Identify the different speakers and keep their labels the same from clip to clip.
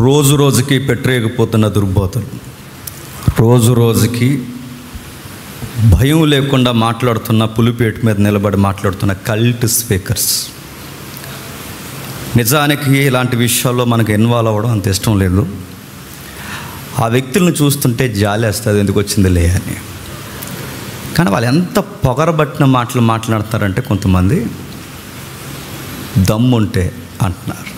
Speaker 1: రోజు రోజుకి పెట్టరేగిపోతున్న దుర్బోధలు, రోజు రోజుకి భయం లేకుండా మాట్లాడుతున్న, పులిపేట మీద నిలబడి మాట్లాడుతున్న కల్ట్ స్పీకర్స్. నిజానికి ఇలాంటి విషయాల్లో మనకు ఇన్వాల్వ్ అవ్వడం అంత ఇష్టం లేదు. ఆ వ్యక్తులను చూస్తుంటే జాలేస్తుంది, ఎందుకు వచ్చిందిలే అని. కానీ వాళ్ళు ఎంత పొగరబట్టిన మాటలు మాట్లాడతారంటే, కొంతమంది దమ్ముంటే అంటున్నారు.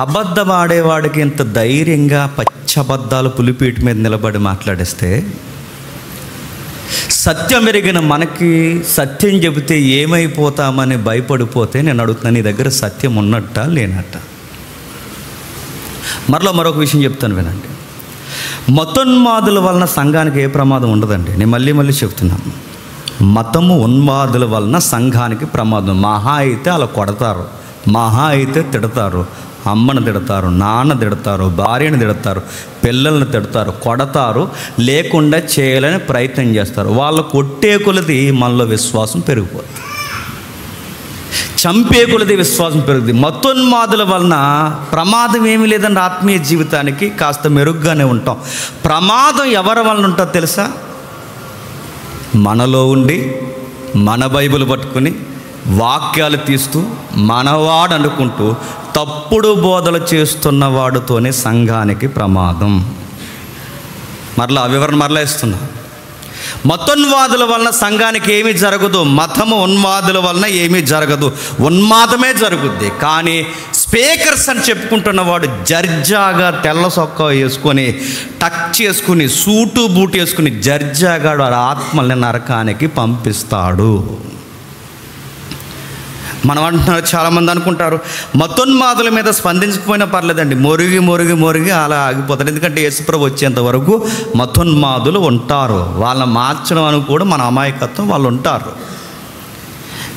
Speaker 1: అబద్ధం ఆడేవాడికి ఇంత ధైర్యంగా పచ్చబద్ధాలు పులిపీట మీద నిలబడి మాట్లాడేస్తే, సత్యం ఎరిగిన మనకి సత్యం చెబితే ఏమైపోతామని భయపడిపోతే, నేను అడుగుతున్నాను, నీ దగ్గర సత్యం ఉన్నట్ట లేనట్ట? మరొక విషయం చెప్తాను వినండి. మతోన్మాదుల వలన సంఘానికి ఏ ప్రమాదం ఉండదండి. నేను మళ్ళీ చెప్తున్నాను, మతము ఉన్మాదుల వలన సంఘానికి ప్రమాదం. మహా అయితే అలా కొడతారు, మహా అయితే తిడతారు, అమ్మను తిడతారు, నాన్న తిడతారు, భార్యను తిడతారు, పిల్లల్ని తిడతారు, కొడతారు, లేకుండా చేయాలని ప్రయత్నం చేస్తారు. వాళ్ళు కొట్టే కొలది మనలో విశ్వాసం పెరిగిపోతుంది, చంపే కొలది విశ్వాసం పెరుగుతుంది. మతోన్మాదుల వలన ప్రమాదం ఏమీ లేదండి. ఆత్మీయ జీవితానికి కాస్త మెరుగ్గానే ఉంటాం. ప్రమాదం ఎవరి వలన ఉంటుందో తెలుసా? మనలో ఉండి మన బైబిల్ పట్టుకుని వాక్యాలు తీస్తూ మనవాడు అనుకుంటూ తప్పుడు బోధలు చేస్తున్న వాడితోనే సంఘానికి ప్రమాదం. వివరణ ఇస్తున్నా. మతోన్మాదుల వలన సంఘానికి ఏమీ జరగదు, మతము ఉన్మాదుల వలన ఏమీ జరగదు, ఉన్మాదమే జరుగుద్ది. కానీ స్పీకర్స్ అని చెప్పుకుంటున్న వాడు జర్జాగా తెల్ల సొక్కా వేసుకొని, టక్ చేసుకుని, సూటు బూటు వేసుకుని జర్జాగా వాడు ఆత్మల్ని నరకానికి పంపిస్తాడు. మనం అంటున్నారు, చాలామంది అనుకుంటారు మతోన్మాదుల మీద స్పందించకపోయినా పర్లేదండి, మొరిగి అలా ఆగిపోతారు. ఎందుకంటే యేసుప్రభు వచ్చేంత వరకు మతోన్మాదులు ఉంటారు. వాళ్ళని మార్చడం అని కూడా మన అమాయకత్వం, వాళ్ళు ఉంటారు.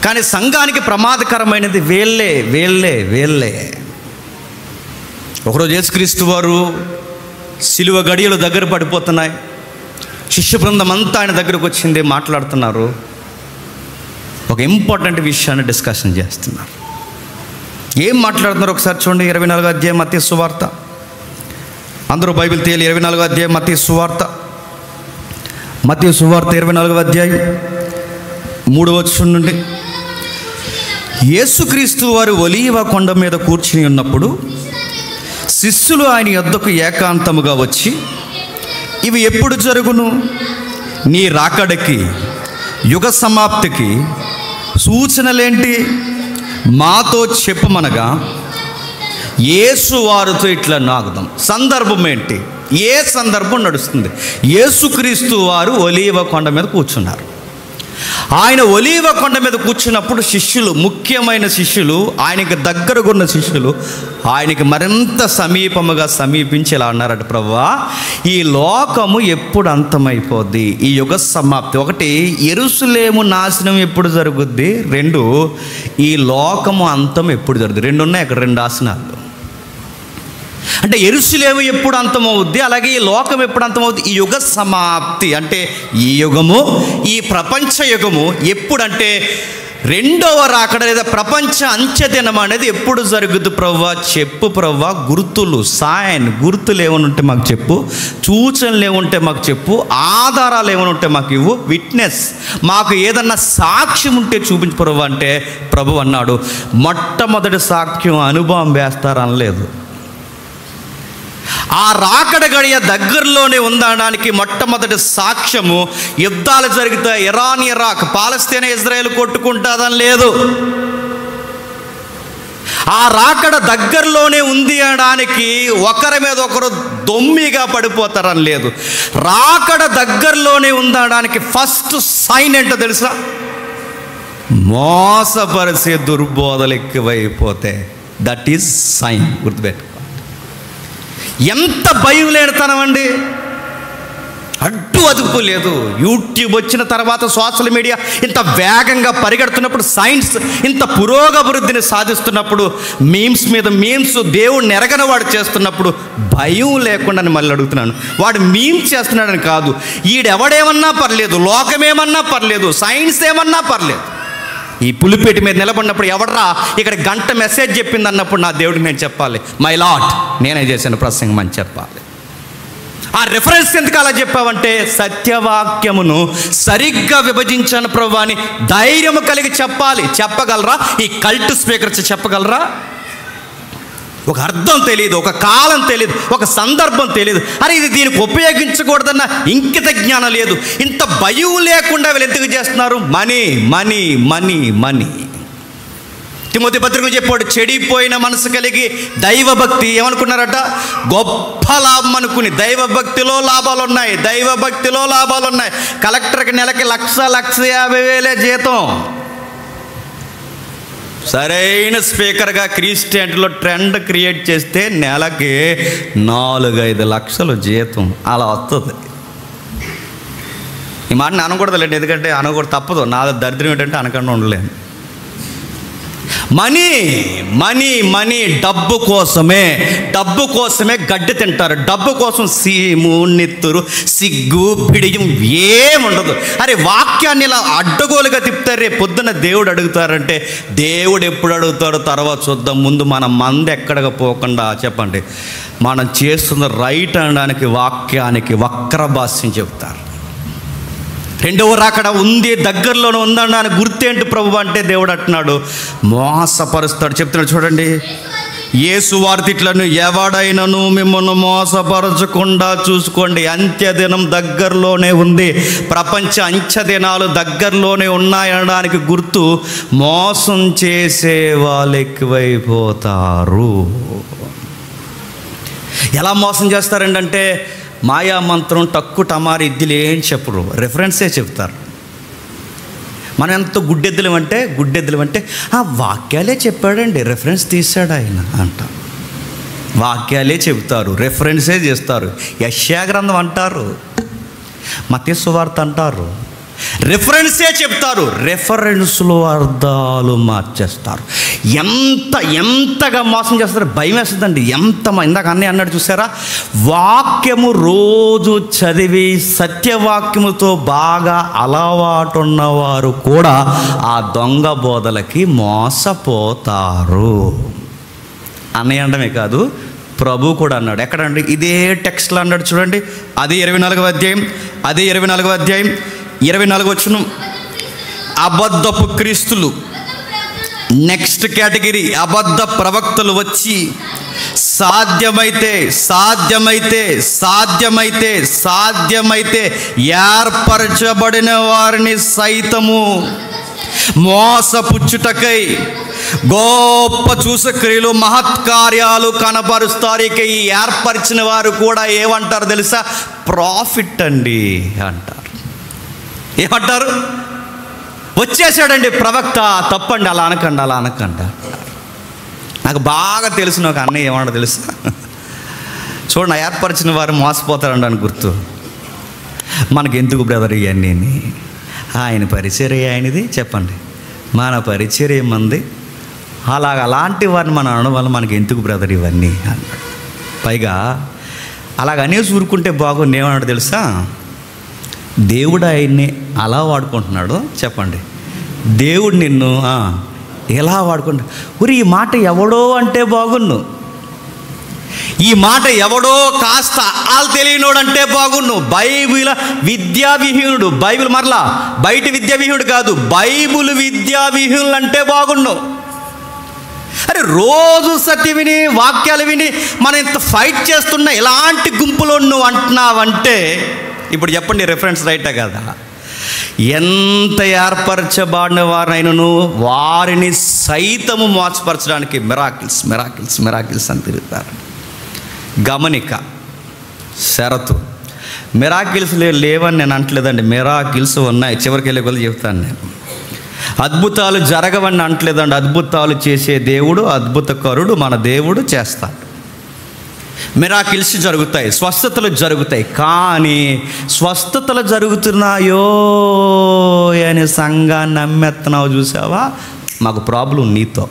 Speaker 1: కానీ సంఘానికి ప్రమాదకరమైనది వీళ్ళే. ఒకరోజు యేసుక్రీస్తు వారు సిలువ గడియలు దగ్గర పడిపోతున్నాయి, శిష్య బృందం అంతా ఆయన దగ్గరకు వచ్చింది, మాట్లాడుతున్నారు. ఒక ఇంపార్టెంట్ విషయాన్ని డిస్కషన్ చేస్తున్నారు. ఏం మాట్లాడుతున్నారు ఒకసారి చూడండి. 24వ అధ్యాయం మత్తయి సువార్త. అందరూ బైబిల్ తీయాలి. 24వ అధ్యాయం మత్తయి సువార్త 24వ అధ్యాయం 3వ వచనం నుండి. యేసుక్రీస్తు వారు ఒలీవ కొండ మీద కూర్చుని ఉన్నప్పుడు శిష్యులు ఆయన యొద్దకు ఏకాంతముగా వచ్చి, ఇవి ఎప్పుడు జరుగును? నీ రాకడకి, యుగ సమాప్తికి సూచనలేంటి? మాతో చెప్పమనగా యేసు వారితో ఇట్లా నాగుదాం. సందర్భం ఏంటి? ఏ సందర్భం నడుస్తుంది? యేసుక్రీస్తు వారు ఒలీవ కొండ మీద కూర్చున్నారు. ఆయన ఒలీవ కొండ మీద కూర్చున్నప్పుడు శిష్యులు, ముఖ్యమైన శిష్యులు, ఆయనకి దగ్గరగా ఉన్న శిష్యులు ఆయనకి మరింత సమీపముగా సమీపించి ఇలా అన్నారట, ప్రభువా, ఈ లోకము ఎప్పుడు అంతమైపోద్ది? ఈ యుగ సమాప్తి. ఒకటి, యెరూషలేము నాశనం ఎప్పుడు జరుగుద్ది? 2, ఈ లోకము అంతం ఎప్పుడు జరుగుద్ది? 2 ఉన్నాయి అక్కడ, 2 ఆసనాలు. అంటే యెరూషలేము ఎప్పుడు అంతమవుద్ది, అలాగే ఈ లోకం ఎప్పుడు అంతమవుద్ది? ఈ యుగ సమాప్తి అంటే ఈ యుగము, ఈ ప్రపంచ యుగము ఎప్పుడంటే రెండవ రాకడ లేదా ప్రపంచ అంత్యదినం అనేది ఎప్పుడు జరుగుద్ది ప్రభువా? చెప్పు ప్రభువా, గుర్తులు, గుర్తులు ఏమైనా ఉంటే మాకు చెప్పు, సూచనలు ఏముంటే మాకు చెప్పు, ఆధారాలు ఏమైనా ఉంటే మాకు ఇవ్వు, విట్నెస్, మాకు ఏదన్నా సాక్ష్యం ఉంటే చూపించు ప్రభువా అంటే, ప్రభు అన్నాడు, మొట్టమొదటి సాక్ష్యం అనుభవం వేస్తారనలేదు. ఆ రాకడ గడియ దగ్గరలోనే ఉండడానికి మొట్టమొదటి సాక్ష్యము యుద్ధాలు జరిగితే ఇరాన్, ఇరాక్, పాలస్తీనా, ఇజ్రాయెల్ కొట్టుకుంటుందని లేదు. ఆ రాకడ దగ్గరలోనే ఉంది అనడానికి ఒకరి మీద ఒకరు దొమ్మిగా పడిపోతారని లేదు. రాకడ దగ్గరలోనే ఉందనడానికి ఫస్ట్ సైన్ ఏంటో తెలుసా? మోసపరిచే దుర్బోధలు ఎక్కువైపోతే దట్ ఈజ్ సైన్. గుర్తుపెట్టు. ఎంత భయం లేనితనమండి, అడ్డు అదుపు లేదు. యూట్యూబ్ వచ్చిన తర్వాత, సోషల్ మీడియా ఇంత వేగంగా పరిగెడుతున్నప్పుడు, సైన్స్ ఇంత పురోగభివృద్ధిని సాధిస్తున్నప్పుడు, మీమ్స్ మీద మీమ్స్ దేవుడిని ఎరగని వాడు చేస్తున్నప్పుడు భయం లేకుండా మళ్ళీ అడుగుతున్నాను, వాడు మీమ్ చేస్తున్నాడని కాదు, ఈడెవడేమన్నా పర్లేదు, లోకమేమన్నా పర్లేదు, సైన్స్ ఏమన్నా పర్లేదు, ఈ పులిపేట మీద నిలబడినప్పుడు ఎవడరా ఇక్కడ గంట మెసేజ్ చెప్పింది అన్నప్పుడు నా దేవుడికి నేను చెప్పాలి, మై లార్డ్ నేనే చేశాను ప్రసంగం అని చెప్పాలి. ఆ రెఫరెన్స్ ఎందుకు అలా చెప్పావంటే సత్యవాక్యమును సరిగ్గా విభజించాను ప్రభు అని ధైర్యము కలిగి చెప్పాలి. చెప్పగలరా? ఈ కల్ట్ స్పీకర్స్ చెప్పగలరా? ఒక అర్థం తెలియదు, ఒక కాలం తెలియదు, ఒక సందర్భం తెలియదు. అరే ఇది దీనికి ఉపయోగించకూడదన్న ఇంకిత జ్ఞానం లేదు. ఇంత భయం లేకుండా వీళ్ళు ఎందుకు చేస్తున్నారు? Money money money money. Timothy పత్రిక చెప్పాడు, చెడిపోయిన మనసు కలిగి దైవభక్తి ఏమనుకున్నారట? గొప్ప లాభం అనుకుని. దైవభక్తిలో లాభాలు ఉన్నాయి, దైవభక్తిలో లాభాలు ఉన్నాయి. కలెక్టర్కి నెలకి 1,50,000 జీతం. సరైన స్పీకర్గా క్రిస్టియన్లో ట్రెండ్ క్రియేట్ చేస్తే నెలకి 4-5 లక్షలు జీతం అలా వస్తుంది. ఈ మాట నేను అనకూడదులేండి, ఎందుకంటే అనకూడదు, తప్పదు. నా దరిద్రం ఏంటంటే అనకుండా ఉండలేను. మనీ మనీ మనీ, డబ్బు కోసమే, డబ్బు కోసమే గడ్డి తింటారు. డబ్బు కోసం సీము నెత్తురు సిగ్గు బిడియం ఏముండదు. అరే వాక్యాన్ని ఇలా అడ్డగోలుగా తిప్పుతారు. రేపు పొద్దున్న దేవుడు అడుగుతారంటే దేవుడు ఎప్పుడు అడుగుతాడో తర్వాత చూద్దాం. ముందు మన మంది ఎక్కడికి పోకుండా చెప్పండి, మనం చేస్తున్న రైట్ అనడానికి వాక్యానికి వక్ర భాష్యం చెప్తారు. రెండవ రాకడ ఉంది, దగ్గరలోనే ఉందన్న గుర్తేంటి ప్రభు అంటే దేవుడు అంటున్నాడు మోసపరుస్తాడు. చెప్తున్నాడు చూడండి, యేసు వారి తిట్లను ఎవడైనను మిమ్మల్ని మోసపరచకుండా చూసుకోండి, అంత్యదినం దగ్గరలోనే ఉంది. ప్రపంచ అంత్యదినాలు దగ్గరలోనే ఉన్నాయనడానికి గుర్తు మోసం చేసే వాళ్ళు ఎక్కువైపోతారు. ఎలా మోసం చేస్తారండి అంటే మాయా మంత్రం టక్కు టమారి ఇద్దులు ఏం చెప్పరు, రెఫరెన్సే చెప్తారు. మనం ఎంత గుడ్డెద్దులం అంటే ఆ వాక్యాలే చెప్పాడండి, రెఫరెన్స్ తీశాడు ఆయన అంట. వాక్యాలే చెప్తారు, రెఫరెన్సే చేస్తారు. యెషయా గ్రంథం అంటారు, మత్తయి సువార్త అంటారు, రెఫరెన్సే చెప్తారు, రెఫరెన్స్లో అర్థాలు మార్చేస్తారు. ఎంతగా మోసం చేస్తారు, భయం వేస్తుందండి. ఇందాక అన్నయ్య అన్నాడు చూసారా, వాక్యము రోజు చదివి సత్యవాక్యముతో బాగా అలవాటు ఉన్నవారు కూడా ఆ దొంగ బోధలకి మోసపోతారు. అన్నయ్య అనడమే కాదు, ప్రభు కూడా అన్నాడు. ఎక్కడండి? ఇదే టెక్స్ట్లో అన్నాడు చూడండి, అదే 24వ అధ్యాయం 24 వచనం. అబద్ధపు క్రీస్తులు, నెక్స్ట్ కేటగిరీ అబద్ధ ప్రవక్తలు వచ్చి సాధ్యమైతే ఏర్పరచబడిన వారిని సైతము మోసపుచ్చుటకై గొప్ప చూసక్రియలు మహత్కార్యాలు కనపరుస్తారు. ఇక ఈ ఏర్పరిచిన వారు కూడా ఏమంటారు తెలుసా? ప్రాఫిట్ అండి అంటారు. ఏమంటారు? వచ్చేసాడండి ప్రవక్త, తప్పండి, అలా అనకండి. నాకు బాగా తెలిసిన ఒక అన్నయ్య ఏమన్నా తెలుసా, చూడండి, ఏర్పరిచిన వారు మోసపోతారండి అని గుర్తు. మనకెందుకు బ్రదర్ ఇవన్నీ? ఆయన పరిచర్య ఆయనది, చెప్పండి, మన పరిచర్య మంది. అలాంటి వారిని మనం అనడం వల్ల మనకి ఎందుకు బ్రదర్ ఇవన్నీ అన్నాడు. పైగా అలాగనేసి ఊరుకుంటే బాగుంది. ఏమన్నాడు తెలుసా? దేవుడు ఆయన్ని అలా వాడుకుంటున్నాడు. చెప్పండి, దేవుడు నిన్ను ఎలా వాడుకుంటా? ఊరి ఈ మాట ఎవడో అంటే బాగున్ను, ఈ మాట ఎవడో కాస్త వాళ్ళు తెలియనోడు అంటే బాగున్ను. బైబిల్ విద్యావిహీనుడు, బైబిల్ మరలా బయట విద్యావిహీనుడు కాదు, బైబిల్ విద్యావిహీనులు అంటే బాగున్ను. అరే రోజు సత్య విని వాక్యాలు విని మనం ఇంత ఫైట్ చేస్తున్నా ఇలాంటి గుంపులో నువ్వు అంటున్నావంటే ఇప్పుడు చెప్పండి, రెఫరెన్స్ రైటా కదా? ఎంత ఏర్పరచబడిన వారినైనను వారిని సైతము మోసపరచడానికి మిరాకిల్స్ అని తిరుగుతారు. గమనిక, షరతు. మిరాకిల్స్ లేవని నేను అంటలేదండి, మిరాకిల్స్ ఉన్నాయి. చివరికి వెళ్ళే కొద్ది చెప్తాను నేను. అద్భుతాలు జరగవని అంటలేదండి, అద్భుతాలు చేసే దేవుడు, అద్భుతకరుడు మన దేవుడు చేస్తాడు. మిరాకిల్స్ జరుగుతాయి, స్వస్థతలు జరుగుతాయి. కానీ స్వస్థతలు జరుగుతున్నాయో అని సంఘాన్ని నమ్మెత్తనావు చూసావా? మాకు ప్రాబ్లం నీతో.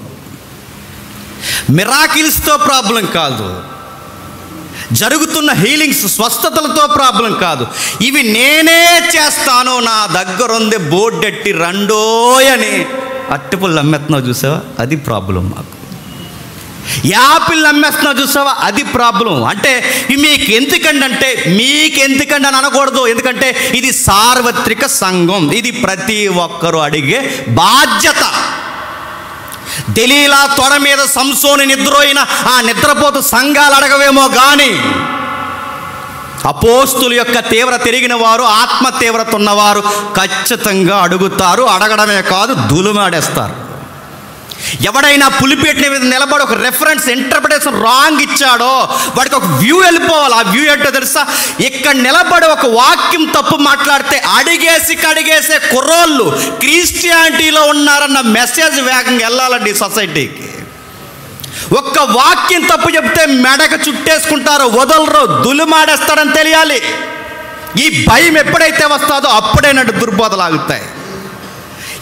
Speaker 1: మిరాకిల్స్తో ప్రాబ్లం కాదు, జరుగుతున్న హీలింగ్స్ స్వస్థతలతో ప్రాబ్లం కాదు. ఇవి నేనే చేస్తాను, నా దగ్గర ఉంది బోర్డెట్టి రండోయ్ అని అరటిపళ్ళు అమ్మేస్తున్నావు చూసావా, అది ప్రాబ్లం మాకు. యాపిల్ అమ్మేస్తున్నావు చూసావా, అది ప్రాబ్లం. అంటే మీకు ఎందుకండి అంటే మీకెందుకండి అని అనకూడదు. ఎందుకంటే ఇది సార్వత్రిక సంఘం, ఇది ప్రతి ఒక్కరూ అడిగే బాధ్యత. దెలీలా తొడ మీద సంసోని నిద్రోయిన ఆ నిద్రపోతూ సంఘాలు అడగవేమో కానీ అపోస్తుల యొక్క తీవ్రత తిరిగిన వారు, ఆత్మ తీవ్రత ఉన్నవారు ఖచ్చితంగా అడుగుతారు. అడగడమే కాదు, దులుమాడేస్తారు. ఎవడైనా పులిపేటిన మీద నిలబడి ఒక రెఫరెన్స్ ఇంటర్ప్రిటేషన్ రాంగ్ ఇచ్చాడో వాడికి ఒక వ్యూ వెళ్ళిపోవాలి. ఆ వ్యూ ఏంటో తెలుసా? ఇక్కడ నిలబడి ఒక వాక్యం తప్పు మాట్లాడితే కడిగేసే కుర్రోళ్ళు క్రిస్టియానిటీలో ఉన్నారన్న మెసేజ్ వేగంగా వెళ్ళాలండి సొసైటీకి. ఒక్క వాక్యం తప్పు చెప్తే మెడకు చుట్టేసుకుంటారో, వదలరో, దులుమాడేస్తారని తెలియాలి. ఈ భయం ఎప్పుడైతే వస్తుందో అప్పుడే నన్ను దుర్బోధలు ఆగుతాయి.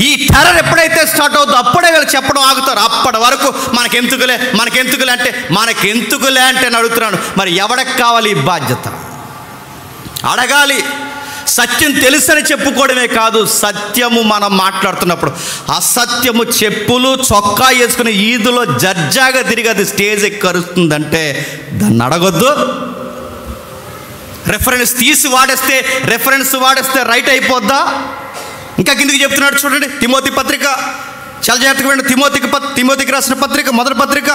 Speaker 1: ఈ టెర్రర్ ఎప్పుడైతే స్టార్ట్ అవుతుందో అప్పుడే వీళ్ళు చెప్పడం ఆగుతారు. అప్పటి వరకు మనకెందుకులే అంటే నేను అడుగుతున్నాను, మరి ఎవరికి కావాలి ఈ బాధ్యత? అడగాలి. సత్యం తెలుసని చెప్పుకోవడమే కాదు, సత్యము మనం మాట్లాడుతున్నప్పుడు అసత్యము చెప్పులు చొక్కా వేసుకుని ఈదులో జర్జాగా తిరిగి అది స్టేజ్ ఎక్కరుస్తుందంటే దాన్ని అడగొద్దు. రెఫరెన్స్ వాడేస్తే రైట్ అయిపోద్దా? ఇంకా కిందికి చెప్తున్నాడు చూడండి. తిమోతి పత్రిక, చాలా జాగ్రత్తగా వినండి. తిమోతికి రాసిన పత్రిక, మొదటి పత్రిక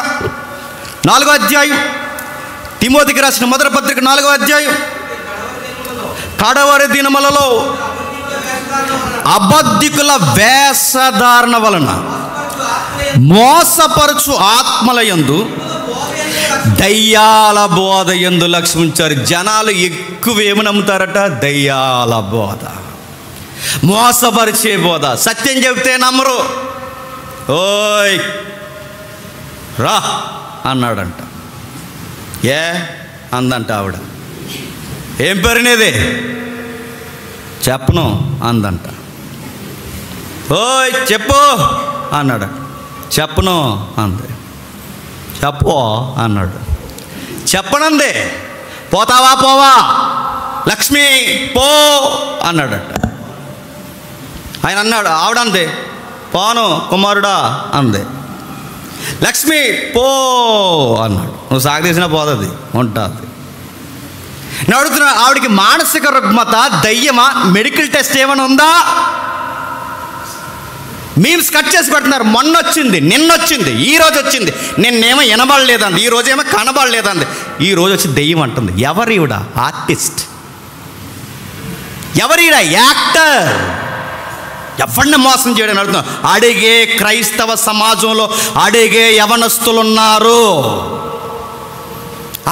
Speaker 1: 4వ అధ్యాయం. తిమోతికి రాసిన మొదటి పత్రిక 4వ అధ్యాయం. కడవరి దినములలో అబద్ధికుల వేషధారణ వలన మోసపరచు ఆత్మలయందు దయ్యాల బోధ యందు లక్ష్యం ఉంచారు. జనాలు ఎక్కువ ఏమి నమ్ముతారట? దయ్యాల బోధ, మోసపరిచే బోధ. సత్యం చెబితే నమ్మరు. ఓయ్ రా అన్నాడంట. ఏ అందంట ఆవిడ. ఏం పేరునేది? చెప్పను అందంట. ఓయ్ చెప్పు అన్నాడు. చెప్పను అంది. చెప్పు అన్నాడు. చెప్పనంది. పోతావా పోవా లక్ష్మి పో అన్నాడట. ఆయన అన్నాడు. ఆవిడంది పోను కుమారుడా అంది. లక్ష్మి పో అన్నాడు. నువ్వు సాగదీసినా పోతుంది, ఉంటుంది. నేను అడుగుతున్నా, ఆవిడికి మానసిక రుగ్మత, దయ్యమా, మెడికల్ టెస్ట్ ఏమైనా ఉందా? మీమ్స్ కట్ చేసి పెడుతున్నారు. మొన్న వచ్చింది, నిన్నొచ్చింది, ఈరోజు వచ్చింది. నిన్నేమో వినబడలేదండి, ఈరోజేమో కనబడలేదండి, ఈరోజు వచ్చి దెయ్యం అంటుంది. ఎవరివిడ? ఆర్టిస్ట్. ఎవరిడా? యాక్టర్. ఎవరిని మోసం చేయడం అడుగుతున్నాం. అడిగే క్రైస్తవ సమాజంలో అడిగే యవనస్తులున్నారు.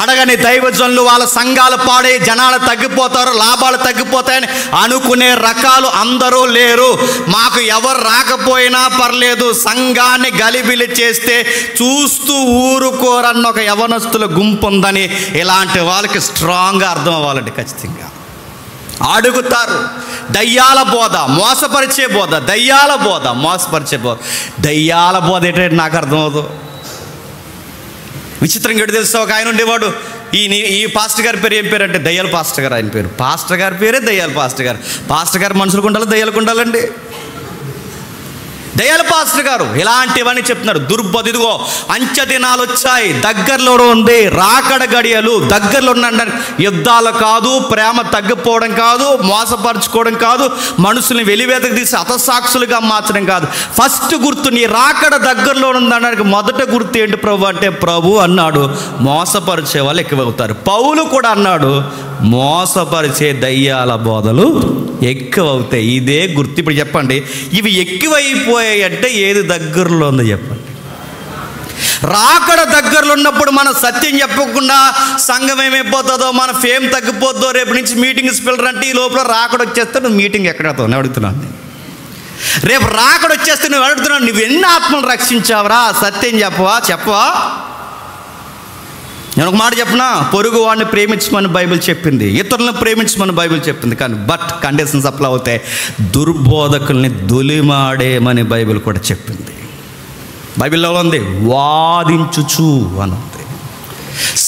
Speaker 1: అడగని దైవజనులు వాళ్ళ సంఘాలు పాడే, జనాలు తగ్గిపోతారు, లాభాలు తగ్గిపోతాయని అనుకునే రకాలు అందరూ లేరు. మాకు ఎవరు రాకపోయినా పర్లేదు, సంఘాన్ని గలిబిలి చేస్తే చూస్తూ ఊరుకోరన్న ఒక యవనస్తుల గుంపు ఉందని ఇలాంటి వాళ్ళకి స్ట్రాంగ్గా అర్థం అవ్వాలండి. ఖచ్చితంగా అడుగుతారు. దయ్యాల బోధ, మోసపరిచే బోధ, దయ్యాల బోధ, మోసపరిచే బోధ. దయ్యాల బోధ ఏంటంటే నాకు అర్థమవుతుంది. విచిత్రంగా ఎటు తెలుసా? ఒక ఆయన ఉండేవాడు. ఈ పాస్టర్ గారి పేరు ఏం పేరు అంటే దయ్యాల పాస్టర్ గారు. ఆయన పేరు పాస్టర్ గారి పేరే దయ్యాల పాస్టర్ గారు. పాస్టర్ గారు మనుషులకు ఉండాలి, దయ్యాలకు ఉండాలండి. దయ్యాల పాస్టర్ గారు ఇలాంటివన్నీ చెప్తున్నారు. దుర్బోధ. ఇదిగో అంచె దినాలు వచ్చాయి, దగ్గరలో ఉంది, రాకడ గడియలు దగ్గరలో ఉన్నాడు. యుద్ధాలు కాదు, ప్రేమ తగ్గిపోవడం కాదు, మోసపరుచుకోవడం కాదు, మనుషుల్ని వెలివేతకు తీసి హతసాక్షులుగా మార్చడం కాదు. ఫస్ట్ గుర్తు నీ రాకడ దగ్గరలో ఉందనడానికి మొదట గుర్తు ఏంటి ప్రభు అంటే, ప్రభు అన్నాడు మోసపరిచే వాళ్ళు ఎక్కువవుతారు. పౌలు కూడా అన్నాడు మోసపరిచే దయ్యాల బోధలు ఎక్కువ అవుతాయి. ఇదే గుర్తు. ఇప్పుడు చెప్పండి, ఇవి ఎక్కువైపోయాయి అంటే ఏది దగ్గరలో ఉందో చెప్పండి. రాకడ దగ్గరలో ఉన్నప్పుడు మనం సత్యం చెప్పకుండా సంఘం ఏమైపోతుందో, మన ఫేమ్ తగ్గిపోతుందో, రేపు నుంచి మీటింగ్స్ పిల్లరంటే ఈ లోపల రాకడ వచ్చేస్తే నువ్వు మీటింగ్ ఎక్కడ నేను అడుగుతున్నాను. రేపు రాకడ వచ్చేస్తే నువ్వు అడుగుతున్నావు, నువ్వు ఎన్ని ఆత్మలు రక్షించావురా? సత్యం చెప్పవా? నేను ఒక మాట చెప్పనా, పొరుగు వాడిని ప్రేమించమని బైబిల్ చెప్పింది, ఇతరులను ప్రేమించమని బైబిల్ చెప్పింది. కానీ కండిషన్స్ అప్లై అవుతాయి. దుర్బోధకుల్ని దులిమాడేమని బైబిల్ కూడా చెప్పింది. బైబిల్లో ఉంది వాదించుచు అనుంది,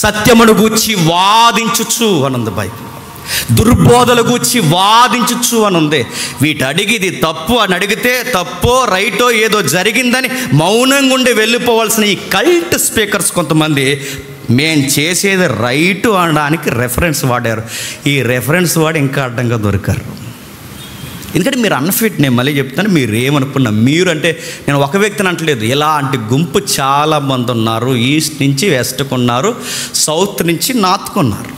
Speaker 1: సత్యమును గూర్చి వాదించుచు అనుంది బైబిల్. దుర్బోధల గురించి వాదించచ్చు అని ఉంది. వీటి అడిగి ఇది తప్పు అని అడిగితే తప్పో రైటో ఏదో జరిగిందని మౌనంగా ఉండి వెళ్ళిపోవాల్సిన ఈ కల్ట్ స్పీకర్స్ కొంతమంది మేం చేసేది రైటు అనడానికి రెఫరెన్స్ వాడారు. ఈ రెఫరెన్స్ వాడి ఇంకా అడ్డంగా దొరికారు. ఎందుకంటే మీరు అన్ఫిట్, నేను మళ్ళీ చెప్తాను, మీరు ఏమనుకున్నా, మీరు అంటే నేను ఒక వ్యక్తిని అంటలేదు, ఇలాంటి గుంపు చాలామంది ఉన్నారు. ఈస్ట్ నుంచి వెస్ట్కు ఉన్నారు, సౌత్ నుంచి నార్త్కు ఉన్నారు,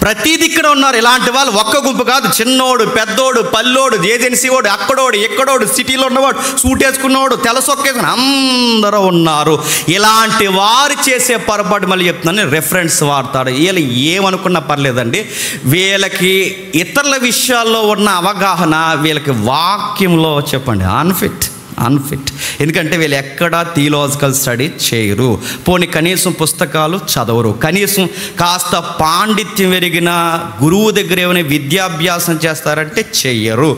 Speaker 1: ప్రతిది ఇక్కడ ఉన్నారు. ఇలాంటి వాళ్ళు ఒక్క గుంపు కాదు. చిన్నోడు, పెద్దోడు, పల్లోడు, ఏజెన్సీ వాడు, అక్కడోడు, ఎక్కడోడు, సిటీలో ఉన్నవాడు, సూట్ వేసుకున్నవాడు, తెల్ల సొక్కేసుకుని అందరూ ఉన్నారు. ఇలాంటి వారు చేసే పొరపాటు మళ్ళీ చెప్తున్నాను, రెఫరెన్స్ వాడతాడు. వీళ్ళు ఏమనుకున్నా పర్లేదండి, వీళ్ళకి ఇతరుల విషయాల్లో ఉన్న అవగాహన వీళ్ళకి వాక్యంలో చెప్పండి అన్ఫిట్. ఎందుకంటే వీళ్ళు ఎక్కడా థియలాజికల్ స్టడీ చేయరు. పోనీ కనీసం పుస్తకాలు చదవరు. కనీసం కాస్త పాండిత్యం పెరిగిన గురువు దగ్గర ఏమైనా విద్యాభ్యాసం చేస్తారంటే చెయ్యరు.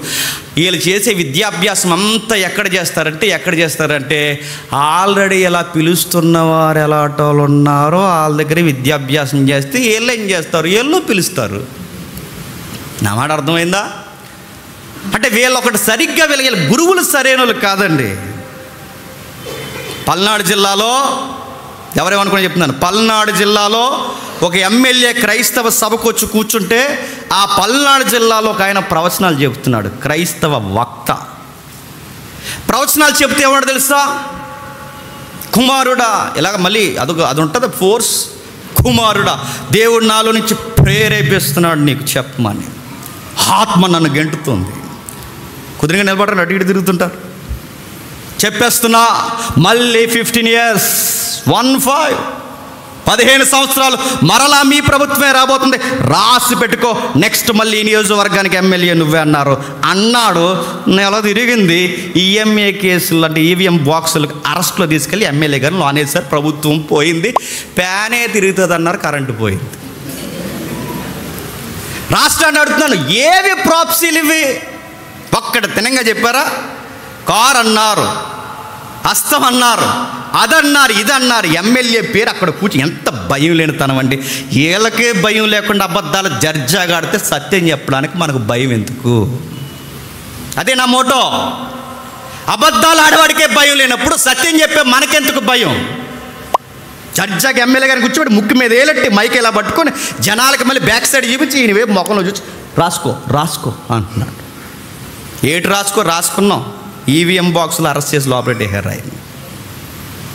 Speaker 1: వీళ్ళు చేసే విద్యాభ్యాసం అంతా ఎక్కడ చేస్తారంటే ఆల్రెడీ ఎలా పిలుస్తున్న వారు ఎలాంటి ఉన్నారో వాళ్ళ దగ్గర విద్యాభ్యాసం చేస్తే వీళ్ళు ఏం చేస్తారు, వీళ్ళు పిలుస్తారు. నా మాట అర్థమైందా? అంటే వీళ్ళు ఒకటి సరిగ్గా వీళ్ళ గురువులు సరైన వాళ్ళు కాదండి. పల్నాడు జిల్లాలో ఎవరేమనుకుని చెప్తున్నాను, పల్నాడు జిల్లాలో ఒక ఎమ్మెల్యే క్రైస్తవ సభకు వచ్చి కూర్చుంటే ఆ పల్నాడు జిల్లాలో ఒక ఆయన ప్రవచనాలు చెబుతున్నాడు, క్రైస్తవ వక్త. ప్రవచనాలు చెప్తే ఏమన్నా తెలుసా, కుమారుడా, ఇలాగ మళ్ళీ అది ఉంటుంది ఫోర్స్, కుమారుడా దేవుడు నాలో నుంచి ప్రేరేపిస్తున్నాడు నీకు చెప్పమని. ఆత్మ నన్ను గెంటుతుంది. కుదిరిగా నిలబడరు, అటు ఇటు తిరుగుతుంటారు. చెప్పేస్తున్నా, మళ్ళీ 15 years 15 సంవత్సరాలు మరలా మీ ప్రభుత్వమే రాబోతుంది, రాసి పెట్టుకో, నెక్స్ట్ మళ్ళీ నియోజకవర్గానికి ఎమ్మెల్యే నువ్వే అన్నాడు. నెల తిరిగింది, ఈఎంఏ కేసులు అంటే ఈవీఎం బాక్సులకు అరెస్ట్లో తీసుకెళ్ళి ఎమ్మెల్యే గారిని లోనేసారు. ప్రభుత్వం పోయింది, ప్యానే తిరుగుతుంది అన్నారు, కరెంటు పోయింది. రాష్ట్రాన్ని అడుగుతున్నాను, ఏవి ప్రాప్సీలు ఇవి? ఒక్కడ తినంగా చెప్పారా? కార్ అన్నారు, హస్తం అన్నారు, అదన్నారు, ఇదన్నారు. ఎమ్మెల్యే పేరు అక్కడ కూర్చొని ఎంత భయం లేనితనం అండి. వీళ్ళకే భయం లేకుండా అబద్ధాలు జర్జాగాడితే సత్యం చెప్పడానికి మనకు భయం ఎందుకు? అదే నా మోటో. అబద్ధాలు ఆడవాడికే భయం లేనప్పుడు సత్యం చెప్పే మనకెందుకు భయం? జడ్జాకి ఎమ్మెల్యే గారిని కూర్చోబెట్టి ముక్కు మీద ఏలెట్టి మైక్ ఇలా పట్టుకొని జనాలకి మళ్ళీ బ్యాక్ సైడ్ చూపించి ఈయన వైపు మొక్కలో చూసి రాసుకో అంటున్నాడు. ఏటి రాసుకున్నాం, ఈవీఎం బాక్సులు అరెస్ట్ చేసి లోపల వేసారు. ఆయన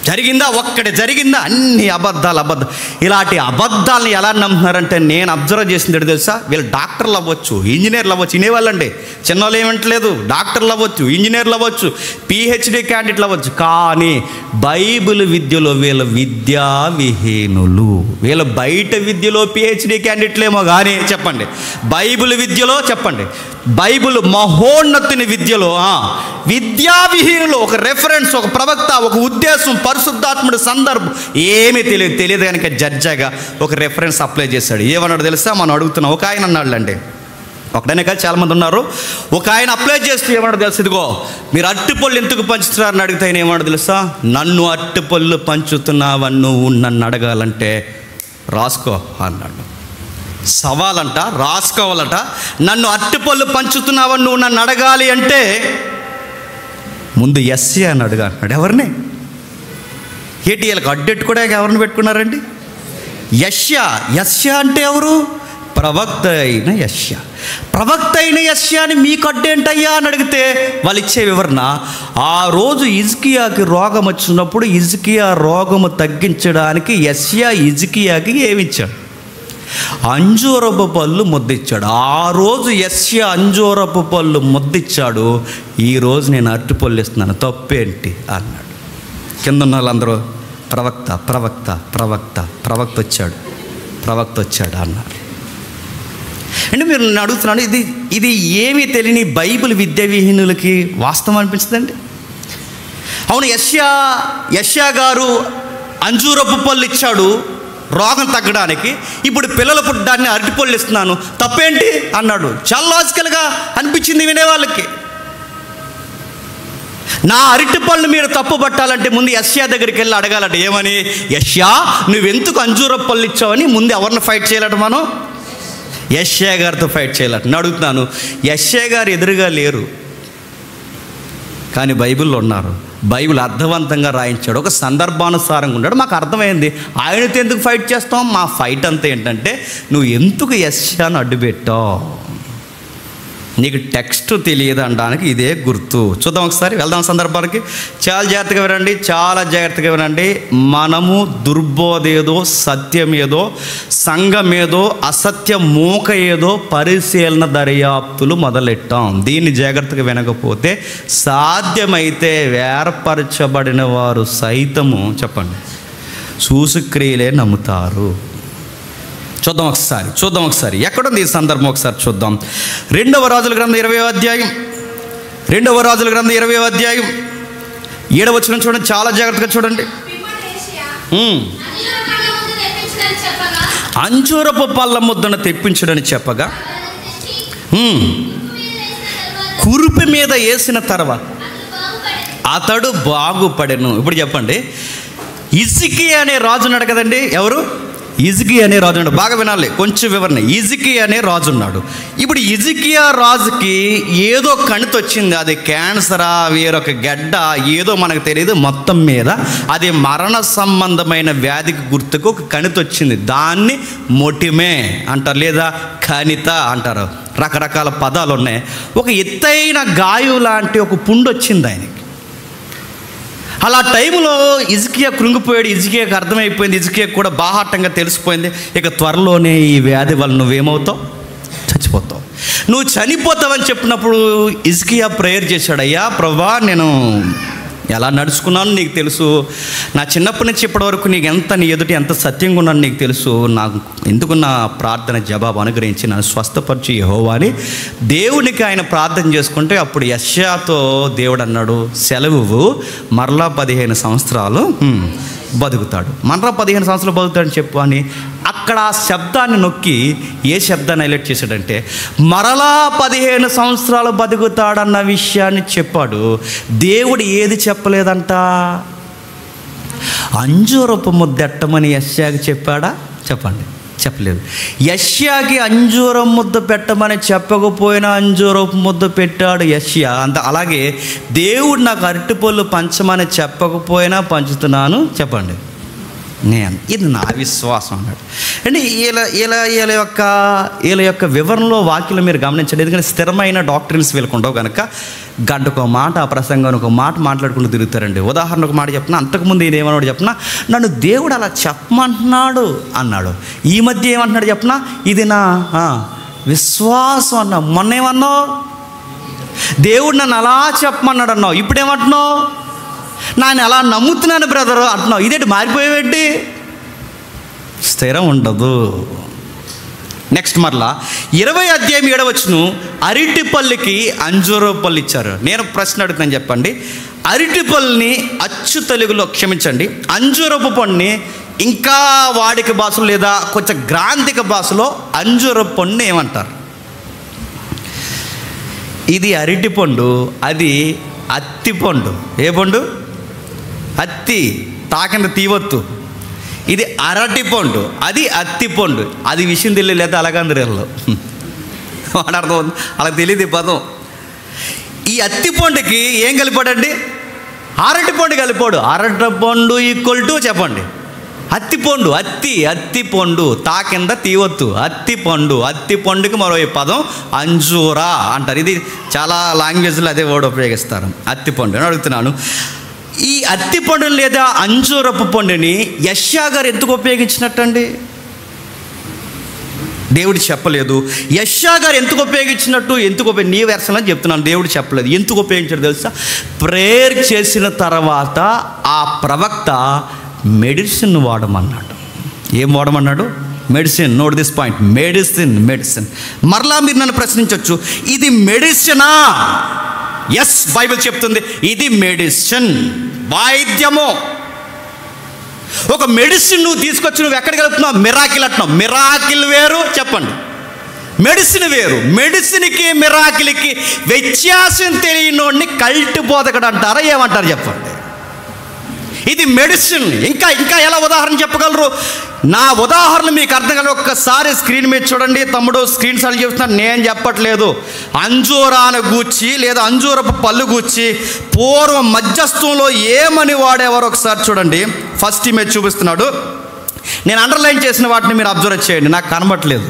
Speaker 1: జరిగిందా? అన్ని అబద్ధాలు. ఇలాంటి అబద్ధాలని ఎలా నమ్ముతున్నారంటే నేను అబ్జర్వ్ చేసింది తెలుసా, వీళ్ళు డాక్టర్లు అవ్వచ్చు, ఇంజనీర్లు అవ్వచ్చు, వినేవాళ్ళండి. చిన్నవాళ్ళు ఏమంటలేదు, డాక్టర్లు అవ్వచ్చు, ఇంజనీర్లు అవ్వచ్చు, పిహెచ్డి క్యాండిడేట్లు అవ్వచ్చు, కానీ బైబిల్ విద్యలో వీళ్ళ విద్యా విహీనులు. వీళ్ళ బయట విద్యలో పిహెచ్డి క్యాండిడేట్లేమో కానీ చెప్పండి, బైబిల్ విద్యలో చెప్పండి, బైబిల్ మహోన్నతుని విద్యలో విద్యా విహీనులు. ఒక రెఫరెన్స్, ఒక ప్రవక్త, ఒక ఉద్దేశం, పరిశుద్ధాత్ముడి సందర్భం ఏమీ తెలియదు కనుక జడ్జాగా ఒక రెఫరెన్స్ అప్లై చేశాడు. ఏమన్నాడు తెలుసా? మనం అడుగుతున్నాం. ఒక ఆయన అన్నాడులేండి, ఒకడనే కాదు చాలామంది ఉన్నారు. ఒక ఆయన అప్లై చేస్తూ ఏమన్నాడు తెలుసు, ఇదిగో మీరు అరటిపళ్ళు ఎందుకు పంచుతున్నారని అడిగితే ఆయన ఏమన్నాడు తెలుసా, నన్ను అరటిపళ్ళు పంచుతున్నావని నువ్వు నన్ను అడగాలంటే రాసుకో అన్నాడు. సవాలంట, రాసుకోవాలట. నన్ను అరటిపళ్ళు పంచుతున్నావని నువ్వు నన్ను అడగాలి అంటే ముందు ఎస్సీ అని అన్నాడు. ఎవరిని? ఏంటి వీళ్ళకి అడ్డెట్టు కూడా ఎవరిని పెట్టుకున్నారండి? యెషయా అంటే ఎవరు? ప్రవక్త అయిన యెషయాని మీకు అడ్డేంటయ్యా అని అడిగితే వాళ్ళు ఇచ్చే వివరణ, ఆ రోజు హిజ్కియాకి రోగం వచ్చినప్పుడు హిజ్కియా రోగము తగ్గించడానికి యెషయా హిజ్కియాకి ఏమిచ్చాడు? అంజూరపు పళ్ళు ముద్దిచ్చాడు. ఆ రోజు యెషయా అంజూరపు పళ్ళు ముద్దిచ్చాడు. ఈరోజు నేను అరటిపళ్ళు ఇస్తున్నాను, తప్పేంటి అన్నాడు. కింద ఉన్న వాళ్ళందరూ ప్రవక్త వచ్చాడు అన్నారు. అంటే మీరు నన్ను అడుగుతున్నాను, ఇది ఏమీ తెలియని బైబిల్ విద్యా విహీనులకి వాస్తవం అనిపించదండి? అవును, యెషయా గారు అంజూరపు పళ్ళు ఇచ్చాడు రోగం తగ్గడానికి, ఇప్పుడు పిల్లల పుట్టడాన్ని అరటిపళ్ళు ఇస్తున్నాను, తప్పేంటి అన్నాడు. చాలా లాజికల్గా అనిపించింది వినేవాళ్ళకి. నా అరటిపళ్ళు మీరు తప్పు పట్టాలంటే ముందు యెషయా దగ్గరికి వెళ్ళి అడగాలంటే ఏమని, యెషయా నువ్వెందుకు అంజూరపు పళ్ళు ఇచ్చావని ముందు ఎవరిని ఫైట్ చేయాలట మనం? యెషయా గారితో ఫైట్ చేయాలంట. నేను అడుగుతున్నాను, యెషయా గారు ఎదురుగా లేరు, కానీ బైబిల్లో ఉన్నారు. బైబిల్ అర్థవంతంగా రాయించాడు, ఒక సందర్భానుసారంగా ఉన్నాడు. మాకు అర్థమైంది ఆయనతో ఎందుకు ఫైట్ చేస్తాం. మా ఫైట్ అంతా ఏంటంటే, నువ్వు ఎందుకు యెషయాను అడ్డుపెట్టావు, నీకు టెక్స్ట్ తెలియదు అనడానికి ఇదే గుర్తు. చూద్దాం ఒకసారి, వెళ్దాం సందర్భానికి. చాలా జాగ్రత్తగా వినండి, చాలా జాగ్రత్తగా వినండి. మనము దుర్బోధ ఏదో, సత్యం ఏదో, సంఘం ఏదో, అసత్య మూక ఏదో పరిశీలన దర్యాప్తులు మొదలెట్టాం. దీన్ని జాగ్రత్తగా వినకపోతే సాధ్యమైతే వేర్పరచబడిన వారు సైతము చెప్పండి సూసుక్రియలే నమ్ముతారు. చూద్దాం ఒకసారి ఎక్కడుంది ఈ సందర్భం ఒకసారి చూద్దాం. 2వ రాజుల గ్రంథం 20వ అధ్యాయం 7వ వచనం చూడండి, చాలా జాగ్రత్తగా చూడండి. అంజూరపు పళ్ళ ముద్దను తెప్పించుడని చెప్పగా కురుపు మీద వేసిన తర్వాత అతడు బాగుపడెను. ఇప్పుడు చెప్పండి, హిజ్కియా అనే రాజు ఉన్నాడు కదండి. ఎవరు? హిజ్కియా అనే రాజు ఉన్నాడు. బాగా వినాలి, కొంచెం వివరణ. హిజ్కియా అనే రాజు ఉన్నాడు. ఇప్పుడు హిజ్కియా రాజుకి ఏదో కణితి వచ్చింది. అది క్యాన్సరా, వేరొక గడ్డ, ఏదో మనకు తెలియదు. మొత్తం మీద అది మరణ సంబంధమైన వ్యాధికి గుర్తుకు ఒక కణితి వచ్చింది. దాన్ని మొటిమే అంటారు, లేదా కణిత అంటారు. రకరకాల పదాలు ఉన్నాయి. ఒక ఎత్తైన గాయం లాంటి ఒక పుండు వచ్చింది ఆయనకి. అలా టైంలో హిజ్కియా కృంగిపోయాడు. హిజ్కియాకి అర్థమైపోయింది, హిజ్కియాకి కూడా బాహాటంగా తెలిసిపోయింది, ఇక త్వరలోనే ఈ వ్యాధి వల్ల నువ్వేమవుతావు, చచ్చిపోతావు. నువ్వు చనిపోతావని చెప్పినప్పుడు హిజ్కియా ప్రేయర్ చేశాడు, అయ్యా ప్రభువా, నేను ఎలా నడుచుకున్నాను నీకు తెలుసు, నా చిన్నప్పటి నుంచి ఇప్పటి వరకు నీకు నీ ఎదుటి ఎంత సత్యంగా ఉన్నాను నీకు తెలుసు, నాకు ఎందుకు నా ప్రార్థన జవాబు అనుగ్రహించి నన్ను స్వస్థపరిచి యెహోవా అని దేవునికి ఆయన ప్రార్థన చేసుకుంటే, అప్పుడు యెషయాతో దేవుడు అన్నాడు, సెలవు, మరలా 15 సంవత్సరాలు బతుకుతాడు. మరలా 15 సంవత్సరాలు బతుకుతాడని చెప్పు అని అక్కడ ఆ శబ్దాన్ని నొక్కి ఏ శబ్దాన్ని హైలైట్ చేశాడంటే, మరలా 15 సంవత్సరాలు బతుకుతాడన్న విషయాన్ని చెప్పాడు. దేవుడు ఏది చెప్పలేదంట? అంజూరపు ముద్దెట్టమని యెషయాకి చెప్పాడా? చెప్పండి, చెప్పలేదు. యెషయాకి అంజూరం ముద్ద పెట్టమని చెప్పకపోయినా అంజూరపు ముద్ద పెట్టాడు యెషయా. అలాగే దేవుడు నాకు అరటిపళ్ళు పంచమని చెప్పకపోయినా పంచుతున్నాను చెప్పండి నేను. ఇది నా విశ్వాసం అన్నాడు. అంటే వీళ్ళ యొక్క వివరణలో వాక్యలో మీరు గమనించండి. ఎందుకంటే స్థిరమైన డాక్టరీన్స్ వీళ్ళకు ఉండవు కనుక గంటకు మాట, ఆ ప్రసంగాన్ని ఒక మాట మాట్లాడుకుంటూ తిరుగుతారండి. ఉదాహరణ ఒక మాట చెప్పిన, అంతకుముందు ఈయన ఏమన్నాడు చెప్పిన, నన్ను దేవుడు అలా చెప్పమంటున్నాడు అన్నాడు. ఈ మధ్య ఏమంటున్నాడు చెప్పిన, ఇది నా విశ్వాసం అన్నా. మొన్న ఏమన్నావు, దేవుడు నన్ను అలా చెప్పమన్నాడు అన్నావు. ఇప్పుడేమంటున్నావు, నేను అలా నమ్ముతున్నాను బ్రదరు అంటున్నావు. ఇదేంటి మారిపోయేవేంటి? స్థిరం ఉండదు. నెక్స్ట్ మరలా 20వ అధ్యాయం 7వ వచనం, అరటిపల్లికి అంజూరపు పళ్ళు ఇచ్చారు. నేను ప్రశ్న అడుగుతాను, చెప్పండి. అరటిపల్లిని అచ్చు తెలుగులో, క్షమించండి, అంజూరపు పండుని ఇంకా వాడిక భాషలో లేదా కొంచెం గ్రాంధిక భాషలో అంజూరపు పండుని ఏమంటారు? ఇది అరటిపండు, అది అత్తిపండు. ఏ పండు? అత్తి, తాకిన తీవత్తు. ఇది అరటిపండు, అది అత్తిపండు. అది విషయం తెలియదు, లేదా అలాగందరిలో వాడు అర్థం, అలా తెలియదు ఈ పదం. ఈ అత్తిపండుకి ఏం కలిపాడండి? అరటిపండు కలిపాడు. అరటిపండు ఈక్వల్ టు చెప్పండి అత్తిపండు. అత్తిపండు, తాకింద తీవత్తు, అత్తిపండు. అత్తిపండుకి మరో పదం అంజూరా అంటారు. ఇది చాలా లాంగ్వేజ్లో అదే వర్డ్ ఉపయోగిస్తారు, అత్తిపండు అని అడుగుతున్నాను. ఈ అత్తిపండు లేదా అంజూరపు పండుని యెషయా గారు ఎందుకు ఉపయోగించినట్టండి? దేవుడు చెప్పలేదు. యెషయా గారు ఎందుకు ఉపయోగించినట్టు నీ వెర్షన్లో చెప్తున్నాను, దేవుడు చెప్పలేదు. ఎందుకు ఉపయోగించాడు తెలుసా? ప్రేయర్ చేసిన తర్వాత ఆ ప్రవక్త మెడిసిన్ వాడమన్నాడు. ఏం వాడమన్నాడు? Medicine. Note this point, medicine. మరలా మీరు నన్ను ప్రశ్నించవచ్చు, ఇది మెడిసినా? ఎస్, బైబిల్ చెప్తుంది ఇది మెడిసిన్, వైద్యము. ఒక మెడిసిన్ నువ్వు తీసుకొచ్చి నువ్వు ఎక్కడ కలుపుతున్నావు? మిరాకిల్ అంటున్నావు. మిరాకిల్ వేరు, చెప్పండి, మెడిసిన్ వేరు. మెడిసిన్కి మిరాకిల్కి వ్యత్యాసం తెలియనోడిని కల్ట్ బోధకుడు అంటారా, ఏమంటారు చెప్పండి? ఇది మెడిసిన్. ఇంకా ఇంకా ఎలా ఉదాహరణ చెప్పగలరు? నా ఉదాహరణ మీకు అర్థం కాదు. ఒక్కసారి స్క్రీన్ మీద చూడండి తమ్ముడు, స్క్రీన్ షాట్ చెప్తున్నాను, నేను చెప్పట్లేదు. అంజూరాను గూర్చి లేదా అంజూరపు పళ్ళు గూర్చి పూర్వం మధ్యస్థంలో ఏమని వాడేవారు ఒకసారి చూడండి. ఫస్ట్ ఇమేజ్ చూపిస్తున్నాడు. నేను అండర్లైన్ చేసిన వాటిని మీరు అబ్జర్వ్ చేయండి. నాకు కనబట్లేదు.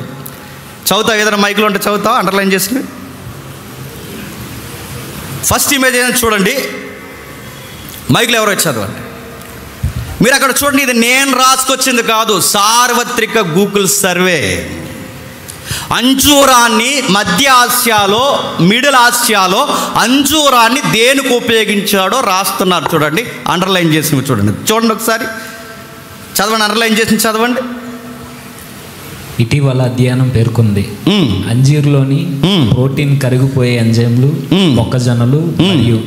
Speaker 1: చదువుతావు, ఏదైనా మైక్లో ఉంటే చదువుతావు అండర్లైన్ చేసినవి. ఫస్ట్ ఇమేజ్ ఏదైనా చూడండి, మైక్లో ఎవరో చదవండి. మీరు అక్కడ చూడండి, ఇది నేను రాసుకొచ్చింది కాదు, సార్వత్రిక గూగుల్ సర్వే. అంజూరాన్ని మధ్య ఆసియాలో, మిడిల్ ఆసియాలో అంజూరాన్ని దేనికి ఉపయోగించాడో రాస్తున్నారు చూడండి. అండర్లైన్ చేసినవి చూడండి. చూడండి ఒకసారి చదవండి, అండర్లైన్ చేసి చదవండి.
Speaker 2: ఇటీవల అధ్యయనం పేర్కొంది, అంజీరులోని ప్రోటీన్ కరిగిపోయే ఎంజైమ్లు మొక్కజొన్నలు మరియు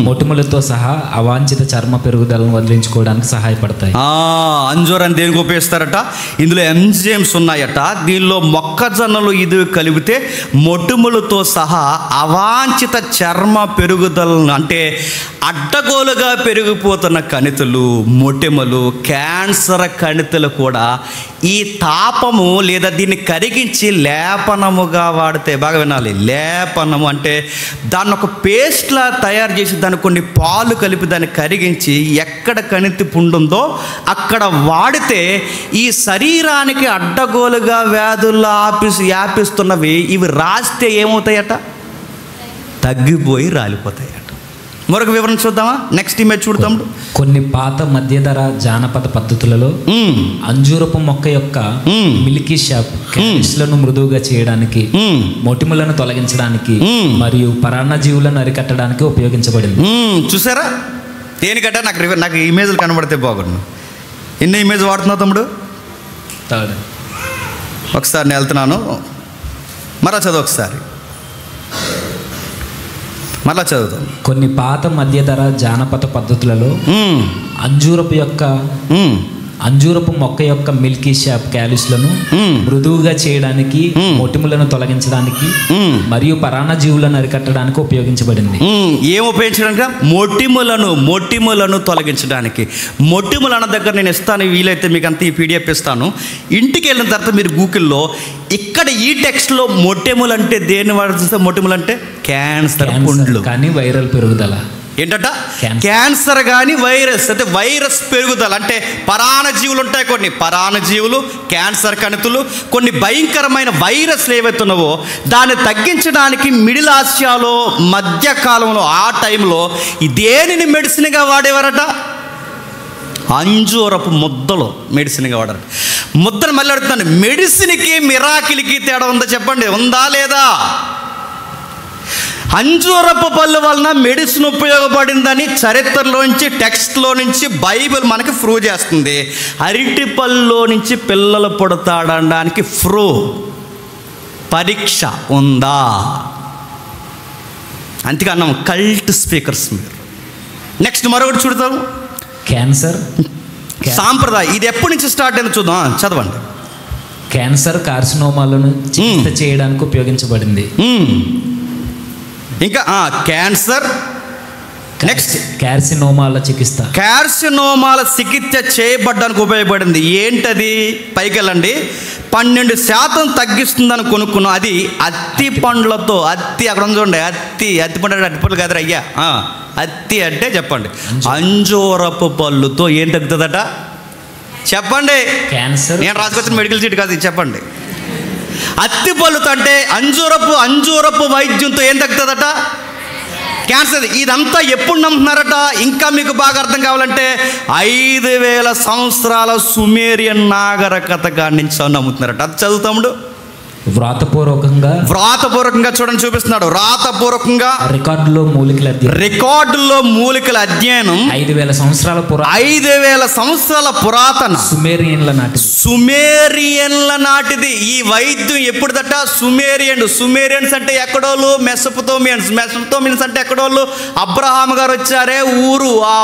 Speaker 2: మొటిమలతో సహా అవాంఛిత చర్మ పెరుగుదలను వదిలించుకోవడానికి సహాయపడతాయి.
Speaker 1: అంజూరాన్ని దేనికి ఉపయోగిస్తారట? ఇందులో ఎంజైమ్స్ ఉన్నాయట. దీనిలో మొక్కజొన్నలు ఇది కలిపితే మొటిమలతో సహా అవాంఛిత చర్మ పెరుగుదలను, అంటే అడ్డగోలుగా పెరిగిపోతున్న కణితులు, మొటిమలు, క్యాన్సర్ కణితులు కూడా ఈ తాపము లేదా దీన్ని కరిగించి లేపనముగా వాడితే, బాగా వినాలి, లేపనము అంటే దాన్ని ఒక పేస్ట్లా తయారు చేసి దాన్ని కొన్ని పాలు కలిపి దాన్ని కరిగించి ఎక్కడ కణితి పుండుందో అక్కడ వాడితే ఈ శరీరానికి అడ్డగోలుగా వ్యాధుల్లో వ్యాపిస్తున్నవి ఇవి రాస్తే ఏమవుతాయట? తగ్గిపోయి రాలిపోతాయట. మరొక వివరణ చూద్దామా? నెక్స్ట్ ఇమేజ్ చూడతాం.
Speaker 2: కొన్ని పాత మధ్యధర జానపద పద్ధతులలో అంజూరపు మొక్క యొక్క మిల్కీ షాప్ క్యాన్సర్లను మృదువుగా చేయడానికి, మొటిమలను తొలగించడానికి మరియు పరాన్నజీవులను అరికట్టడానికి ఉపయోగించబడింది.
Speaker 1: చూసారా? దేనికంటే నాకు ఇమేజ్లు కనబడితే బాగుండు. ఎన్ని ఇమేజ్ వాడుతున్నావు తమ్ముడు?
Speaker 2: థర్డ్.
Speaker 1: ఒకసారి నేను వెళ్తున్నాను, మరలా చదువు ఒకసారి, మళ్ళా చదువుతాం.
Speaker 2: కొన్ని పాత మధ్యధర జానపద పద్ధతులలో అంజూరపు మొక్క యొక్క మిల్కీ షాప్ క్యాలిస్లను మృదువుగా చేయడానికి, మొటిమలను తొలగించడానికి మరియు పరాన్నజీవులను అరికట్టడానికి ఉపయోగించబడింది.
Speaker 1: ఏం ఉపయోగించడానికి? మొటిమలను తొలగించడానికి. మొటిమలు అన్న దగ్గర నేను ఇస్తాను, వీలైతే మీకు అంత ఈ పీడిఎఫ్ ఇస్తాను. ఇంటికి వెళ్ళిన తర్వాత మీరు గూగుల్లో ఇక్కడ ఈ టెక్స్ట్లో మొటిమలు అంటే దేన్ని వాడుతుంటే, మొటిమలు అంటే క్యాన్సర్ పుండ్లు
Speaker 2: కానీ వైరల్ పెరుగుదల
Speaker 1: ఏంటట? క్యాన్సర్ కానీ వైరస్, అయితే వైరస్ పెరుగుదల అంటే పరాన్నజీవులు ఉంటాయి, కొన్ని పరాన్నజీవులు, క్యాన్సర్ కణితులు, కొన్ని భయంకరమైన వైరస్లు ఏవైతున్నావో దాన్ని తగ్గించడానికి మిడిల్ ఆసియాలో మధ్యకాలంలో ఆ టైంలో దేనిని మెడిసిన్గా వాడేవారట? అంజూరపు ముద్దలు మెడిసిన్గా వాడారు. ముద్దను మళ్ళీ అడుగుతాను, మెడిసిన్కి మిరాకిల్కి తేడా ఉందా చెప్పండి, ఉందా లేదా? అంజూరపు పళ్ళు వలన మెడిసిన్ ఉపయోగపడిందని చరిత్రలోంచి, టెక్స్ట్లో నుంచి బైబిల్ మనకి ప్రూవ్ చేస్తుంది. అరటి పళ్ళలో నుంచి పిల్లలు పుడతాడనడానికి పరీక్ష ఉందా? అందుకే అన్నాం కల్ట్ స్పీకర్స్ మీరు. నెక్స్ట్ మరొకటి చూడతాం,
Speaker 2: క్యాన్సర్
Speaker 1: సాంప్రదాయం. ఇది ఎప్పటి నుంచి స్టార్ట్ అయిందో చూద్దాం, చదవండి.
Speaker 2: క్యాన్సర్ కార్సినోమాలను చికిత్స చేయడానికి ఉపయోగించబడింది.
Speaker 1: ఇంకా క్యాన్సర్, నెక్స్ట్
Speaker 2: కార్సినోమాల చికిత్స,
Speaker 1: కార్సినోమాల చికిత్స చేయబడ్డానికి ఉపయోగపడింది. ఏంటది? పైకి వెళ్ళండి. 12% తగ్గిస్తుందని కొనుక్కున్నాం. అది అత్తి పండ్లతో, అత్తి అక్కడ చూడండి, అత్తి పండు, అట్టిపండ్లు కాదు అయ్యా, అత్తి అంటే చెప్పండి, అంజూరపు పళ్ళుతో ఏం తగ్గుతుందట చెప్పండి.
Speaker 2: క్యాన్సర్,
Speaker 1: నేను రాసుకొచ్చిన మెడికల్ సీట్ కాదు, చెప్పండి. అత్తి పళ్ళుతో అంటే అంజూరపు వైద్యంతో ఏం తగ్గుతుందట? క్యాన్సర్. ఇదంతా ఎప్పుడు నమ్ముతున్నారట? ఇంకా మీకు బాగా అర్థం కావాలంటే 5000 సంవత్సరాల సుమేరియన్ నాగరికత కాడి నుంచి నమ్ముతున్నారట. అది చదువుతాముడు. వ్రాతపూర్వకంగా చూడండి, చూపిస్తున్నాడు. వ్రాతపూర్వకంగా రికార్డులో మూలికల అధ్యయనం
Speaker 2: 5000 సంవత్సరాల పురాతన
Speaker 1: సుమేరియన్ల నాటిది. ఈ వైద్యం ఎప్పుడుదట? సుమేరియన్స్ అంటే ఎక్కడోళ్ళు? మెసొపొతేమియన్స్ అంటే ఎక్కడోళ్ళు? అబ్రహాం గారు వచ్చారే ఊరు, ఆ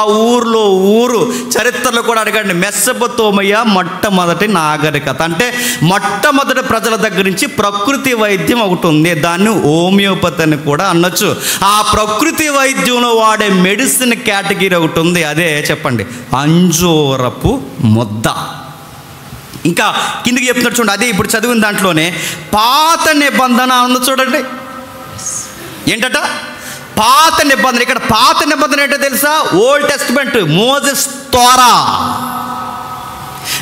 Speaker 1: ఊరు చరిత్రలో కూడా అడగండి. మెసొపొతేమియా మొట్టమొదటి నాగరికత అంటే మొట్టమొదటి ప్రజల దగ్గర నుంచి ప్రకృతి వైద్యం ఒకటి ఉంది, దాన్ని హోమియోపతి అని కూడా అనొచ్చు. ఆ ప్రకృతి వైద్యంలో వాడే మెడిసిన్ కేటగిరీ ఒకటి ఉంది, అదే చెప్పండి అంజూరపు ముద్ద. ఇంకా కిందికి చెప్తున్నారు చూడండి, అదే ఇప్పుడు చదివిన దాంట్లోనే పాత నిబంధన ఉంది చూడండి. ఏంటట పాత నిబంధన? ఇక్కడ పాత నిబంధన ఏంటో తెలుసా? ఓల్డ్ టెస్టిమెంట్, మోసెస్ తోరా,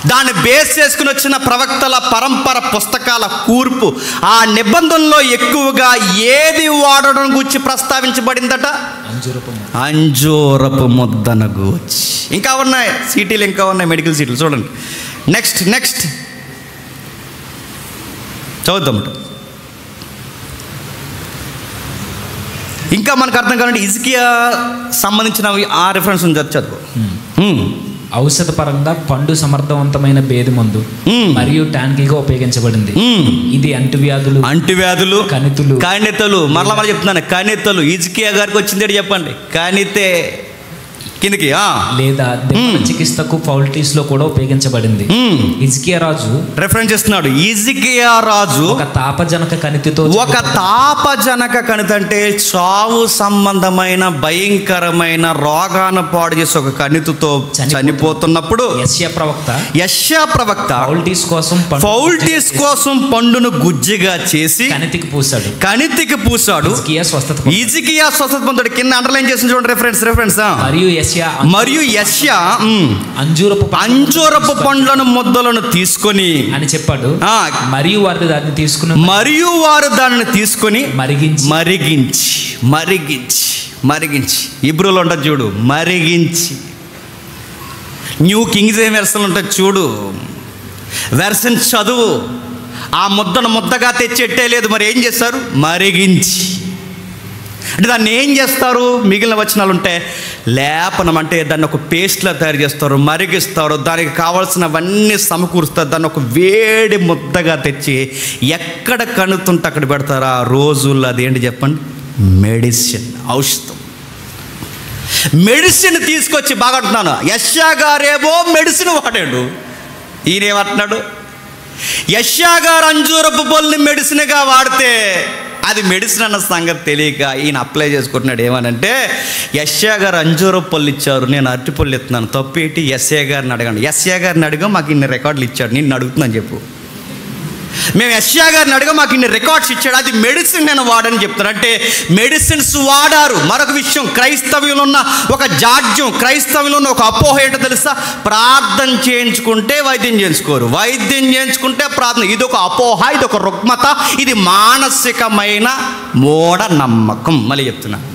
Speaker 1: దాన్ని బేస్ చేసుకుని వచ్చిన ప్రవక్తల పరంపర పుస్తకాల కూర్పు. ఆ నిబంధనలో ఎక్కువగా ఏది వాడడం గురించి ప్రస్తావించబడిందట? అంజూరపు ముద్దను గూర్చి. ఇంకా ఉన్నాయి సీటీలు, ఇంకా ఉన్నాయి మెడికల్ సీట్లు. చూడండి నెక్స్ట్ చదువుతాం. ఇంకా మనకు అర్థం కావాలంటే హిజ్కియా సంబంధించినవి ఆ రిఫరెన్స్ ఉంది, చదువు.
Speaker 2: ఔషధ పరంగా పండు సమర్థవంతమైన భేదమందు మరియు టానిక్గా ఉపయోగించబడింది. ఇది అంటువ్యాధులు, కణితులు. మరలా చెప్తున్నాను, కణితలు. హిజ్కియా గారికి వచ్చింది చెప్పండి, కణితే కిందకి లేదా దెబ్బల చికిత్సకు ఫౌల్టీస్ లో కూడా ఉపయోగించబడింది. హిజ్కియా రాజు
Speaker 1: రెఫరెన్స్ చేస్తున్నాడు. హిజ్కియా రాజు
Speaker 2: ఒక తాపజనక కణితితో,
Speaker 1: ఒక తాపజనక కణితి అంటే చావు సంబంధమైన భయంకరమైన రోగాన్ని పాడు చేసి ఒక కణితితో చనిపోతున్నప్పుడు యెషయా ప్రవక్త ఫౌల్టీస్ కోసం పండును గుజ్జిగా చేసి కణితికి పూసాడు. హిజ్కియా స్వస్థత పొందాడు. కింద అండర్లైన్ చేసిన చూడండి రిఫరెన్స్. మరియు యెషయా అంజూరపు పండ్లను ముద్దలను తీసుకొని అని చెప్పాడు. మరియు వారు దానిని తీసుకొని మరిగించి ఇబ్రూలో ఉంటుంది చూడు, మరిగించి. న్యూ కింగ్ జేమ్స్ వెర్షన్ ఉంటుంది చూడు, వెర్షన్ చదువు. ఆ ముద్దను ముద్దగా తెచ్చెట్టే లేదు, మరి ఏం చేస్తారు? మరిగించి. అంటే దాన్ని ఏం చేస్తారు? మిగిలిన వచనాలు ఉంటే లేపనం అంటే దాన్ని ఒక పేస్ట్లా తయారు చేస్తారు, మరిగిస్తారు, దానికి కావాల్సినవన్నీ సమకూరుస్తారు, దాన్ని ఒక వేడి ముద్దగా తెచ్చి ఎక్కడ కణుతుంటే అక్కడ పెడతారు. ఆ రోజుల్లో అదేంటి చెప్పండి? మెడిసిన్, ఔషధం. మెడిసిన్ తీసుకొచ్చి బాగా అంటున్నాను. యెషయా గారేమో మెడిసిన్ వాడాడు, ఈయనేమంటున్నాడు? యెషయా గారు అంజూరపు పళ్ళని మెడిసిన్గా వాడితే అది మెడిసిన్ అన్న సంగతి తెలియక ఈయన అప్లై చేసుకుంటున్నాడు. ఏమనంటే యెషయా గారు అంజూరపు పళ్ళు ఇచ్చారు, నేను అరటిపళ్ళు ఇస్తున్నాను, తప్పేంటి? యెషయా గారిని అడగండి. యెషయా గారిని అడిగా మాకు ఇన్ని రికార్డులు ఇచ్చాడు, నిన్ను అడుగుతున్నాను చెప్పు. మేము యెషయా గారిని అడిగా మాకు ఇన్ని రికార్డ్స్ ఇచ్చాడు, అది మెడిసిన్ నేను వాడని చెప్తాను. అంటే మెడిసిన్స్ వాడారు. మరొక విషయం, క్రైస్తవ్యంలో ఉన్న ఒక జాడ్యం, క్రైస్తవ్యంలో ఉన్న ఒక అపోహ ఏంటో తెలుసా? ప్రార్థన చేయించుకుంటే వైద్యం చేయించుకోరు, వైద్యం చేయించుకుంటే ప్రార్థన. ఇది ఒక అపోహ, ఇది ఒక రుగ్మత, ఇది మానసికమైన మూఢ నమ్మకం. మళ్ళీ చెప్తున్నాను,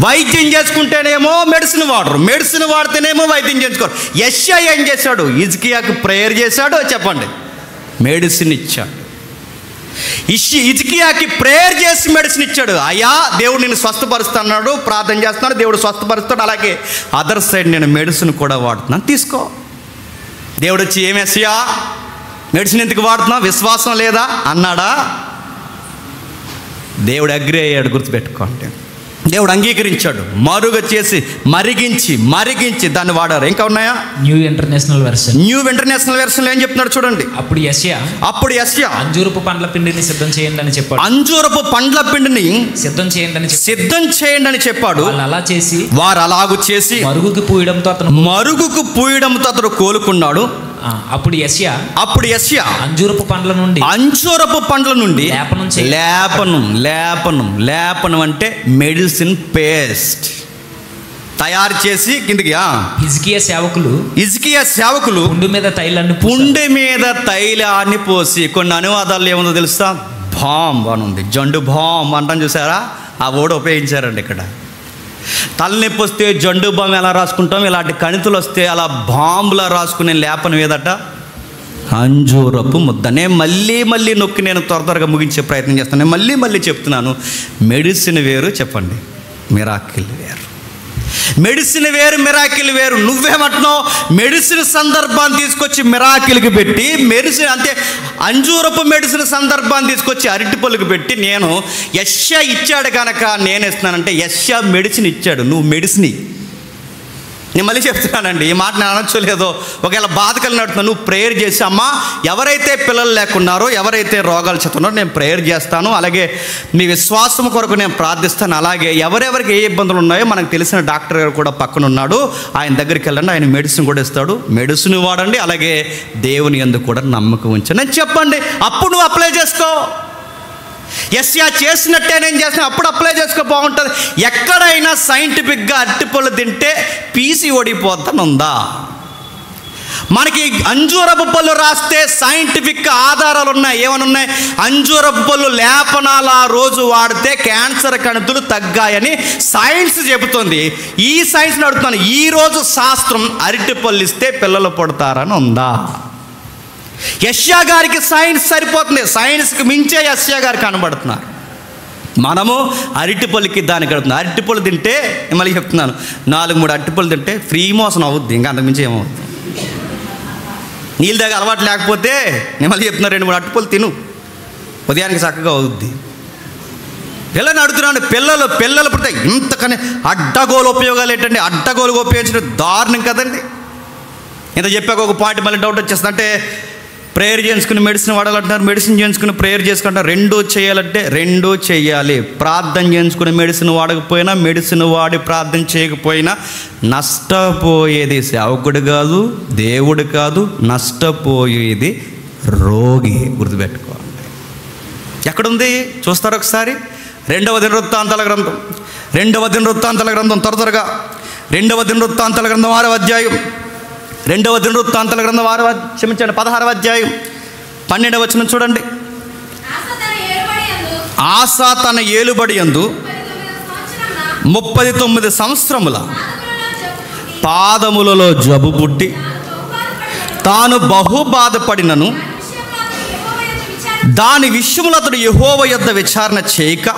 Speaker 1: వైద్యం చేసుకుంటేనేమో మెడిసిన్ వాడరు, మెడిసిన్ వాడితేనేమో వైద్యం చేయించుకోరు. యెషయా ఏం చేశాడు? హిజ్కియాకు ప్రేయర్ చేశాడు, చెప్పండి, మెడిసిన్ ఇచ్చాడు. హిజ్కియాకి ప్రేయర్ చేసి మెడిసిన్ ఇచ్చాడు. అయ్యా దేవుడు నేను స్వస్థపరుస్తున్నాడు, ప్రార్థన చేస్తున్నాడు, దేవుడు స్వస్థపరుస్తాడు, అలాగే అదర్ సైడ్ నేను మెడిసిన్ కూడా వాడుతున్నాను, తీసుకో. దేవుడు వచ్చి ఏం యెషయా మెడిసిన్ ఎందుకు వాడుతున్నావు, విశ్వాసం లేదా అన్నాడా? దేవుడు అగ్రి అయ్యాడు, గుర్తుపెట్టుకోండి. దేవుడు అంగీకరించాడు, మరుగ చేసి మరిగించి దాన్ని వాడారు. ఇంకా ఉన్నాయా? న్యూ ఇంటర్నేషనల్ వెర్షన్ ఏం చెప్తున్నాడు చూడండి. అప్పుడు యెషయా
Speaker 2: అంజూరపు పండ్ల పిండిని సిద్ధం చేయండి అని చెప్పాడు.
Speaker 1: అంజూరపు పండ్ల పిండిని సిద్ధం చేయండి అని చెప్పాడు. వారు అలాగు చేసి మరుగుకు పూయడంతో అతడు కోలుకున్నాడు.
Speaker 2: అప్పుడు యెషయా అంజూరపు పండ్ల నుండి
Speaker 1: లేపనం అంటే మెడిసిన్ పేస్ట్ తయారు చేసి కిందికి. హిజ్కియా సేవకులు పుండె మీద తైలాన్ని పోసి, కొన్ని అనువాదాలు ఏముందో తెలుసా? బాంబ్ అని ఉంది, జండు బాంబ్ అంటాం చూసారా? ఆ ఓడ ఉపయోగించారండి ఇక్కడ. తలనొప్పి వస్తే జండు బాంబు ఎలా రాసుకుంటాం, ఇలాంటి కణితులు వస్తే అలా బాంబులా రాసుకునే లేపనం ఏదట? అంజూరపు ముద్ద. నేను మళ్ళీ నొక్కి నేను త్వరగా ముగించే ప్రయత్నం చేస్తాను. నేను మళ్ళీ చెప్తున్నాను, మెడిసిన్ వేరు, చెప్పండి, మిరాకిల్ వేరు. మెడిసిన్ వేరు, మిరాకిల్ వేరు. నువ్వేమంటున్నావు? మెడిసిన్ సందర్భాన్ని తీసుకొచ్చి మిరాకిల్కి పెట్టి, మెడిసిన్ అంటే అంజూరపు మెడిసిన్ సందర్భాన్ని తీసుకొచ్చి అరటిపళ్ళుకి పెట్టి, నేను యెషయా ఇచ్చాడు కనుక నేను ఇస్తున్నానంటే యెషయా మెడిసిన్ ఇచ్చాడు, నువ్వు మెడిసిన్. నేను మళ్ళీ చెప్తున్నానండి, ఈ మాట నేను అనొచ్చలేదో, ఒకవేళ బాధ కలిగినట్టు నువ్వు ప్రేయర్ చేసి, అమ్మా ఎవరైతే పిల్లలు లేకున్నారో, ఎవరైతే రోగాలు చెప్తున్నారో నేను ప్రేయర్ చేస్తాను, అలాగే మీ విశ్వాసం కొరకు నేను ప్రార్థిస్తాను, అలాగే ఎవరెవరికి ఏ ఇబ్బందులు ఉన్నాయో మనకు తెలిసిన డాక్టర్ గారు కూడా పక్కన ఉన్నాడు, ఆయన దగ్గరికి వెళ్ళండి, ఆయన మెడిసిన్ కూడా ఇస్తాడు, మెడిసిన్ వాడండి, అలాగే దేవుని యందు కూడా నమ్మకం ఉంచండి అని చెప్పండి. అప్పుడు నువ్వు అప్లై చేసుకో. యెషయా చేసినట్టే నేను చేస్తాను, అప్పుడు అప్లై చేసుకో, బాగుంటుంది. ఎక్కడైనా సైంటిఫిక్గా అరటిపళ్ళు తింటే పీసి ఓడిపోతానుందా? మనకి అంజూరపు పళ్ళు రాస్తే సైంటిఫిక్ ఆధారాలు ఉన్నాయి. ఏమనున్నాయి? అంజూరపు పళ్ళు లేపనాలు ఆ రోజు వాడితే క్యాన్సర్ కణుతులు తగ్గాయని సైన్స్ చెబుతుంది. ఈ సైన్స్ అడుగుతున్నాను, ఈరోజు శాస్త్రం అరటిపళ్ళు ఇస్తే పిల్లలు పుడతారని ఉందా? యెషయా గారికి సైన్స్ సరిపోతుంది, సైన్స్కి మించే యెషయా గారు కనబడుతున్నారు. మనము అరటిపళ్ళకి దానికి గడుపుతున్నాం. అరటిపళ్ళు తింటే, మళ్ళీ చెప్తున్నాను, 4-3 అరటిపళ్ళు తింటే ఫ్రీ మోషన్ అవుద్ది, ఇంకా అంతకుమించి ఏమవుద్ది. నీళ్ళ దగ్గర అలవాటు లేకపోతే నేను మళ్ళీ చెప్తున్నాను, 2-3 అరటిపళ్ళు తిను, ఉదయానికి చక్కగా అవుద్ది. పిల్లల్ని అడుగుతున్నాను, పిల్లలు పుడితే ఇంతకని అడ్డగోలు ఉపయోగాలు ఏంటండి? అడ్డగోలుగా ఉపయోగించడం దారుణం కదండి. ఇంత చెప్పాక ఒక పాయింట్ మళ్ళీ డౌట్ వచ్చేస్తుంది. అంటే ప్రేయర్ చేసుకుని మెడిసిన్ వాడాలంటున్నారు, మెడిసిన్ చేసుకుని ప్రేయర్ చేసుకుంటారు. రెండూ చేయాలంటే రెండూ చేయాలి. ప్రార్థన చేసుకుని మెడిసిన్ వాడకపోయినా, మెడిసిన్ వాడి ప్రార్థన చేయకపోయినా నష్టపోయేది సేవకుడు కాదు, దేవుడు కాదు, నష్టపోయేది రోగి. గుర్తుపెట్టుకోండి. ఎక్కడుంది చూస్తారు ఒకసారి. 2వ దినవృత్తాంతాల గ్రంథం, 2వ దినవృత్తాంతాల గ్రంథం, త్వరగా 2వ దినవృత్తాంతాల గ్రంథం 6వ అధ్యాయం, 2వ దినవృత్తాంతాల గ్రంథం 16వ అధ్యాయం 12వ వచనం చూడండి. ఆసా తన ఏలుబడి యందు 39 సంవత్సరముల పాదములలో జబ్బు పుట్టి తాను బహు బాధపడినను దాని విషయములో అతడు యెహోవా యొద్ద విచారణ చేయక